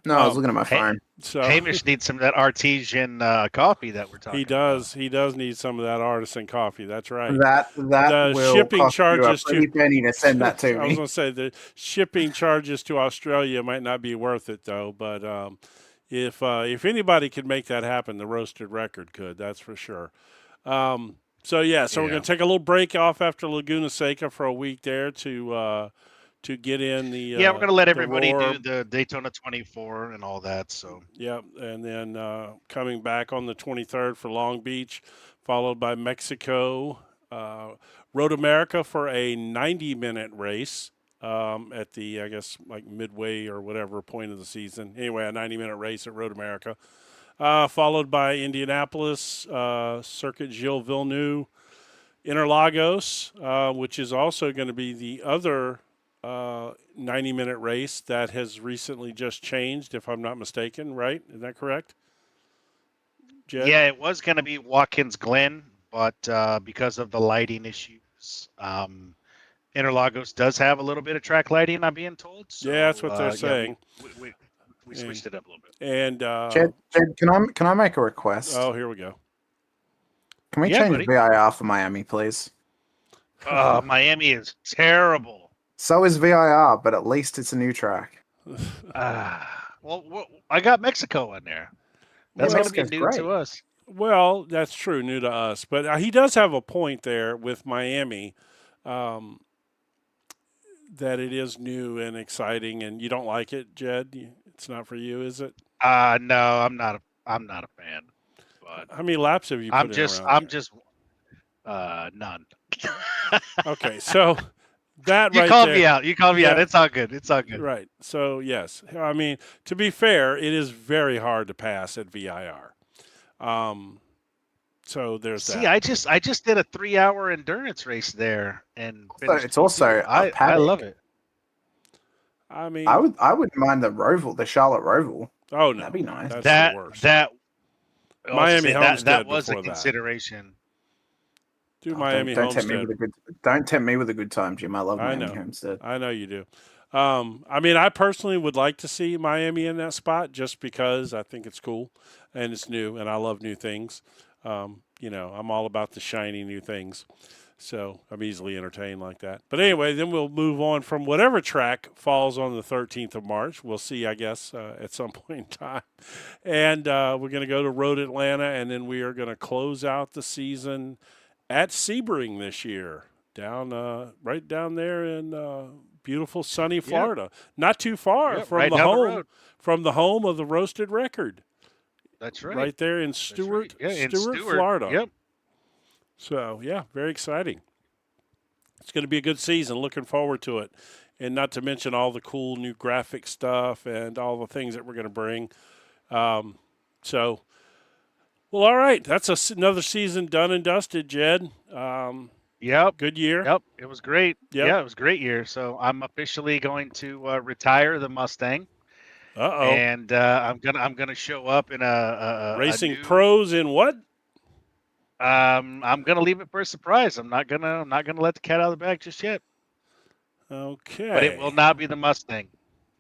No, I was looking at my phone. So Hamish needs some of that artesian coffee that we're talking. he does. He does need some of that artisan coffee. That's right. That The will shipping cost you a charges pretty to- penny to send that to I was me. going to say the shipping charges to Australia might not be worth it though. But if anybody could make that happen, the Roasted Record could. That's for sure. So we're Yeah. going to take a little break off after Laguna Seca for a week there to get in the Yeah, we're gonna let the everybody roar. do the Daytona 24 and all that. So Yep, and then coming back on the 23rd for Long Beach, followed by Mexico, Road America for a 90-minute race at the, I guess, like midway or whatever point of the season. Anyway, a 90-minute race at Road America, followed by Indianapolis, Circuit Gilles Villeneuve, Interlagos, which is also going to be the other 90-minute race that has recently just changed, if I'm not mistaken, right? Is that correct? Jed? yeah, it was gonna be Watkins Glen, but because of the lighting issues, Interlagos does have a little bit of track lighting. I'm being told. So, Yeah, that's what they're yeah, saying. we switched it up a little bit. And Jed, can I make a request? oh, here we go. Can we Yeah, change buddy. VIR for Miami, please? Miami is terrible. So is VIR, but at least it's a new track. Well, I got Mexico in there. That's Well, going to be Mexico's new great. to us. Well, that's true, new to us, but he does have a point there with Miami, that it is new and exciting, and you don't like it, Jed? It's not for you, is it? No, I'm not a fan. But How many laps have you put I'm in just around none. there? Okay, so that You right called there, me out. You called me out. Yeah. It's all good. It's all good. right? So yes, I mean, to be fair, it is very hard to pass at VIR. So there's See, that. I just did a 3-hour endurance race there, and So finished it's also Q2. a I paddock. love it. I mean, I wouldn't mind the Roval, the Charlotte Roval. oh no, That'd be nice. That's That the worst. that I was Miami gonna say, Homestead that was a before that. consideration. Do Oh, Miami don't tempt me Homestead. with don't tempt me with a good time, Jim. I love I Miami know. Homestead. I know you do. I mean, I personally would like to see Miami in that spot just because I think it's cool and it's new, and I love new things. I'm all about the shiny new things, so I'm easily entertained like that. But anyway, then we'll move on from whatever track falls on the 13th of March. We'll see, I guess, at some point in time. And we're going to go to Road Atlanta, and then we are going to close out the season at Sebring this year, right down there in beautiful sunny Florida. Not too far Yep, from right the down the home road. from the home of the Roasted Record. That's right. Right there in That's Stewart, right. Yeah, in Stewart, Florida. Yep. So, yeah, very exciting. It's going to be a good season. Looking forward to it. And not to mention all the cool new graphic stuff and all the things that we're going to bring. Well, all right. That's another season done and dusted, Jed. Yep. Good year. Yep. It was great. Yep. Yeah, it was a great year. So I'm officially going to retire the Mustang, Uh-oh. and I'm gonna show up in a Racing new, pros in what? I'm gonna leave it for a surprise. I'm not gonna let the cat out of the bag just yet. Okay. But it will not be the Mustang.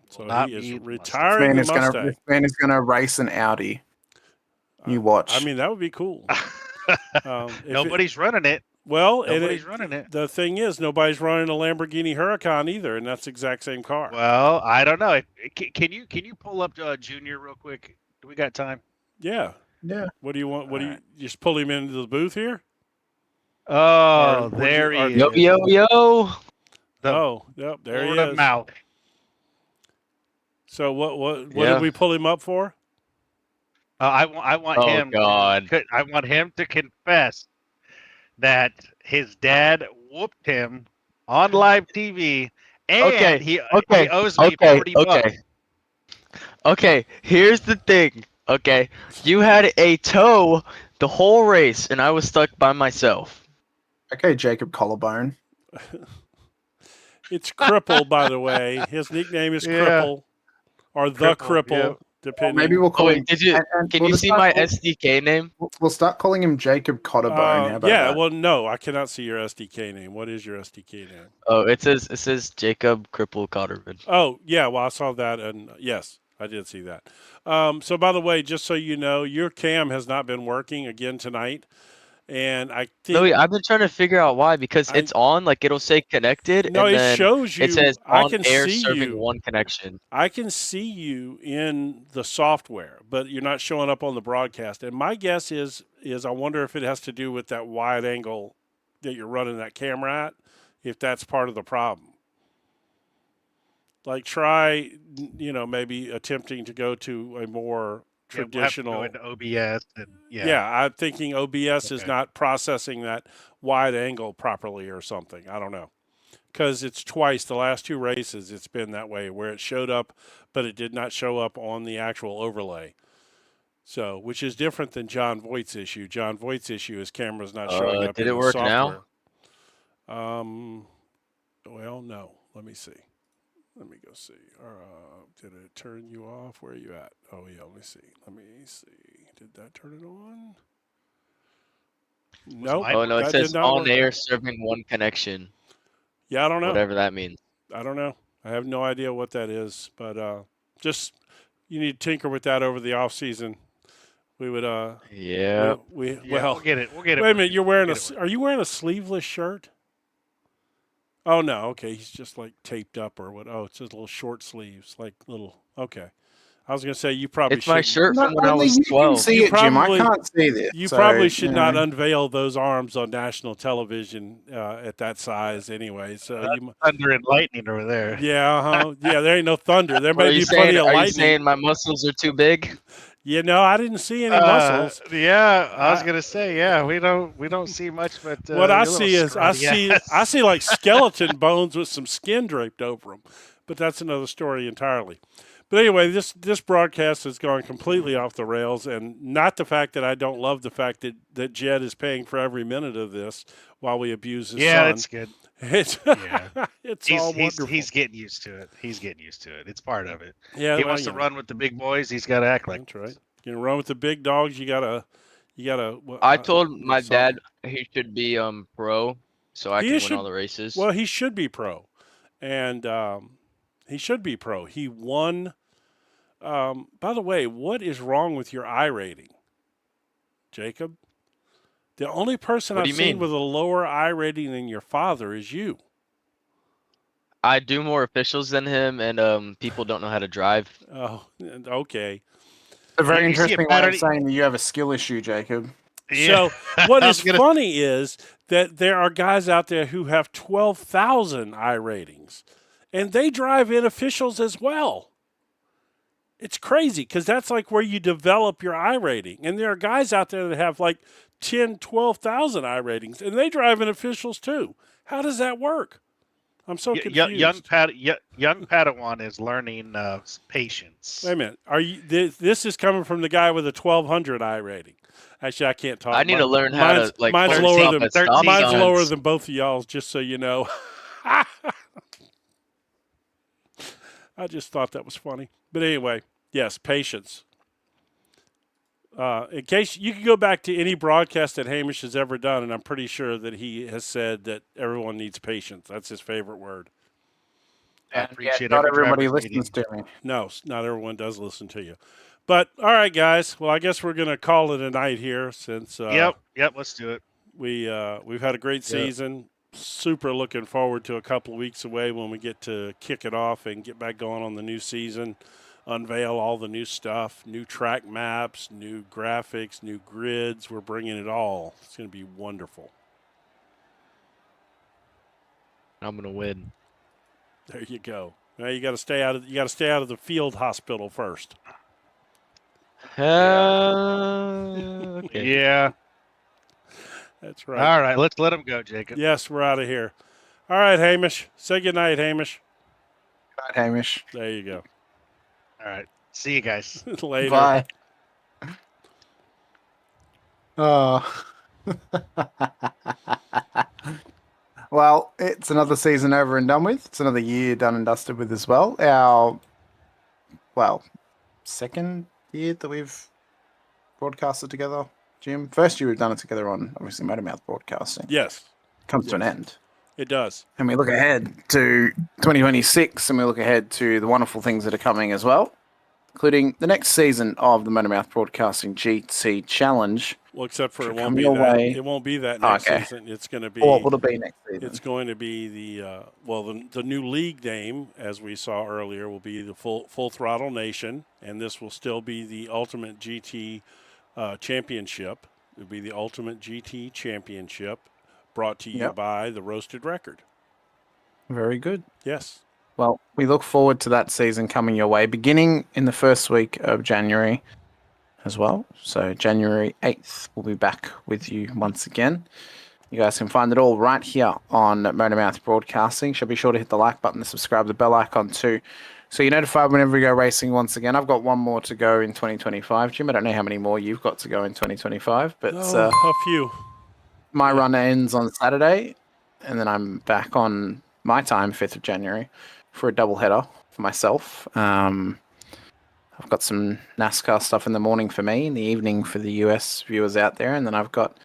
So not he is be the Mustang. retiring the Mustang. This man is gonna race an Audi. You watch. I mean, that would be cool. Nobody's running it. Well, Nobody's running it. The thing is, nobody's running a Lamborghini Huracan either, and that's the exact same car. Well, I don't know. Can you pull up Junior real quick? Do we got time? Yeah. Yeah. What do you want? What do you just pull him into the booth here? Oh, Or would there you- or- he Yo, is. yo, yo. Oh, yep, there he Florida is. mouth. So what Yeah. did we pull him up for? I want Oh him. God. I want him to confess that his dad whooped him on live TV, and Okay, he okay, owes me okay, 40 bucks. okay. Okay, here's the thing. Okay, you had a tow the whole race, and I was stuck by myself. Okay, Jacob Collarbone. It's Cripple, by the way. His nickname is Yeah. Cripple, or the Cripple, Cripple, yeah. depending. Maybe we'll Oh call him. wait, did you? Can we'll you just see start my call- SDK name? We'll start calling him Jacob Cotterbone. How about Yeah, that? well, no, I cannot see your SDK name. What is your SDK name? Oh, it says Jacob Cripple Cotterman. Oh, yeah, well, I saw that, and yes, I did see that. So, by the way, just so you know, your cam has not been working again tonight, and I think No, I've been trying to figure out why because it's on, like it'll say connected, no, and it then shows you. it says I on can air see serving you. one connection. I can see you in the software, but you're not showing up on the broadcast. And my guess is I wonder if it has to do with that wide angle that you're running that camera at, if that's part of the problem. Like try, maybe attempting to go to a more traditional. We'll have to go into OBS and Yeah, I'm thinking OBS is Okay. not processing that wide angle properly or something. I don't know. Because it's twice the last two races it's been that way where it showed up but it did not show up on the actual overlay, so which is different than John Voight's issue. John Voight's issue is cameras not showing up Did in it the work software. now? Well, no, let me see, let me go see. Did it turn you off? Where are you at? Oh yeah, let me see, did that turn it on? Nope. mine- Oh no, it that says did not on work. air serving one connection. Yeah, I don't know. Whatever that means. I don't know. I have no idea what that is, but just you need to tinker with that over the off season. We would Yeah. we yeah, well we'll get it. We'll get it. wait a minute, you're wearing We'll get it are you wearing a sleeveless shirt? Oh no, okay, he's just like taped up or what? Oh, it's just little short sleeves, like little. Okay, I was gonna say you probably It's my shouldn't- shirt from when I Only was you can 12. see You it, Jim. I probably- can't see this. You so, probably should you not know. unveil those arms on national television at that size anyway. So you, Thunder and lightning over there. yeah, yeah, there ain't no thunder. There What may are you be plenty saying? of Are you lightning. saying my muscles are too big? I didn't see any muscles. Yeah, I was I- gonna say, yeah, we don't see much, but What I your little see is scrawny ass. I see like skeleton bones with some skin draped over them, but that's another story entirely. But anyway, this broadcast has gone completely off the rails, and not the fact that I don't love the fact that Jed is paying for every minute of this while we abuse his Yeah, son. that's good. It's Yeah. it's all wonderful. He's getting used to it. He's getting used to it. It's part of it. yeah, He well, wants to yeah, run with the big boys. He's got to act like That's right. You know, run with the big dogs. You gotta. Well, I told my son- dad he should be pro, so I He can should- win all the races. Well, he should be pro, and he should be pro. He won. By the way, what is wrong with your I rating, Jacob? The only person What I've do you seen mean? with a lower I rating than your father is you. I do more officials than him, and people don't know how to drive. Oh, okay. A very You see a interesting way pattern- of saying that you have a skill issue, Jacob. So what I is was gonna- funny is that there are guys out there who have 12,000 I ratings, and they drive in officials as well. It's crazy because that's like where you develop your I rating. And there are guys out there that have like 10, 12,000 I ratings, and they drive in officials too. How does that work? I'm so confused. young Padawan is learning patience. Wait a minute. Are you? This is coming from the guy with a 1,200 I rating. Actually, I can't talk. I need to learn how to like. mine's pull lower stuff than- at stop Mine's signs. lower than both of y'all's, just so you know. I just thought that was funny. But anyway, yes, patience. In case you can go back to any broadcast that Hamish has ever done, and I'm pretty sure that he has said that everyone needs patience. That's his favorite word. I And appreciate yet not every everybody driver's listens to me. No, not everyone does listen to you. But all right, guys. Well, I guess we're gonna call it a night here since Yep. Let's do it. we've had a great season. Super looking forward to a couple of weeks away when we get to kick it off and get back going on the new season, unveil all the new stuff, new track maps, new graphics, new grids. We're bringing it all. It's going to be wonderful. I'm gonna win. There you go. Now you got to stay out of the field hospital first. Okay. Yeah. That's right. All right, let's let him go, Jacob. Yes, we're out of here. All right, Hamish. Say goodnight, Hamish. Good night, Hamish. There you go. All right. See you guys. Later. Bye. Oh. Well, it's another season over and done with. It's another year done and dusted with as well. Our, second year that we've broadcasted together, Jim. First year we've done it together on, obviously, MotorMouth Broadcasting. Yes, Comes to an end. it does. And we look ahead to 2026 and we look ahead to the wonderful things that are coming as well, including the next season of the MotorMouth Broadcasting GT Challenge. Well, except for Should it won't come be your that. way. It won't be that next Okay. season. It's going to be. Or what will it be next season? It's going to be the new league name, as we saw earlier, will be the Full Throttle Nation, and this will still be the Ultimate GT Championship. It'll be the Ultimate GT Championship, brought to you Yep. by the Roasted Record. Very good. Yes. Well, we look forward to that season coming your way, beginning in the first week of January as well. So January 8th, we'll be back with you once again. You guys can find it all right here on MotorMouth Broadcasting. So be sure to hit the like button and subscribe to the bell icon too, so you're notified whenever we go racing once again. I've got one more to go in 2025. Jim, I don't know how many more you've got to go in 2025, but a few. my run ends on Saturday, and then I'm back on my time, 5th of January, for a double header for myself. I've got some NASCAR stuff in the morning for me, in the evening for the US viewers out there, and then I've got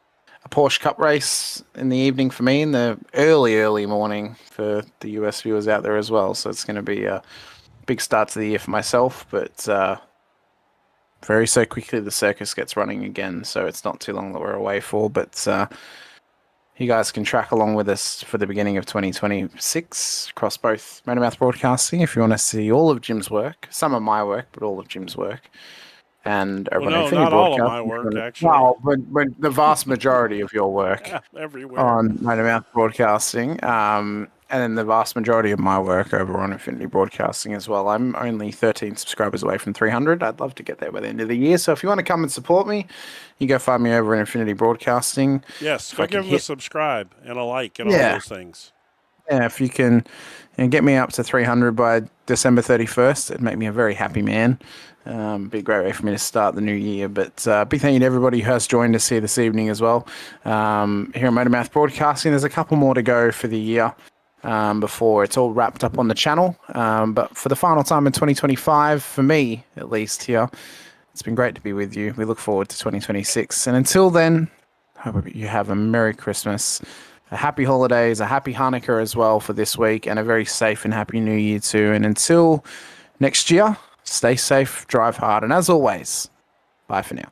a Porsche Cup race in the evening for me, in the early morning for the US viewers out there as well. So it's going to be a big start to the year for myself, but very so quickly the circus gets running again, so it's not too long that we're away for, but you guys can track along with us for the beginning of 2026 across both MotorMouth Broadcasting if you want to see all of Jim's work, some of my work, but all of Jim's work. And over Well, on no, Infinity not all of Broadcasting, my work, if you actually. wanna- Well, but the vast majority of your work Everywhere. on MotorMouth Broadcasting, and then the vast majority of my work over on Infinity Broadcasting as well. I'm only 13 subscribers away from 300. I'd love to get there by the end of the year. So if you want to come and support me, you go find me over in Infinity Broadcasting. Yes, If go I can give them a subscribe and a like and all Yeah. those things. Yeah, if you can get me up to 300 by December 31st, it'd make me a very happy man. Be a great way for me to start the new year. But big thank you to everybody who has joined us here this evening as well. Here at MotorMouth Broadcasting, there's a couple more to go for the year before it's all wrapped up on the channel. But for the final time in 2025, for me at least here, it's been great to be with you. We look forward to 2026. And until then, I hope you have a Merry Christmas, a happy holidays, a happy Hanukkah as well for this week, and a very safe and happy New Year too. And until next year, stay safe, drive hard, and as always, bye for now.